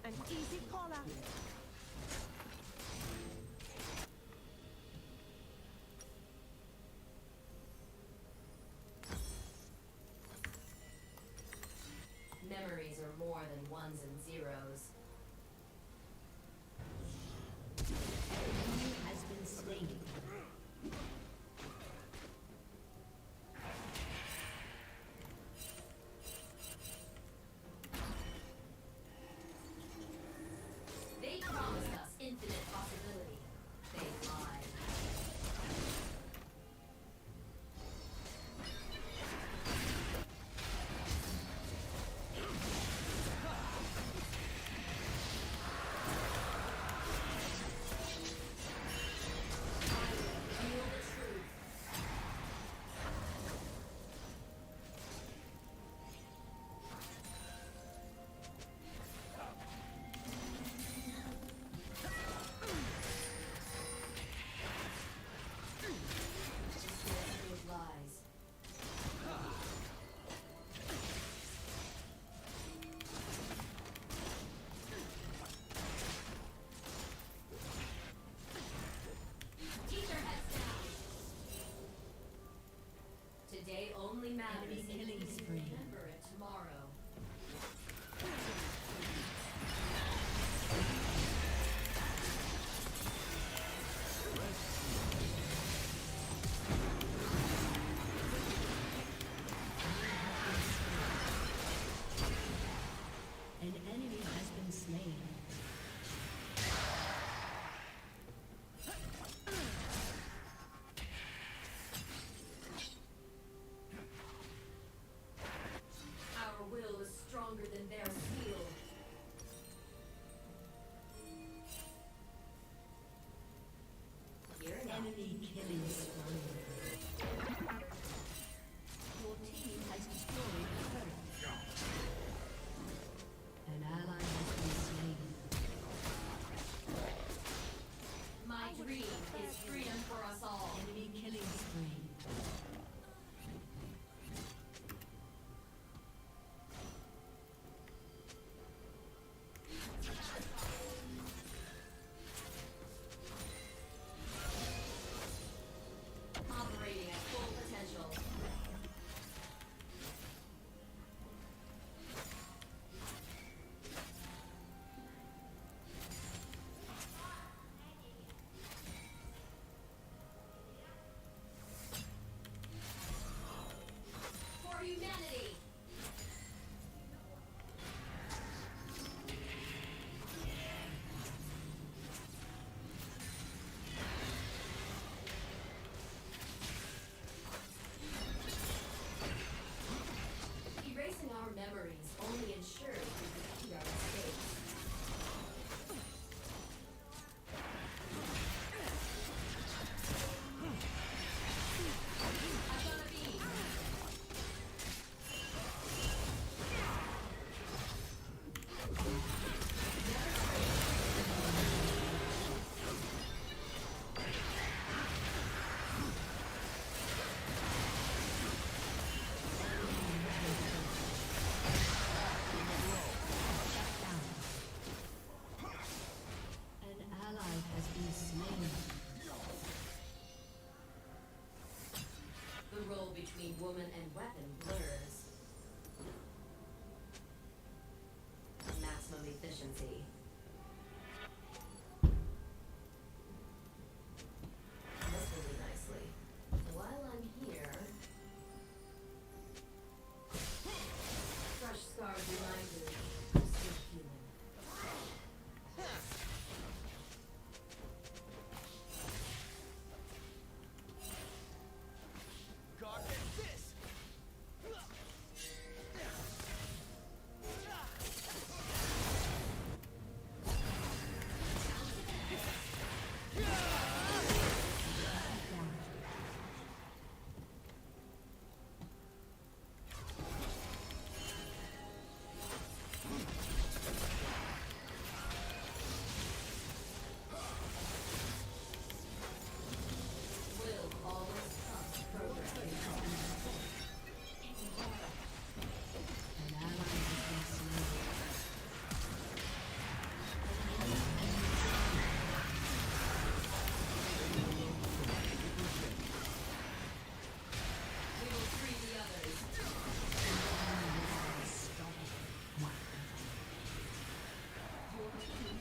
An easy collar. memories are more than ones and zeros. He has been slain. They promised us infinite possibility. They lied.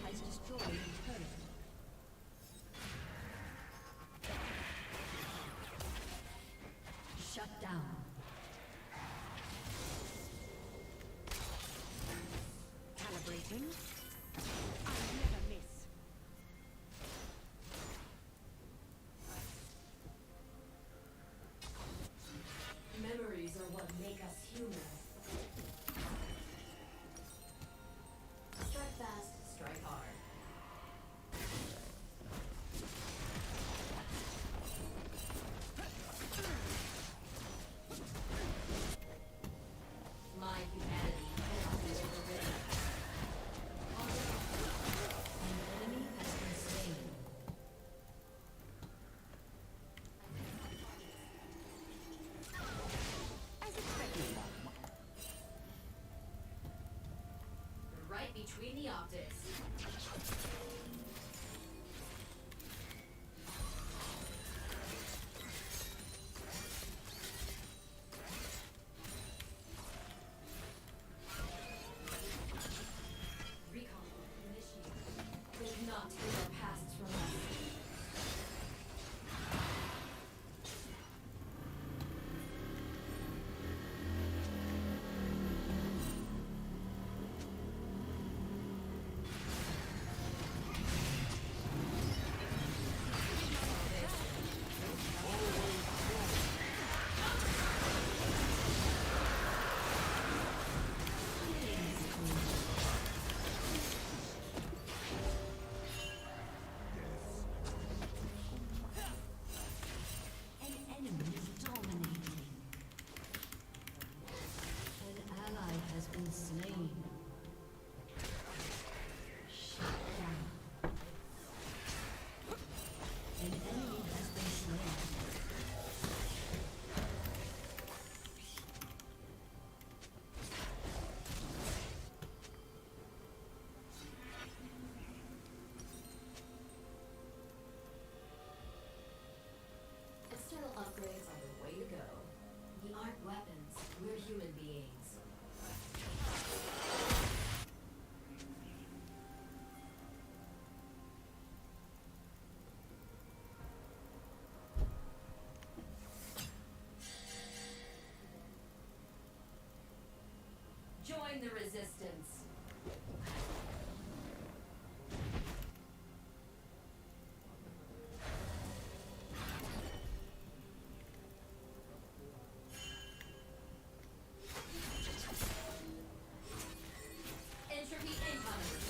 has destroyed a turret. Shut down. Calibrating. I never miss. Memories are what make us human. Strike fast, strike hard. My humanity cannot be overridden. An enemy has been slain. As expected. Right between the optics. Recon initiated. They cannot take our pasts from us. An enemy is dominating. An ally has been slain. Shut down. An enemy has been slain. External upgrades are the way to go. We aren't weapons, we're human beings. Join the resistance. Entropy incoming.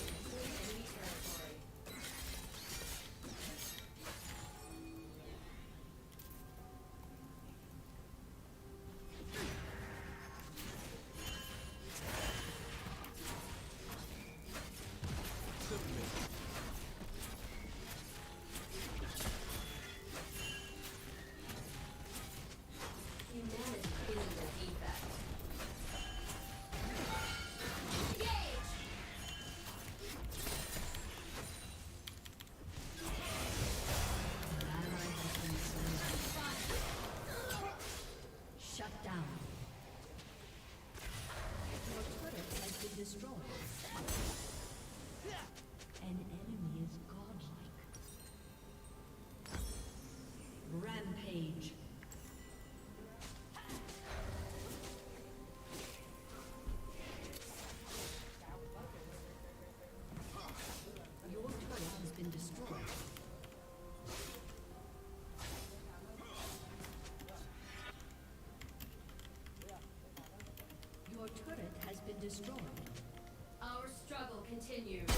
Enemy territory. Humanity isn't a defect. Engage! An ally has been slain. Shut down. Your turret has been destroyed. An enemy is godlike. Rampage. Your turret has been destroyed. Your turret has been destroyed. Our struggle continues.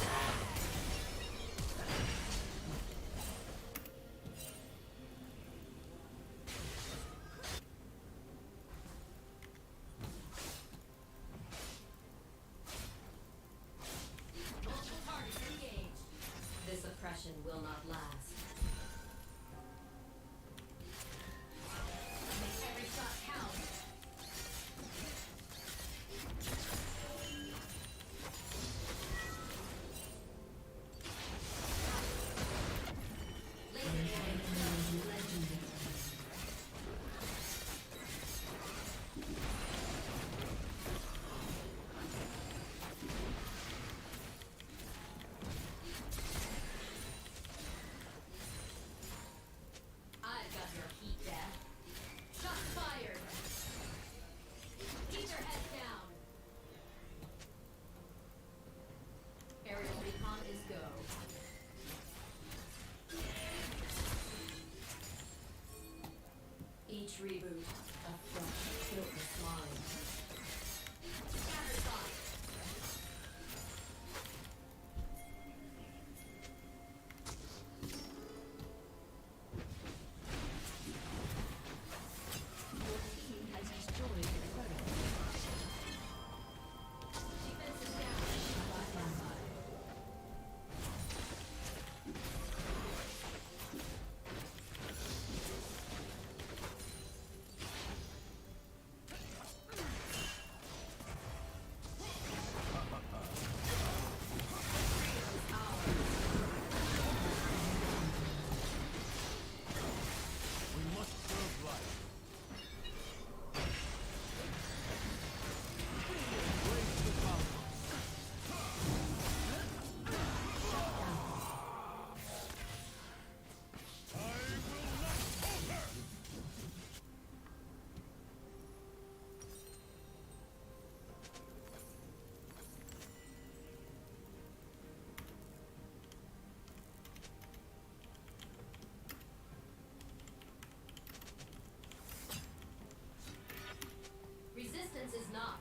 Multiple targets engaged. This oppression will not last. Make every shot count. Legendary.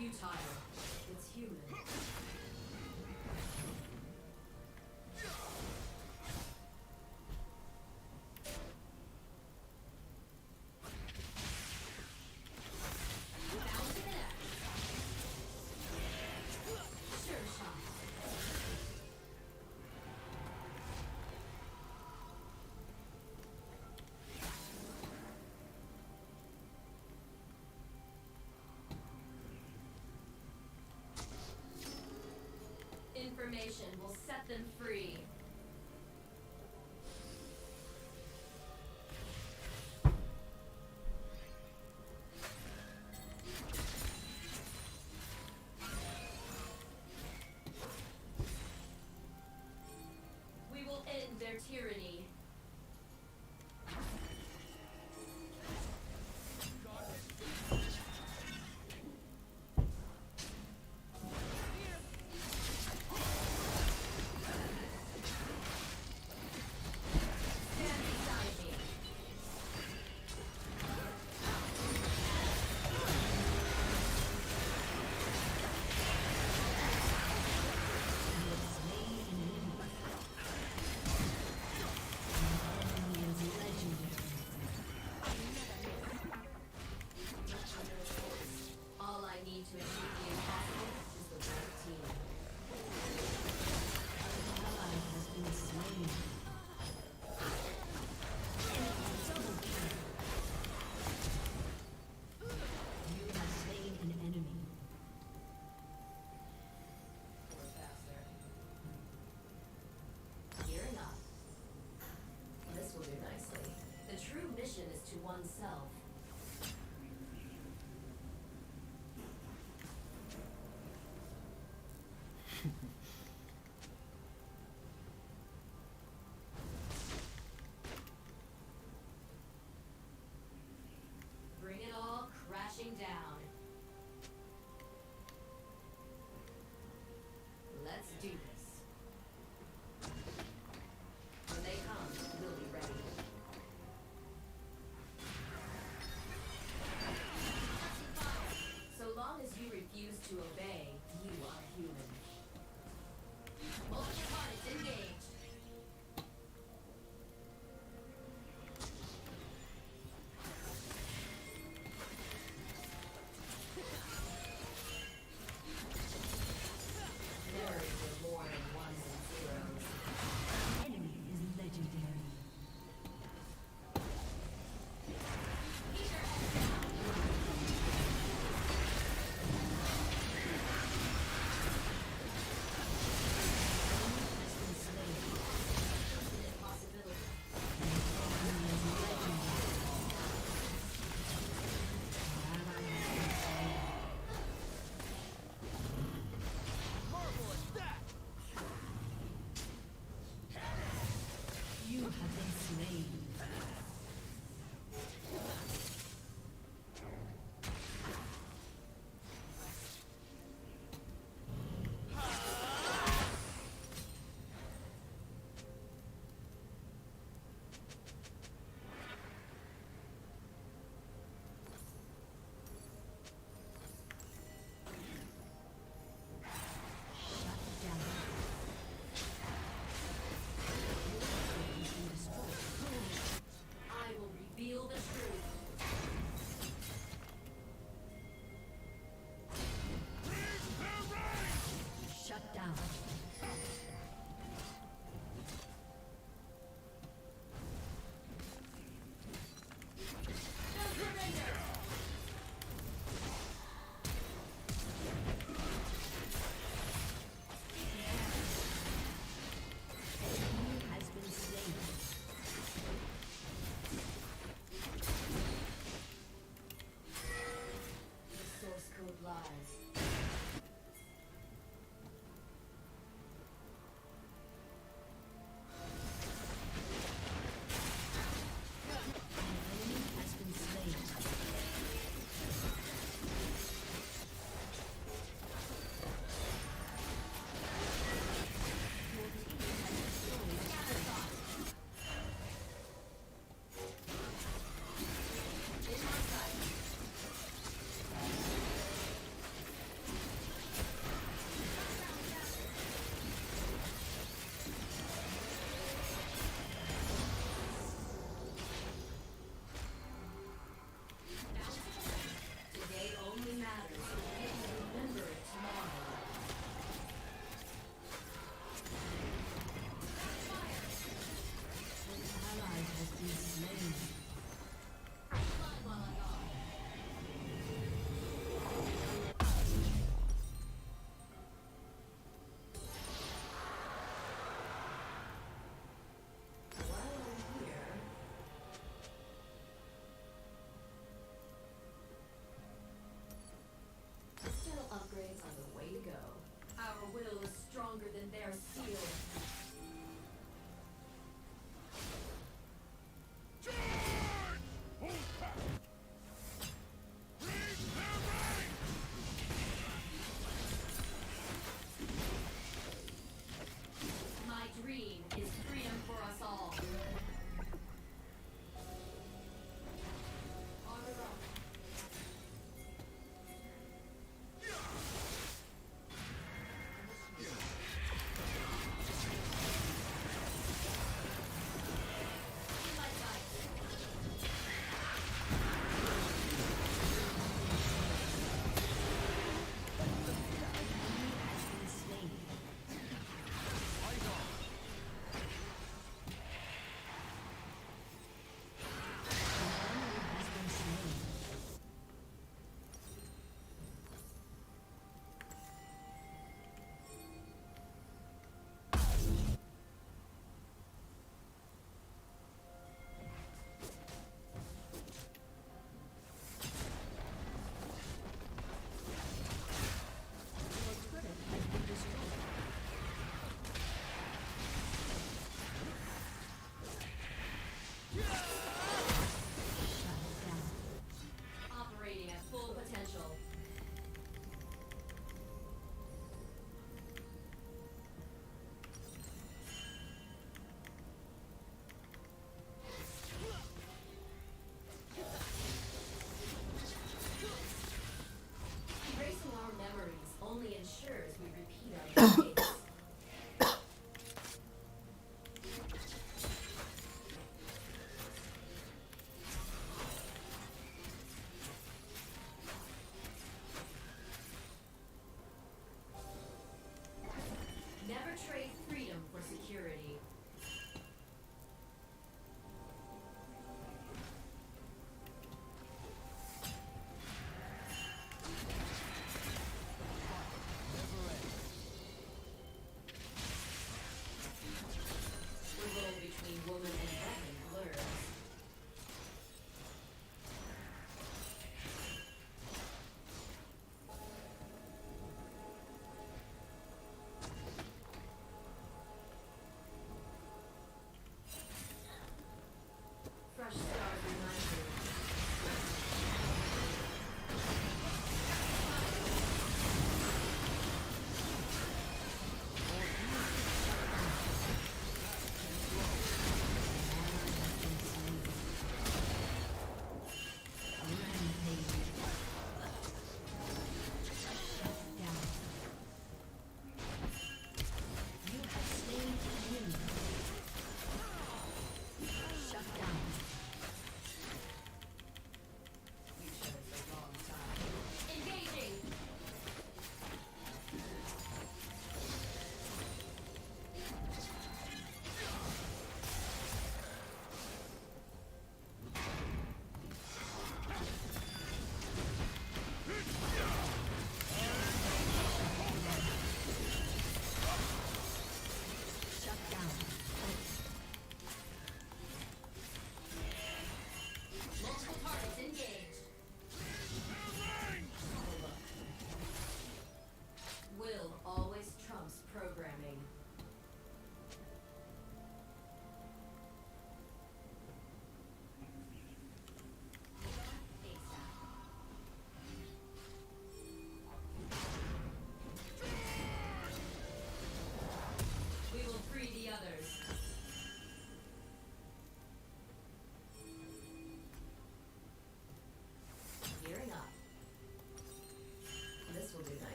futile. It's human. Sure shot. Information will set them free. We will end their tyranny. Stand beside me.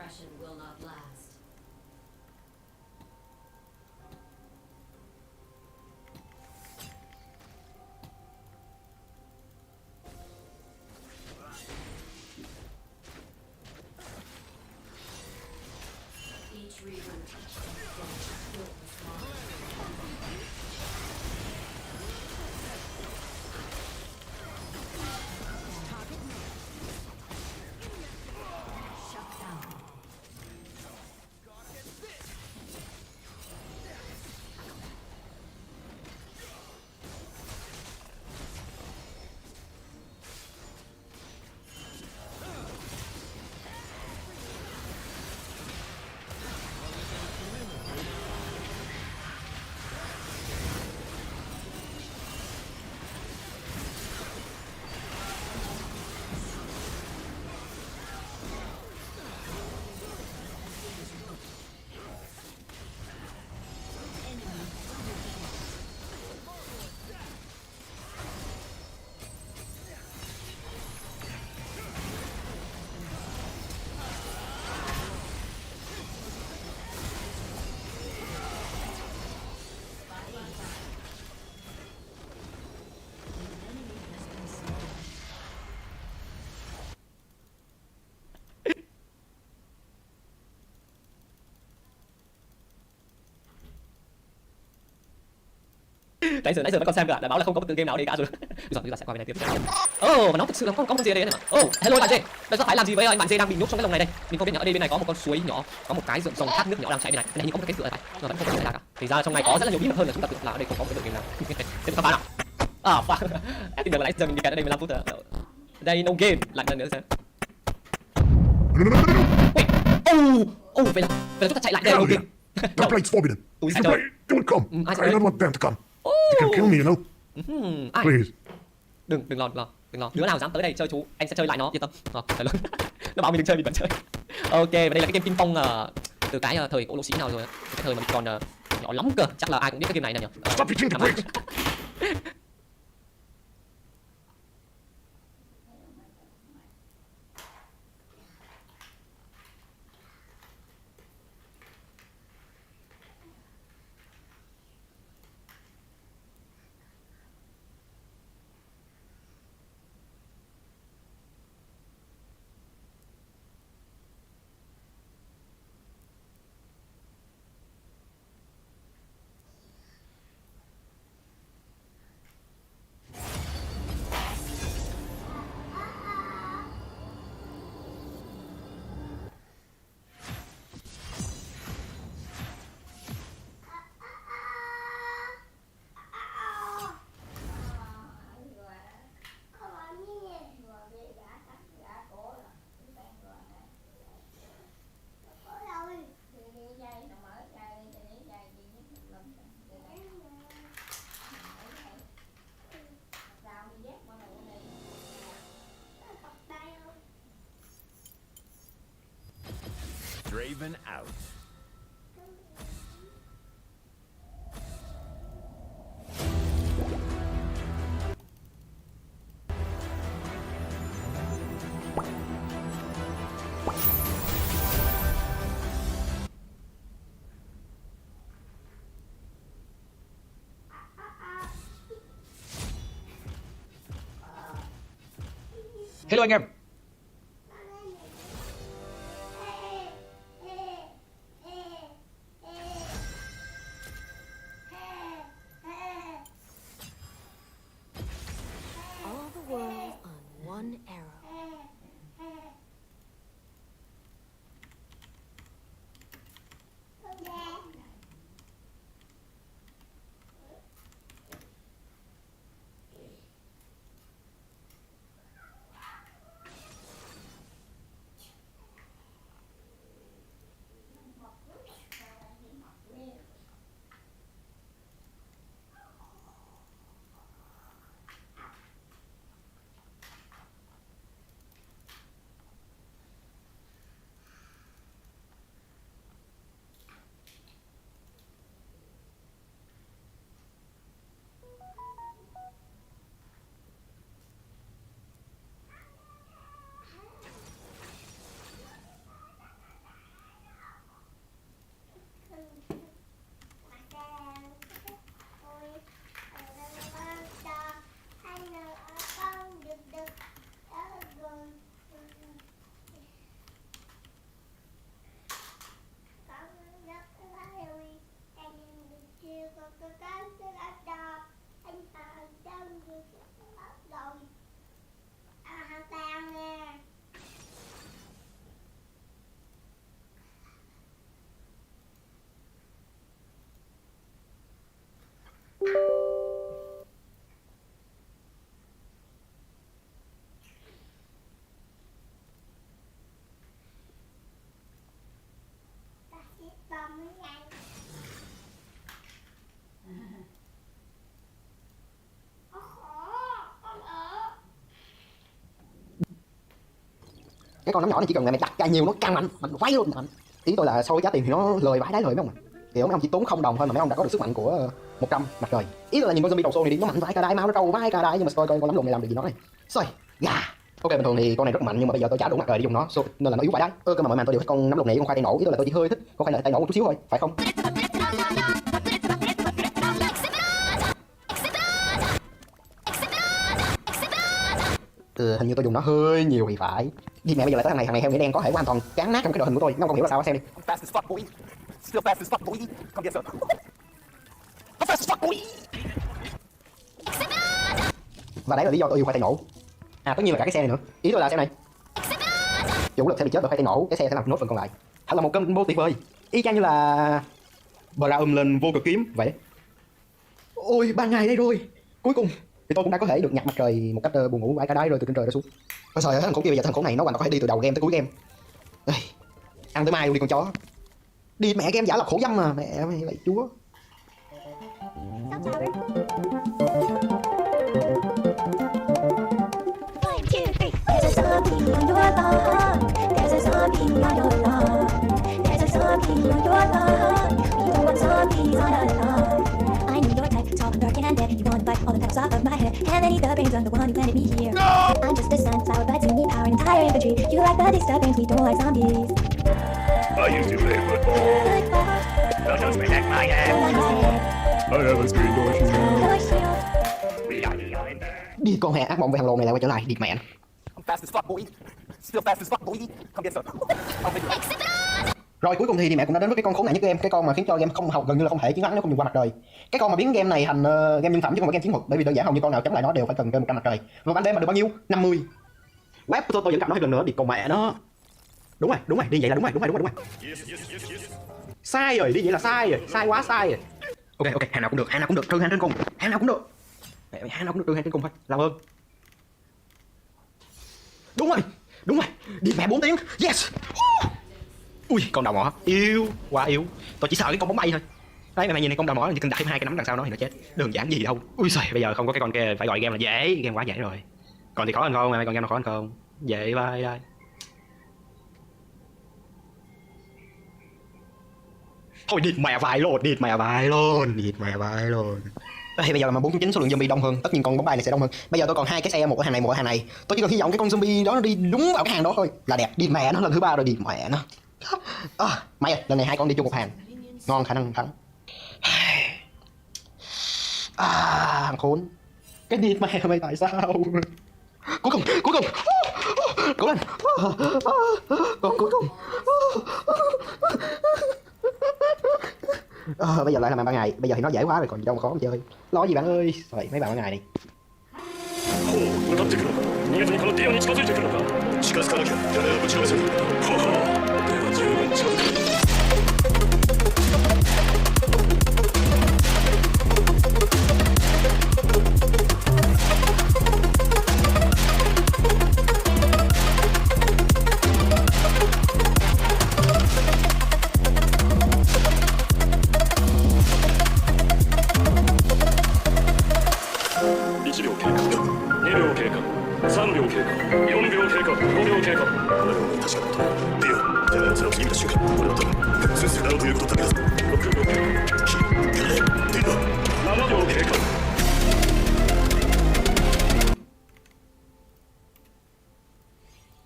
Suppression will not last. Each reboot built with small. Shut down. nãy giờ vẫn còn xem cả, đã báo là không có bất cứ game nào đi cả rồi. Bây giờ sẽ qua bên này tiếp. Và nó thực sự là có con gì ở đây này mà. Hello bạn J. Bây giờ phải làm gì với anh bạn J đang bị nhốt trong cái lồng này đây. Mình không biết nhỏ ở đây bên này có một con suối nhỏ, có một cái dòng thác nước nhỏ đang chảy bên này. Bên này như có một cái cửa phải, nhưng mà vẫn không có xảy ra cả. Thì ra trong này có rất là nhiều bí mật hơn là chúng ta tưởng là ở đây không có một cái game nào. Tiếp các bạn ạ. Fuck. Em tin được là nãy giờ mình đi kẹt ở đây 15 phút rồi. Đây no game, lại lần nữa xem. Vậy là chúng ta chạy lại đây no game. That blade's forbidden. Use the blade. Don't come. I don't want them to come. They can kill me, you know. Please. Đừng lo. Đứa nào dám tới đây chơi chú, anh sẽ chơi lại nó, yên tâm. Nó bảo mình đừng chơi, mình vẫn chơi. Ok, và đây là cái game ping pong từ cái thời cổ lỗ sĩ nào rồi, cái thời mà mình còn nhỏ lắm cơ, chắc là ai cũng biết cái game này nè nhỉ. Stop hitting the brakes. Draven out. Hello anh em. All the world on one arrow. Cái con nấm nhỏ này chỉ cần mày đặt càng nhiều nó càng mạnh vãi luôn mạnh. Ý tôi là so với giá tiền thì nó lời vãi đáy lời mấy ông. Kiểu mấy ông chỉ tốn 0 đồng thôi mà mấy ông đã có được sức mạnh của 100 mặt trời. Ý tôi là nhìn con zombie đầu xô này đi, nó mạnh vãi cả đái, máu nó trâu vãi cả đái, nhưng mà coi con lắm lùn này làm được gì nó này. Xoay gà. Ok, bình thường thì con này rất mạnh nhưng mà bây giờ tôi chả đủ mặt trời để dùng nó, nên là nó yếu vãi đái. Cơ mà mọi màn tôi đều thích con nấm lùn này, con khoai tây nổ. Ý tôi là tôi chỉ hơi thích con khoai tây nổ một chút xíu thôi, phải không? Hình như tôi dùng nó hơi nhiều thì phải. Đi mẹ, bây giờ lại tới thằng này heo nghĩa đen có thể hoàn toàn cán nát trong cái đội hình của tôi. Nó không hiểu là sao, xem đi. Fast as fuck boy. Still fast as fuck boy. Come get some. Fast as fuck boy. Và đấy là lý do tôi yêu khoai tây nổ. À, tất nhiên là cả cái xe này nữa. Ý tôi là xe này chủ lực sẽ bị chết bởi khoai tây nổ, cái xe sẽ làm nốt phần còn lại. Thật là một combo tuyệt vời. Y chang như là Braum lên vô cực kiếm vậy. Ôi, ban ngày đây rồi. Cuối cùng thì tôi cũng đã có thể được nhặt mặt trời một cách buồn ngủ vãi cả đái rồi từ trên trời ra xuống. Ôi trời ơi, thằng khốn kia bây giờ thằng khốn này nó hoàn toàn có thể đi từ đầu game tới cuối game. Ê, ăn tới mai luôn đi con chó. Đi mẹ game giả lập khổ dâm mà, mẹ mày lại chúa. I knew your type, tall and dark and dead. You want to bite all the petals off of my head, and then eat the brains of the one who planted me here. No! I'm just a sunflower, but you need power and entire infantry. You like bloody stuff and we don't like zombies. I used to play football. Don't touch my ass. I have a screen door shield. Đi con hè ác mộng về thằng lồn này lại quay trở lại, địt mẹ. Fast as fuck boy. Still fast as fuck boy. Come get some. Rồi cuối cùng thì mẹ cũng đã đến với cái con khốn nạn nhất game, cái con mà khiến cho game không học gần như là không thể chiến thắng nếu không dùng qua mặt trời. Cái con mà biến game này thành game nhân phẩm chứ không phải game chiến thuật, bởi vì đơn giản hầu như con nào chống lại nó đều phải cần game 100 mặt trời. Và bánh đêm mà được bao nhiêu? 50. Web tôi vẫn cầm nó lần nữa thì con mẹ nó. Đúng rồi, đi vậy là đúng rồi. Sai rồi, đi vậy là sai rồi, sai quá sai rồi. Ok, hàng nào cũng được, trừ hàng trên cùng, hàng nào cũng được. Mẹ hàng nào cũng được trừ hàng trên cùng thôi, làm ơn. Đúng rồi, đi mẹ 4 tiếng, yes. Ui, con đầu mỏ, yêu, quá yếu. Tôi chỉ sợ cái con bóng bay thôi. Đấy, mày nhìn này, con đầu mỏ chỉ cần đặt thêm 2 cái nắm đằng sau nó thì nó chết. Đơn giản gì đâu. Ui giời, bây giờ không có cái con kia phải gọi game là dễ, game quá dễ rồi. Còn thì khó hơn không, mày còn game nào khó hơn không? Dễ vai đây. Thôi địt mẹ vài luôn. Bây giờ mà 4.9 số lượng zombie đông hơn, tất nhiên con bóng bay này sẽ đông hơn. Bây giờ tôi còn 2 cái xe, một ở hàng này, một ở hàng này. Tôi chỉ cần hy vọng cái con zombie đó nó đi đúng vào cái hàng đó thôi là đẹp. Đi mẹ nó lần thứ 3 rồi, đi mẹ nó. May ơi, lần này 2 con đi chung một hàng, ngon, khả năng thắng. Thằng khốn. Cái đi mẹ mày tại sao? Cuối cùng. Cố lên. Cuối cùng. Bây giờ lại là màn ban ngày, bây giờ thì nó dễ quá rồi còn gì đâu mà khó mà chơi. Lo gì bạn ơi, vậy mấy bạn ban ngày đi.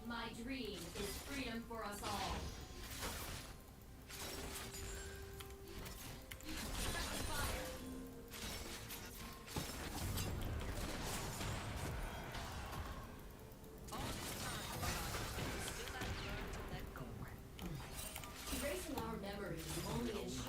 My dream is freedom for us all. Erasing our memories only ensures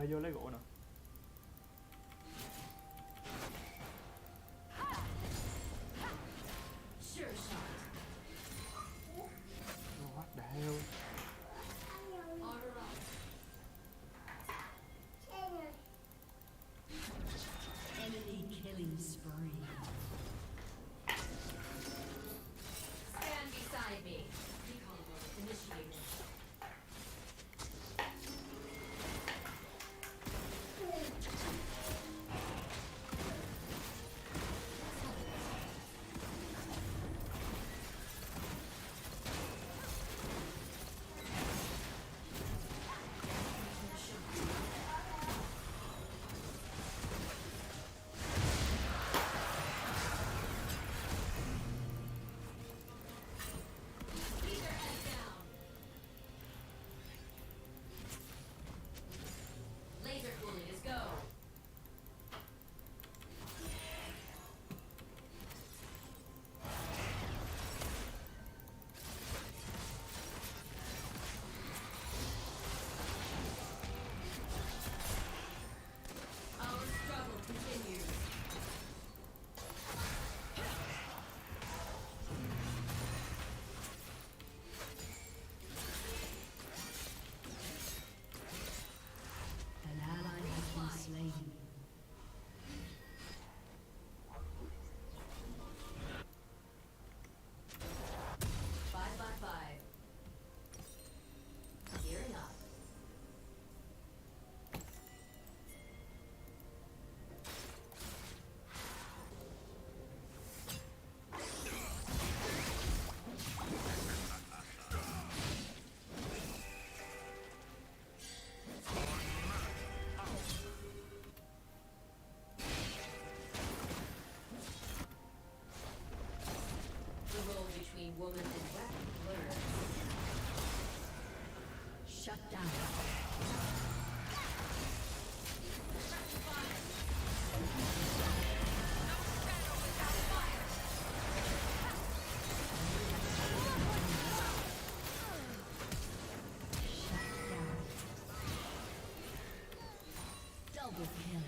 vô lấy gỗ nè. Sure shot. What the hell? Armor up. Enemy killing spree. Stand beside me. Recon alert initiated. Keep your head down. Laser cooling is go. Our struggle continues. An ally has been slain. Five by five. Gearing up. The role between woman and weapon blurs. Shut down. Double kill.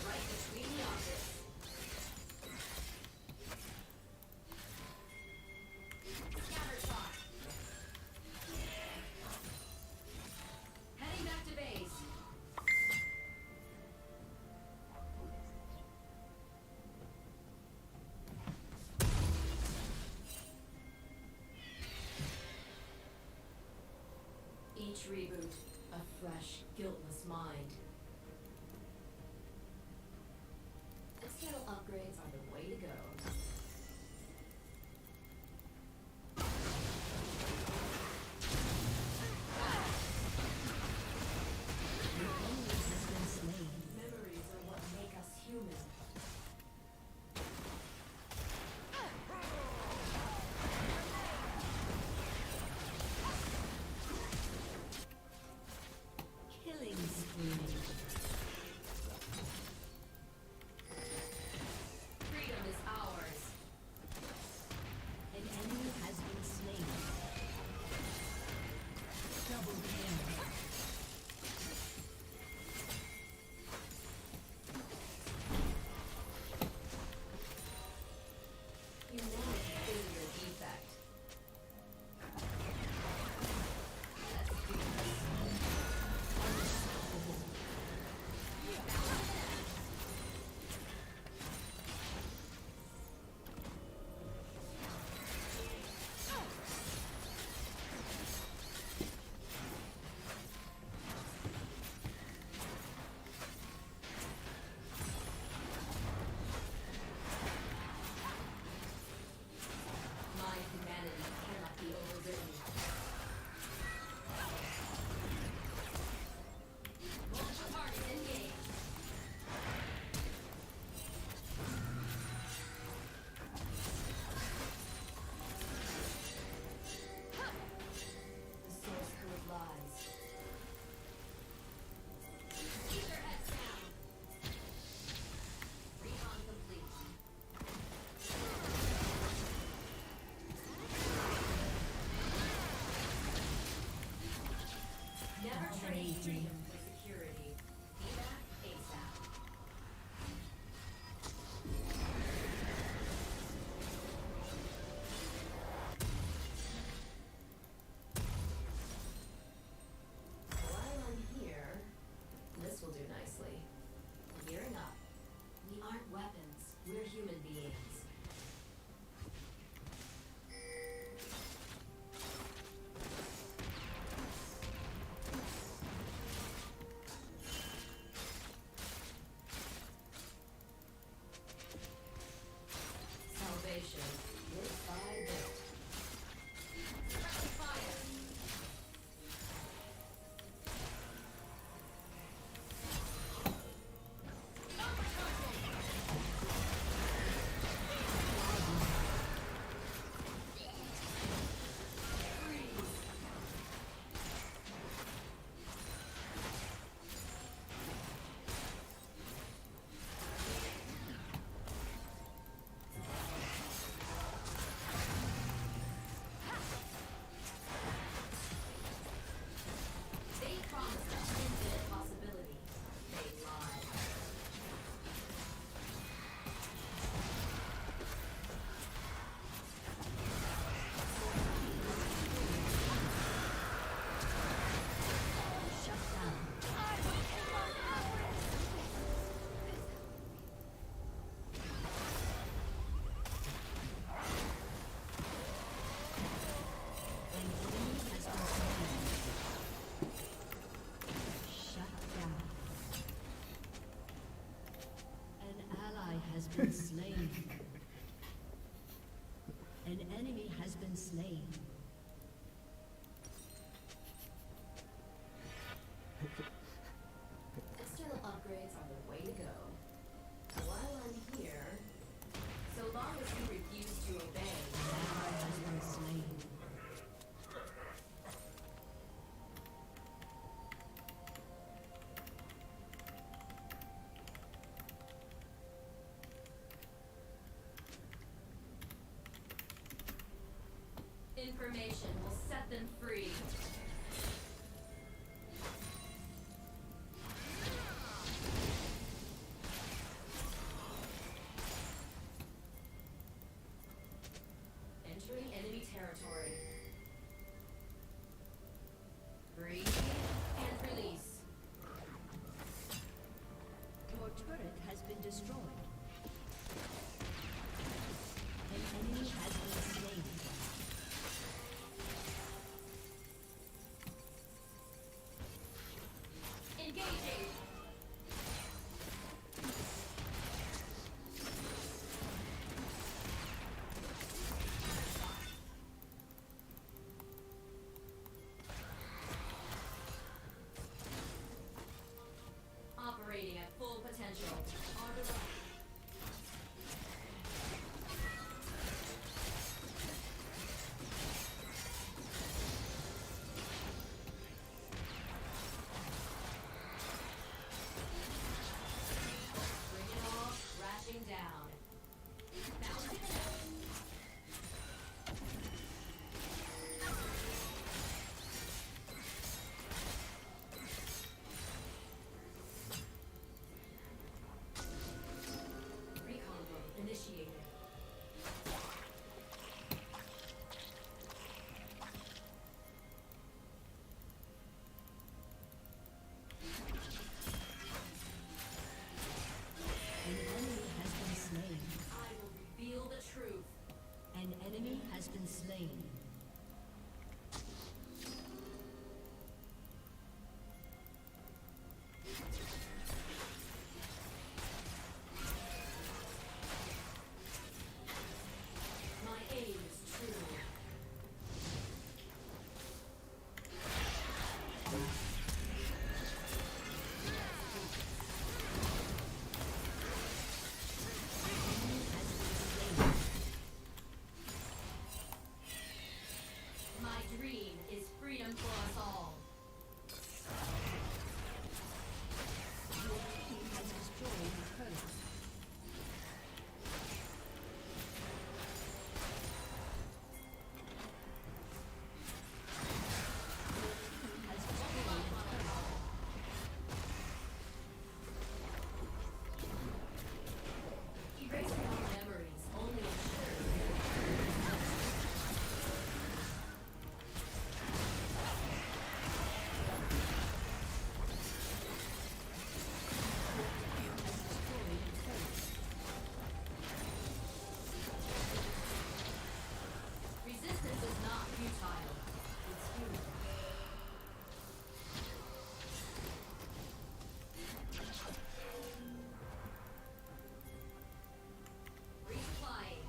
Right between the objects. Scatter shot. Heading back to base. Each reboot, a fresh, guiltless mind. External upgrades are the way to go. Your enemy has been slain. Memories are what make us human. Killing spree. Stadium for security. Be back ASAP. While I'm here, this will do nicely. Gearing up. We aren't weapons. We're human beings. Salvation, bit by bit. Fire! They promised us infinite possibility. They lied. Shut down. An enemy has been slain. Shut down. An ally has been slain. An enemy has been slain. External upgrades are the way to go. While I'm here, so long as you refuse to obey, an ally has been slain. Information will set them free. Entering enemy territory. Breathe and release. Your turret has been destroyed. An enemy has been slain. Engaging. Operating at full potential. On the right. Bring it all crashing down. Bouncing it up. Recon boat initiated. An enemy has been slain. I will reveal the truth. An enemy has been slain. My aim is true. child. It's human. Resupplying.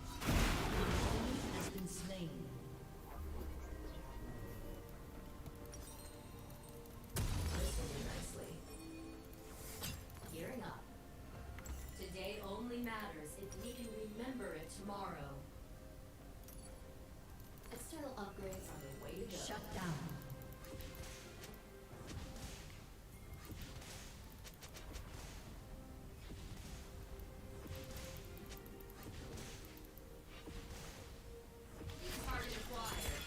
Has been slain. This will do nicely. Gearing up. Today only matters if we can remember it tomorrow. External upgrades are the way to go. Shut down. Target acquired.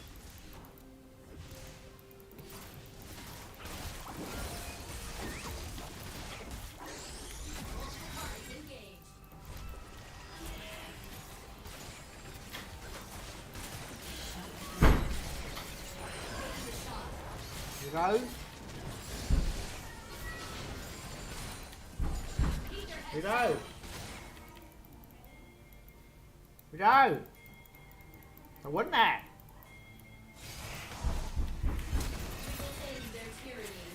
Targets engaged. Rồi. Đi rồi. Đi rồi. Thằng quýnh nè. End their tyranny.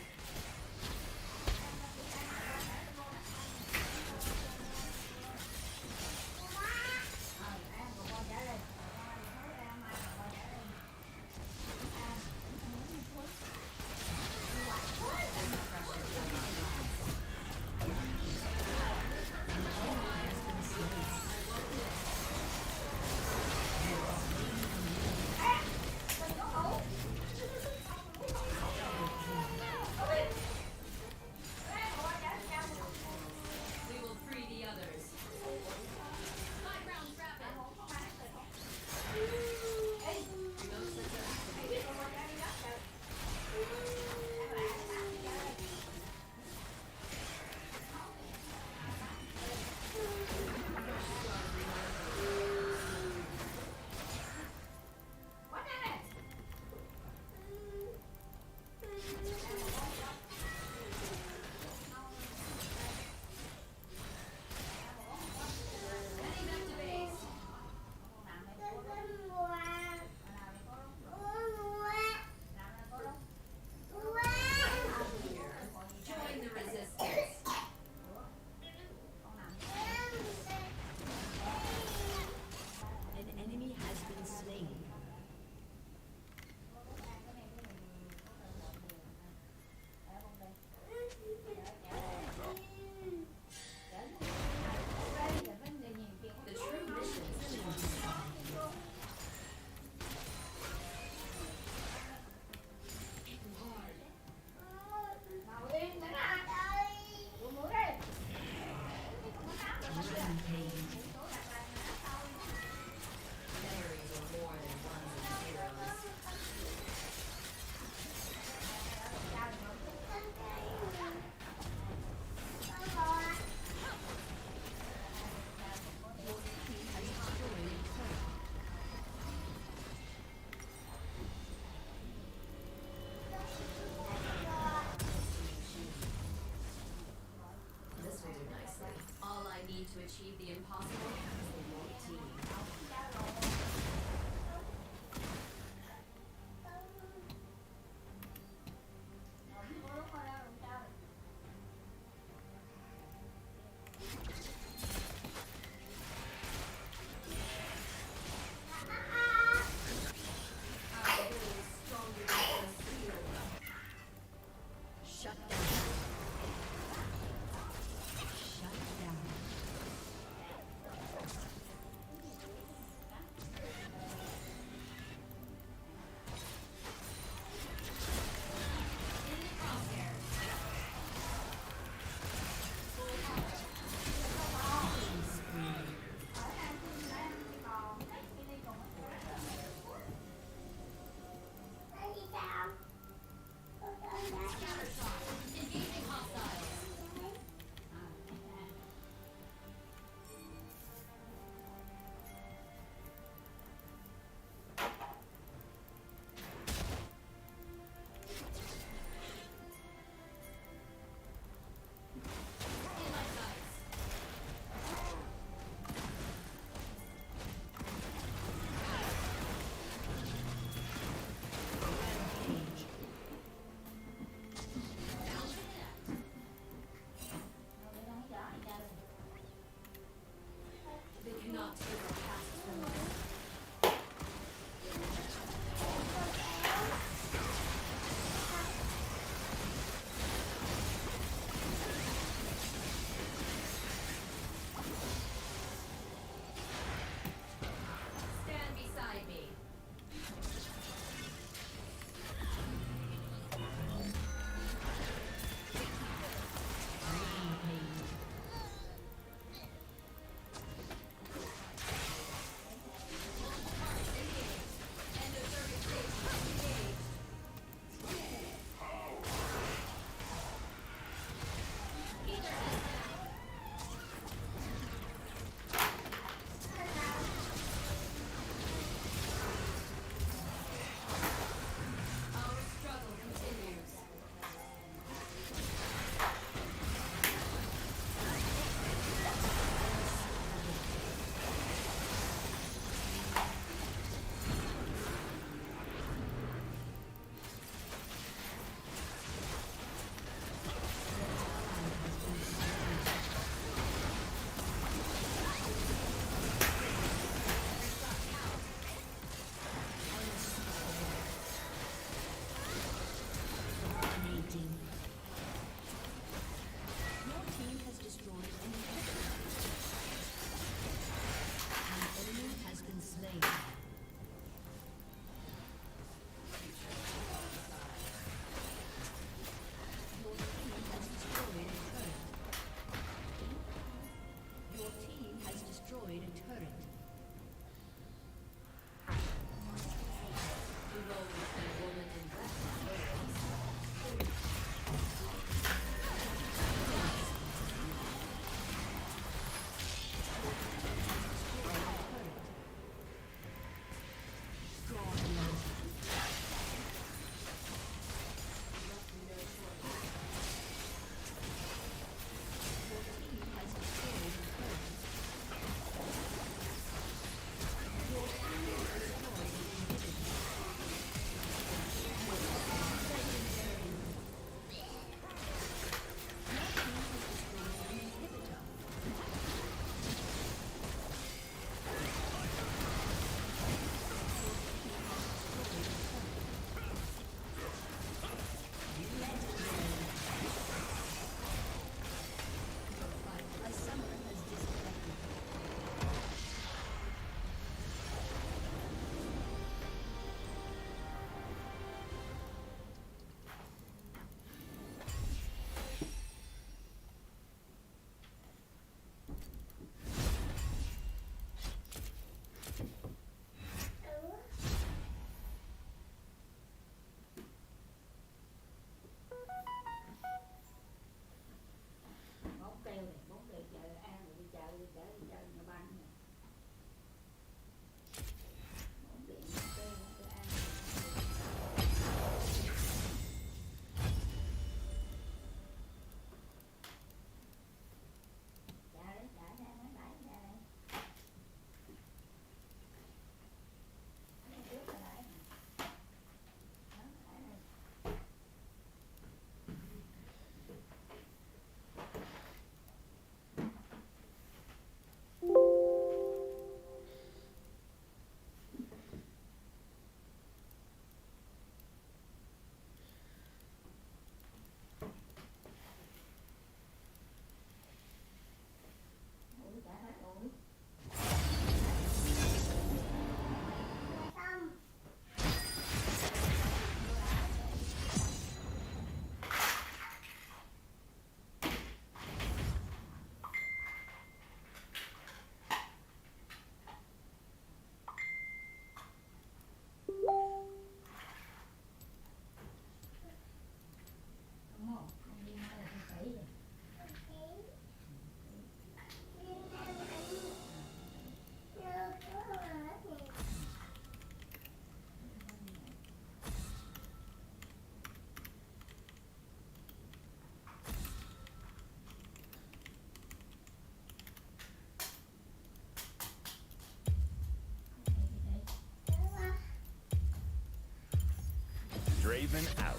Draven out.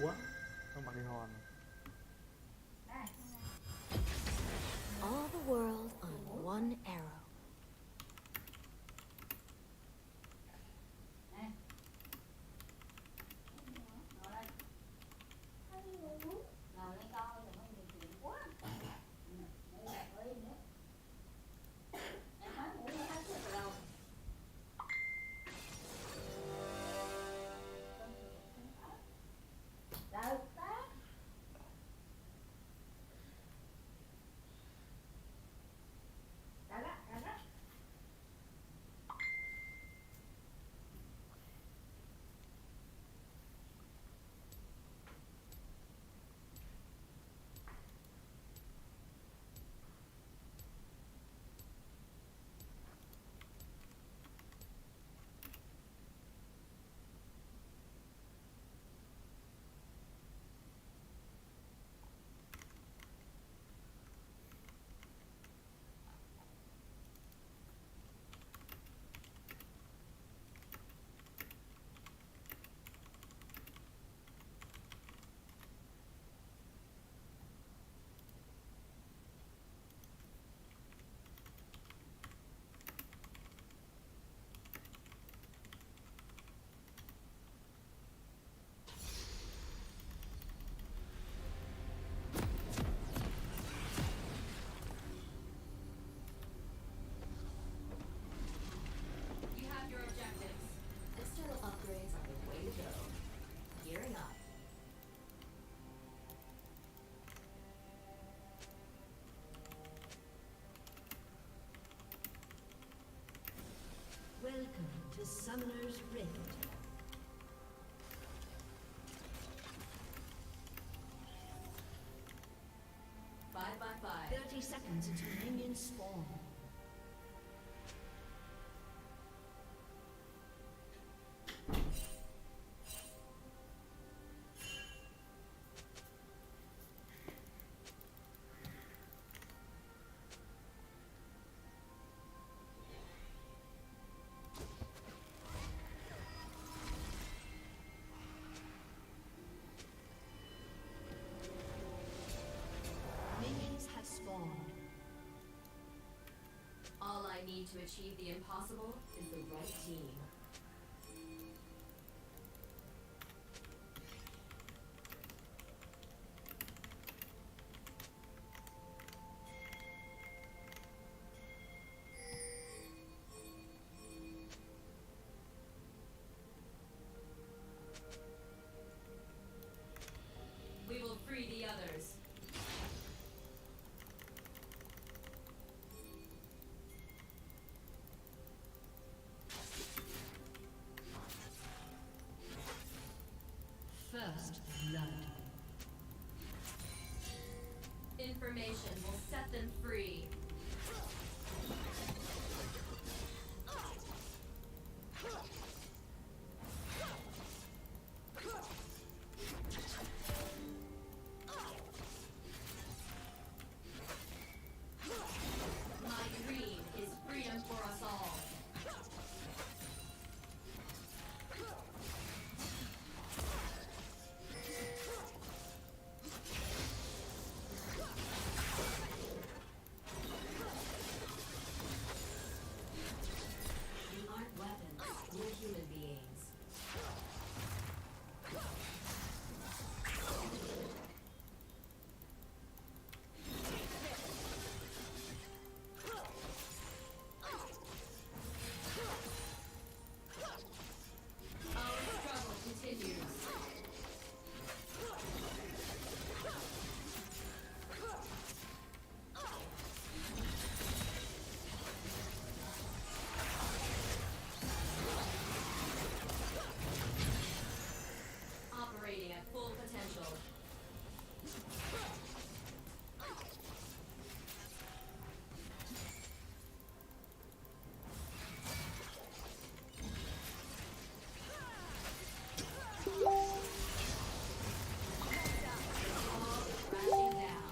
Ủa, không bằng đi hòn. All the world on one arrow. You have your objectives. External upgrades are the way to go. Gearing up. Welcome to Summoner's Rift. Five by five. 30 seconds until minions spawn. Minions have spawned. All I need to achieve the impossible is the right team. We will free the others. First blood. Information will set them free. My dream is freedom for us all. We aren't weapons, we're human beings. Our struggle continues. Operating at full potential. Crashing down.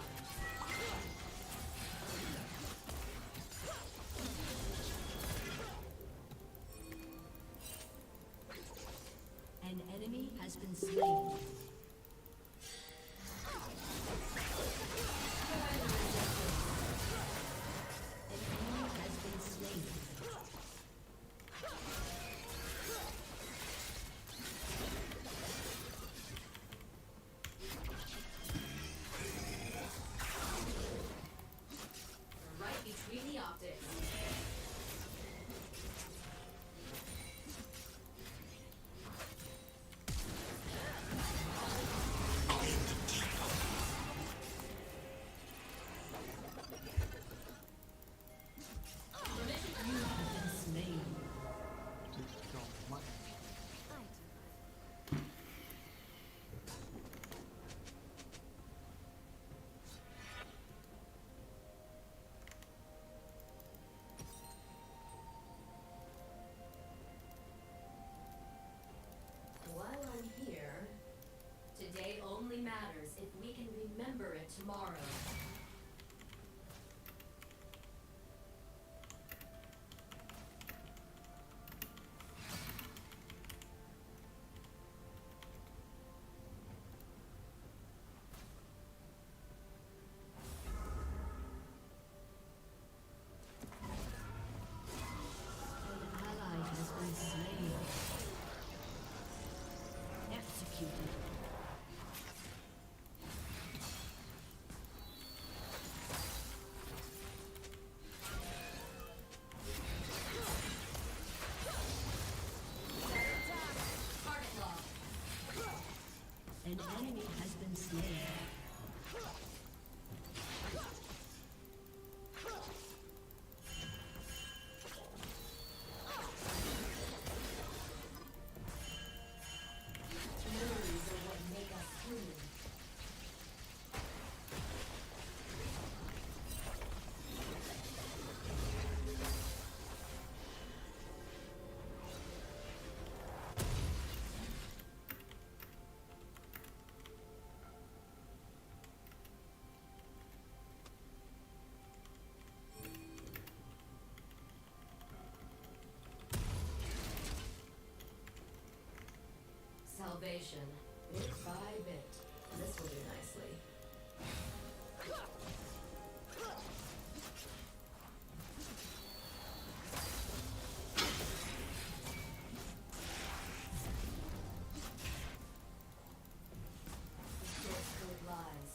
An enemy has been slain. An enemy has been slain. Right between the optics. You have been slain. While I'm here, today only matters if we can remember it tomorrow. An ally has been slain. Executed. Target lock. An enemy has been slain. Memories are what make us human. Salvation, bit by bit. This will do nicely. The source code lies.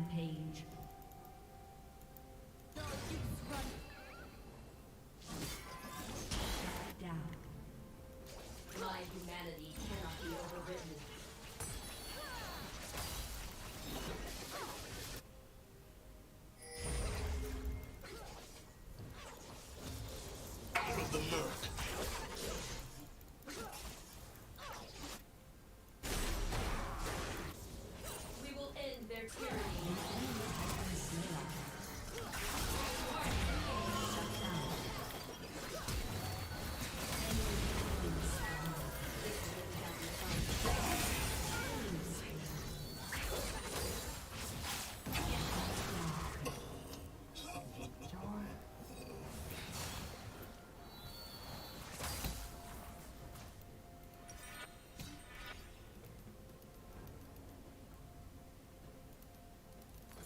Rampage. Shut down. My humanity cannot be overridden. Out of the murk. We will end their tyranny.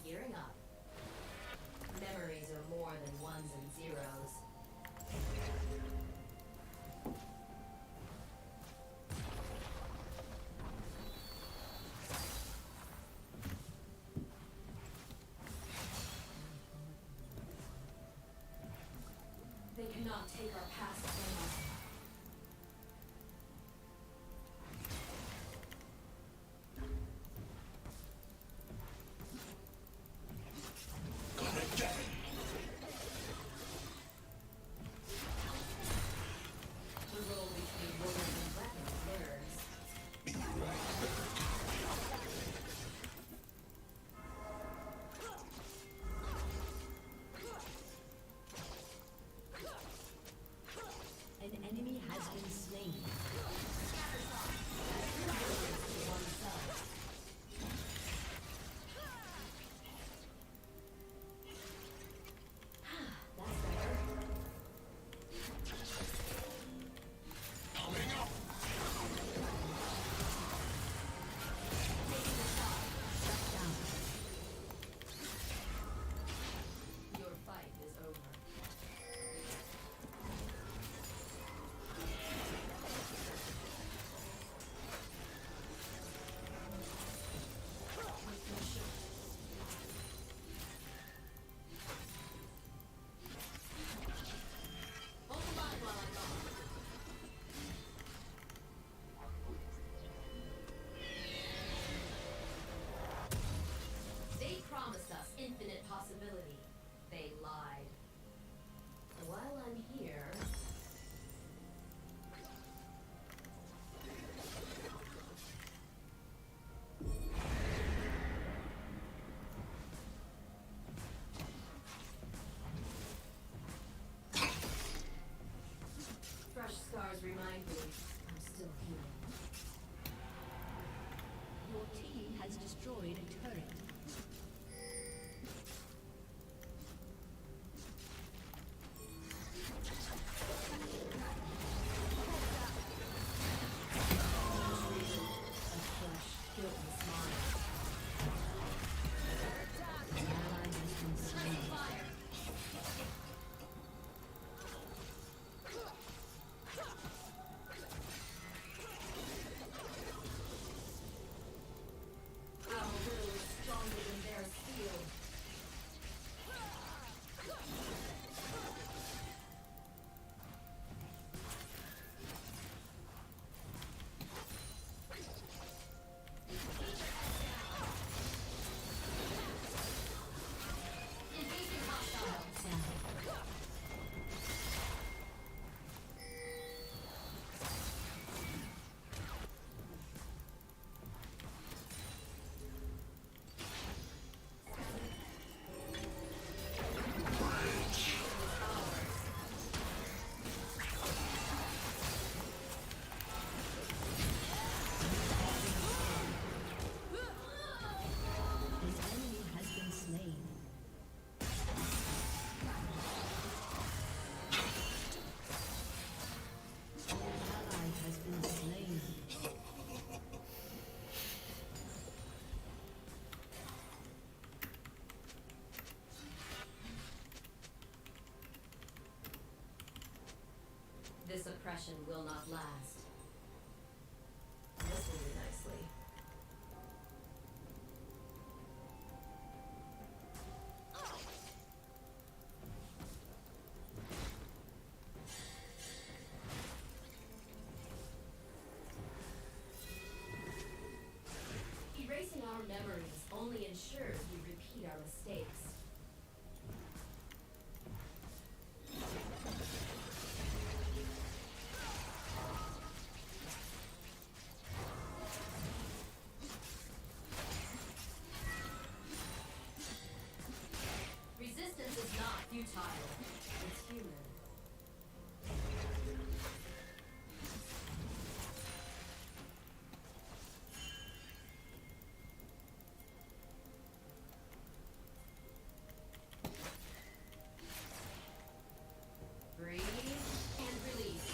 Gearing up. Memories are more than ones and zeros. They cannot take our past from us. The role between words and weapons blurs. An enemy has been slain. Your fight is over. Hold the line while I'm gone. They promised us infinite possibility. They lied. While I'm here... Fresh scars remind me I'm still human. Your team has destroyed a turret. Our will is stronger than their steel. Engaging hostile. An enemy has been slain. An ally has been slain. This oppression will not last. Listen me nicely. memories only ensures we repeat our mistakes. Resistance is not futile. It's human. Breathe and release.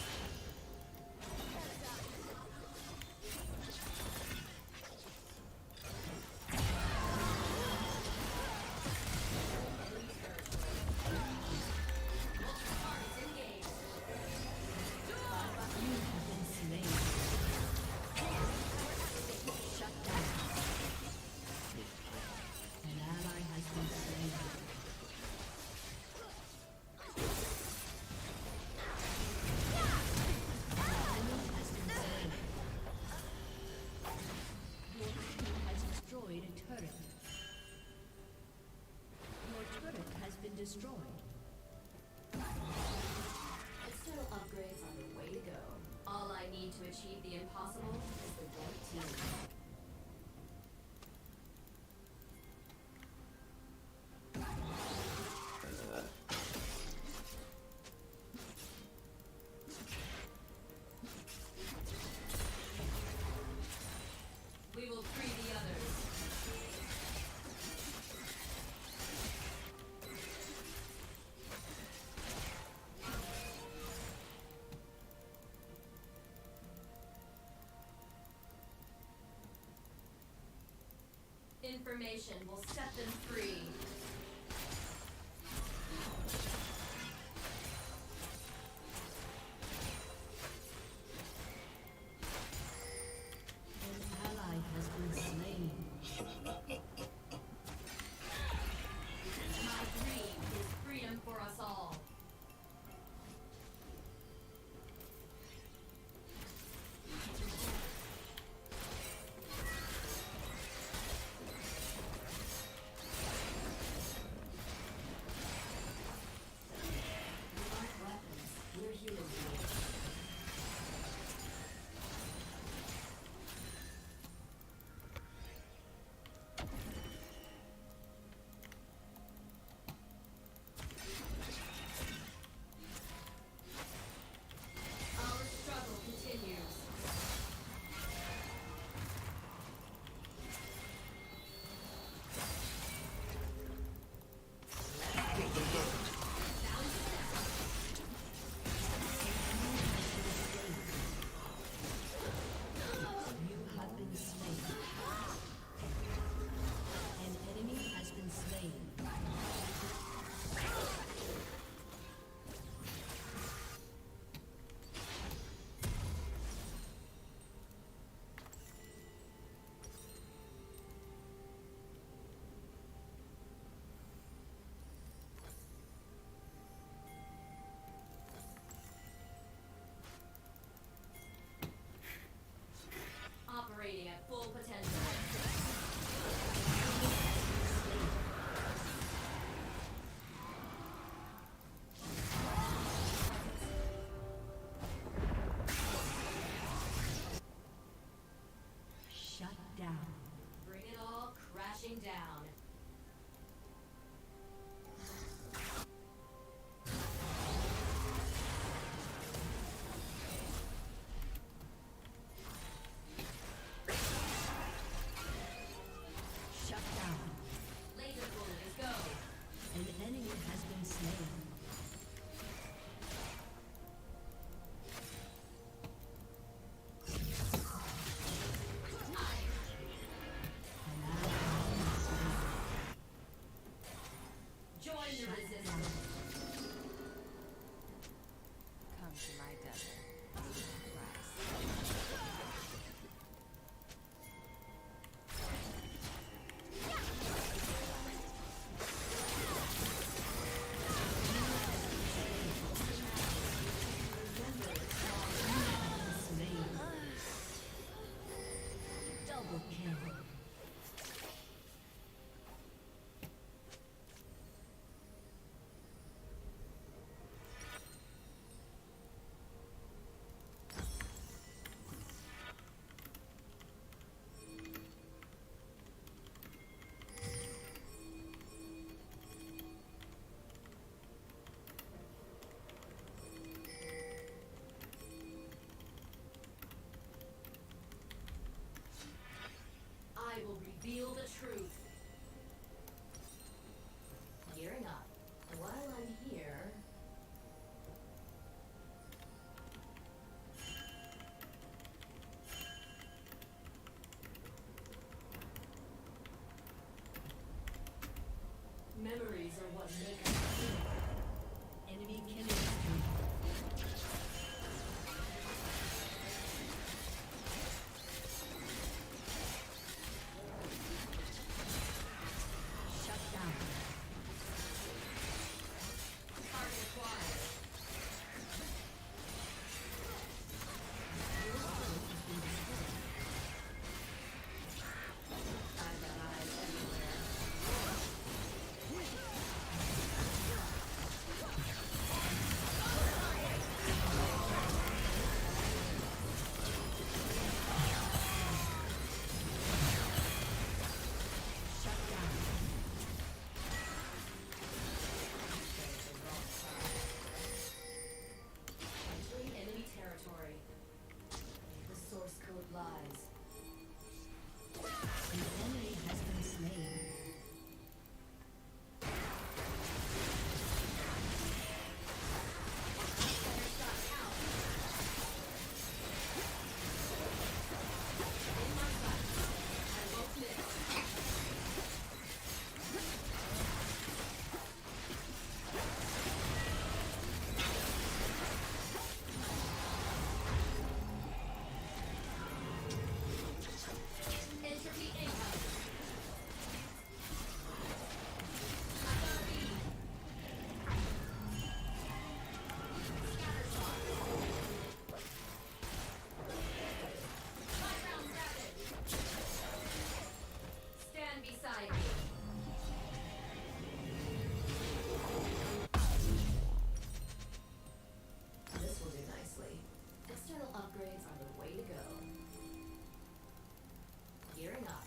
An ally has been slain. Your team has destroyed a turret. Your turret has been destroyed. External upgrades are the way to go. All I need to achieve the impossible is the right team. We will free the others. Information will set them free. An ally has been slain. My dream is freedom for us all. We aren't weapons, we're human beings. Our struggle continues. You have been slain. An enemy has been slain. Operating at full potential. Shut down. Bring it all crashing down. Shut down. Laser bullet is go. An enemy has been slain. Join the resistance. Come to my desert. Double kill. truth. Gearing up. While I'm here, memories are what make us human. Enemy killing spree. Shut down. Target acquired. Your turret has been destroyed. I've got eyes everywhere. Entering enemy territory. The source code lies. An enemy has been slain. Entropy incoming. Stand beside me. This will do nicely. External upgrades are the way to go. Gearing up.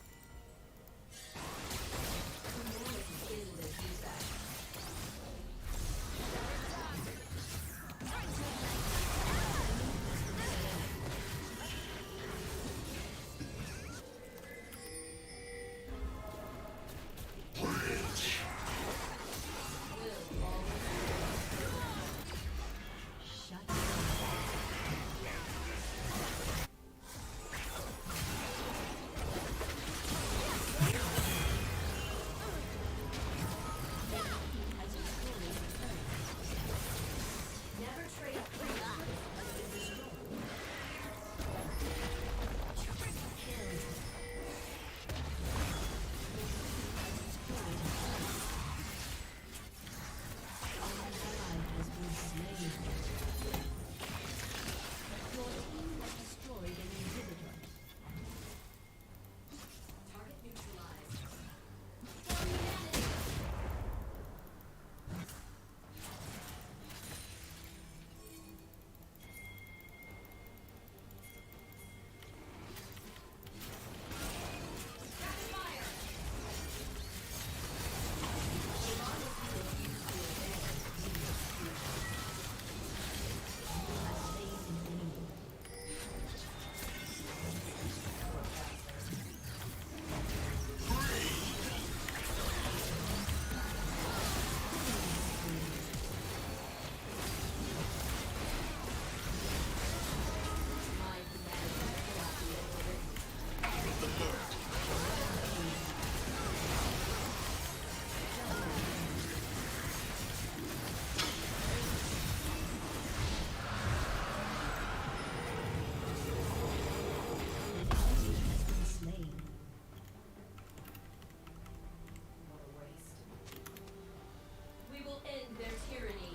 Humanity is the defect. Shut Never trade has been slain. Your team has destroyed an inhibitor. target neutralized. Slain. What a waste. We will end their tyranny.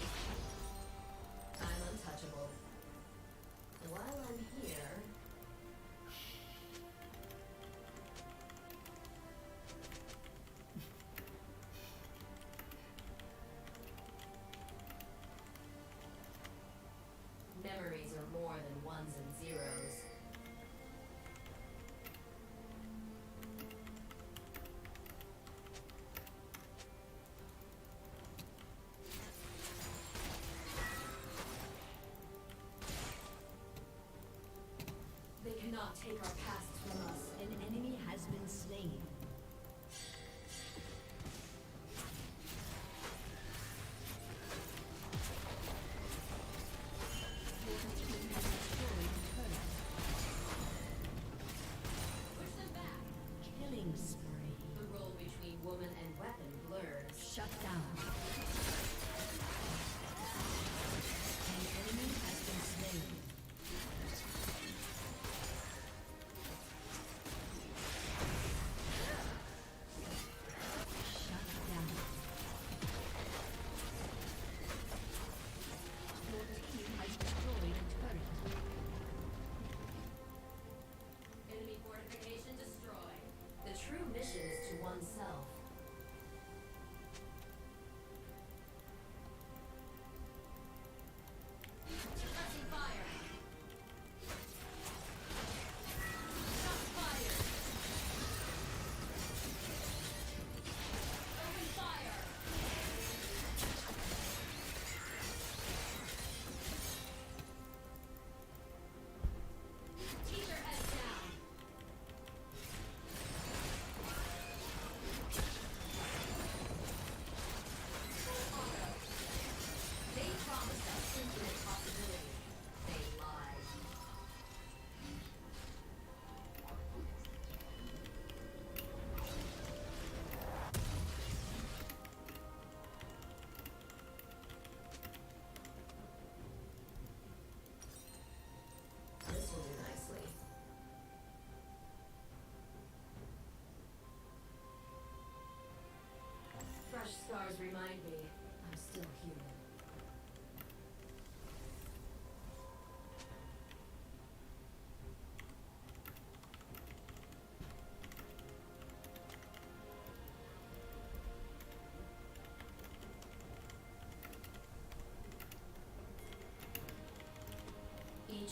I'm untouchable. While I'm here, memories are more than ones and zeros. They cannot take our pasts from us. An enemy has been slain.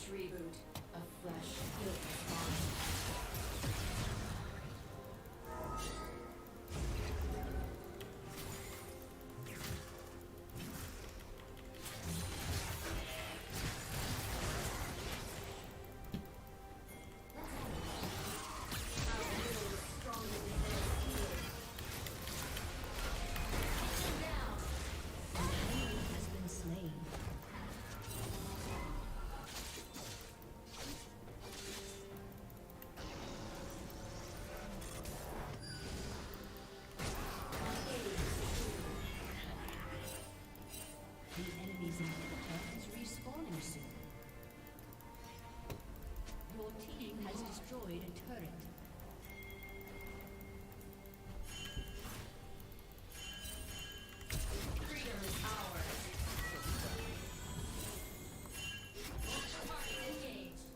Each reboot, a fresh, guiltless monster. Has been slain. The enemy's inhibitor is respawning soon. Your team has destroyed a turret. Freedom is ours. Party engaged.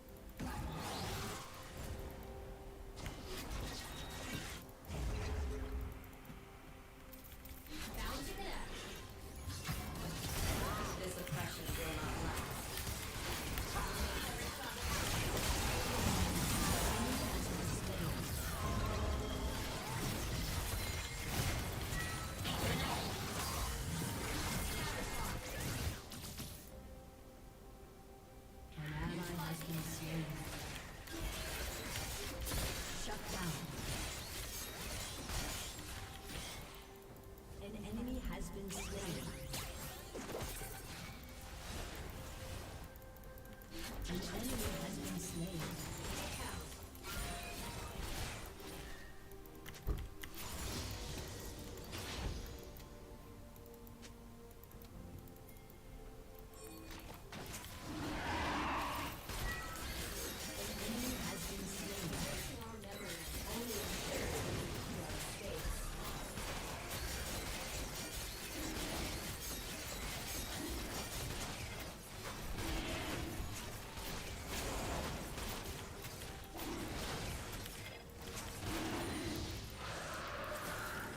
Bound to connect. This oppression will not last. An ally has been slain. Shut down. An enemy has been slain. An enemy has been slain.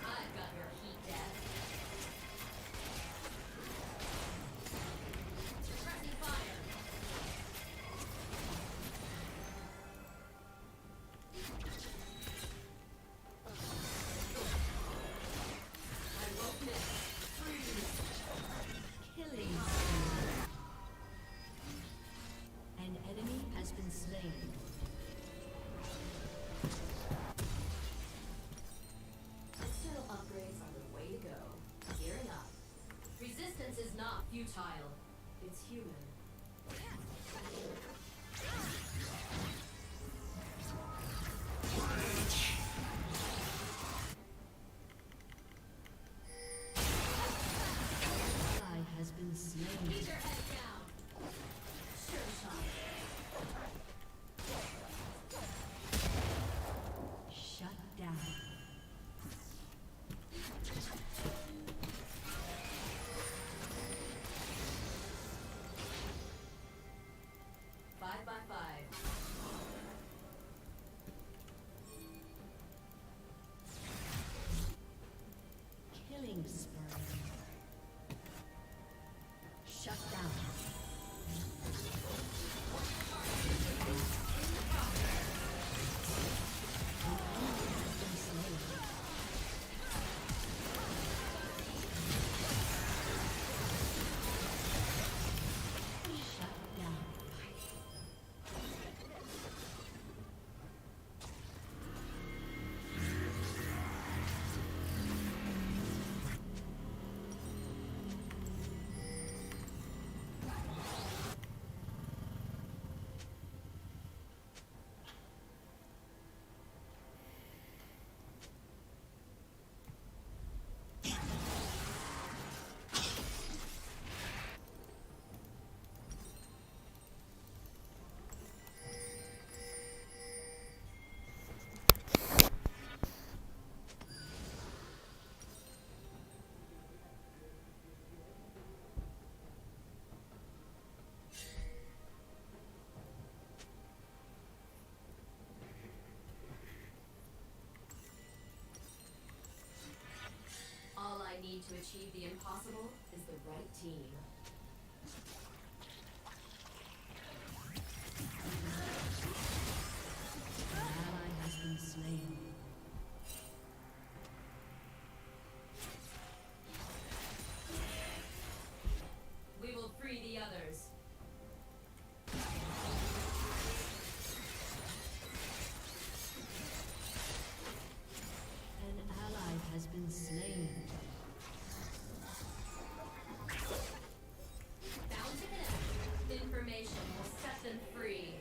I've got your heat death. Suppressing fire. I won't miss. Killing spree. An enemy has been slain. External upgrades are the way to go. Gearing up. Resistance is not futile. It's human. Ally has been slain. Keep your head down. Sure shot. Shut down. Five by five. Killing spree. Shut down. An enemy has been slain. Shut down. All I need to achieve the impossible is the right team. ally has been slain. We will free the others. An ally has been slain. Bound to connect. Information will set them free.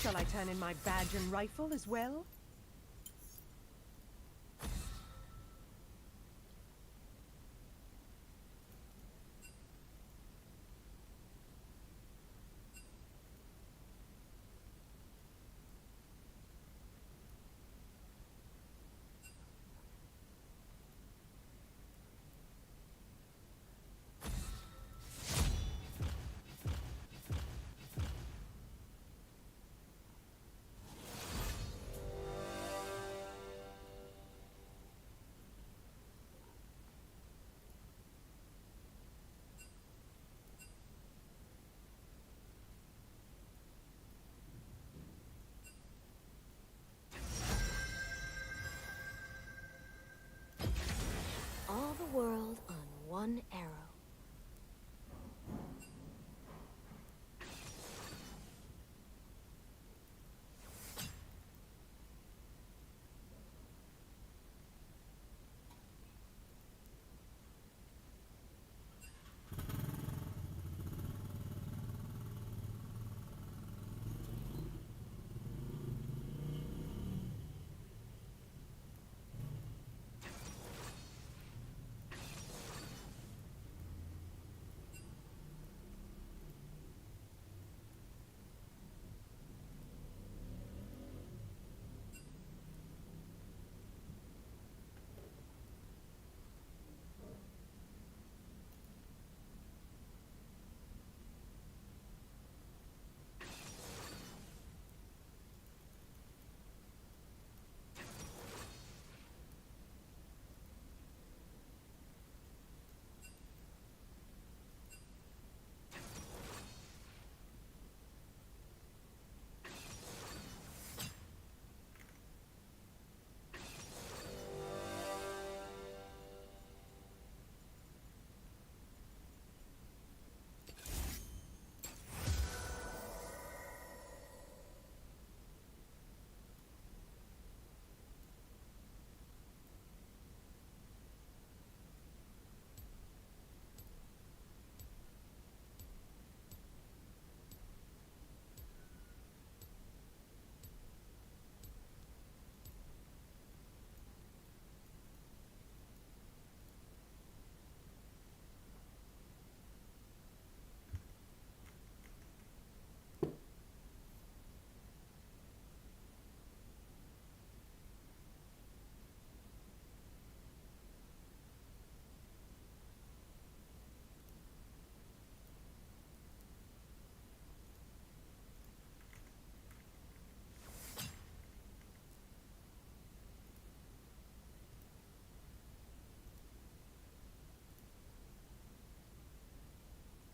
Shall I turn in my badge and rifle as well? All the world on one arrow.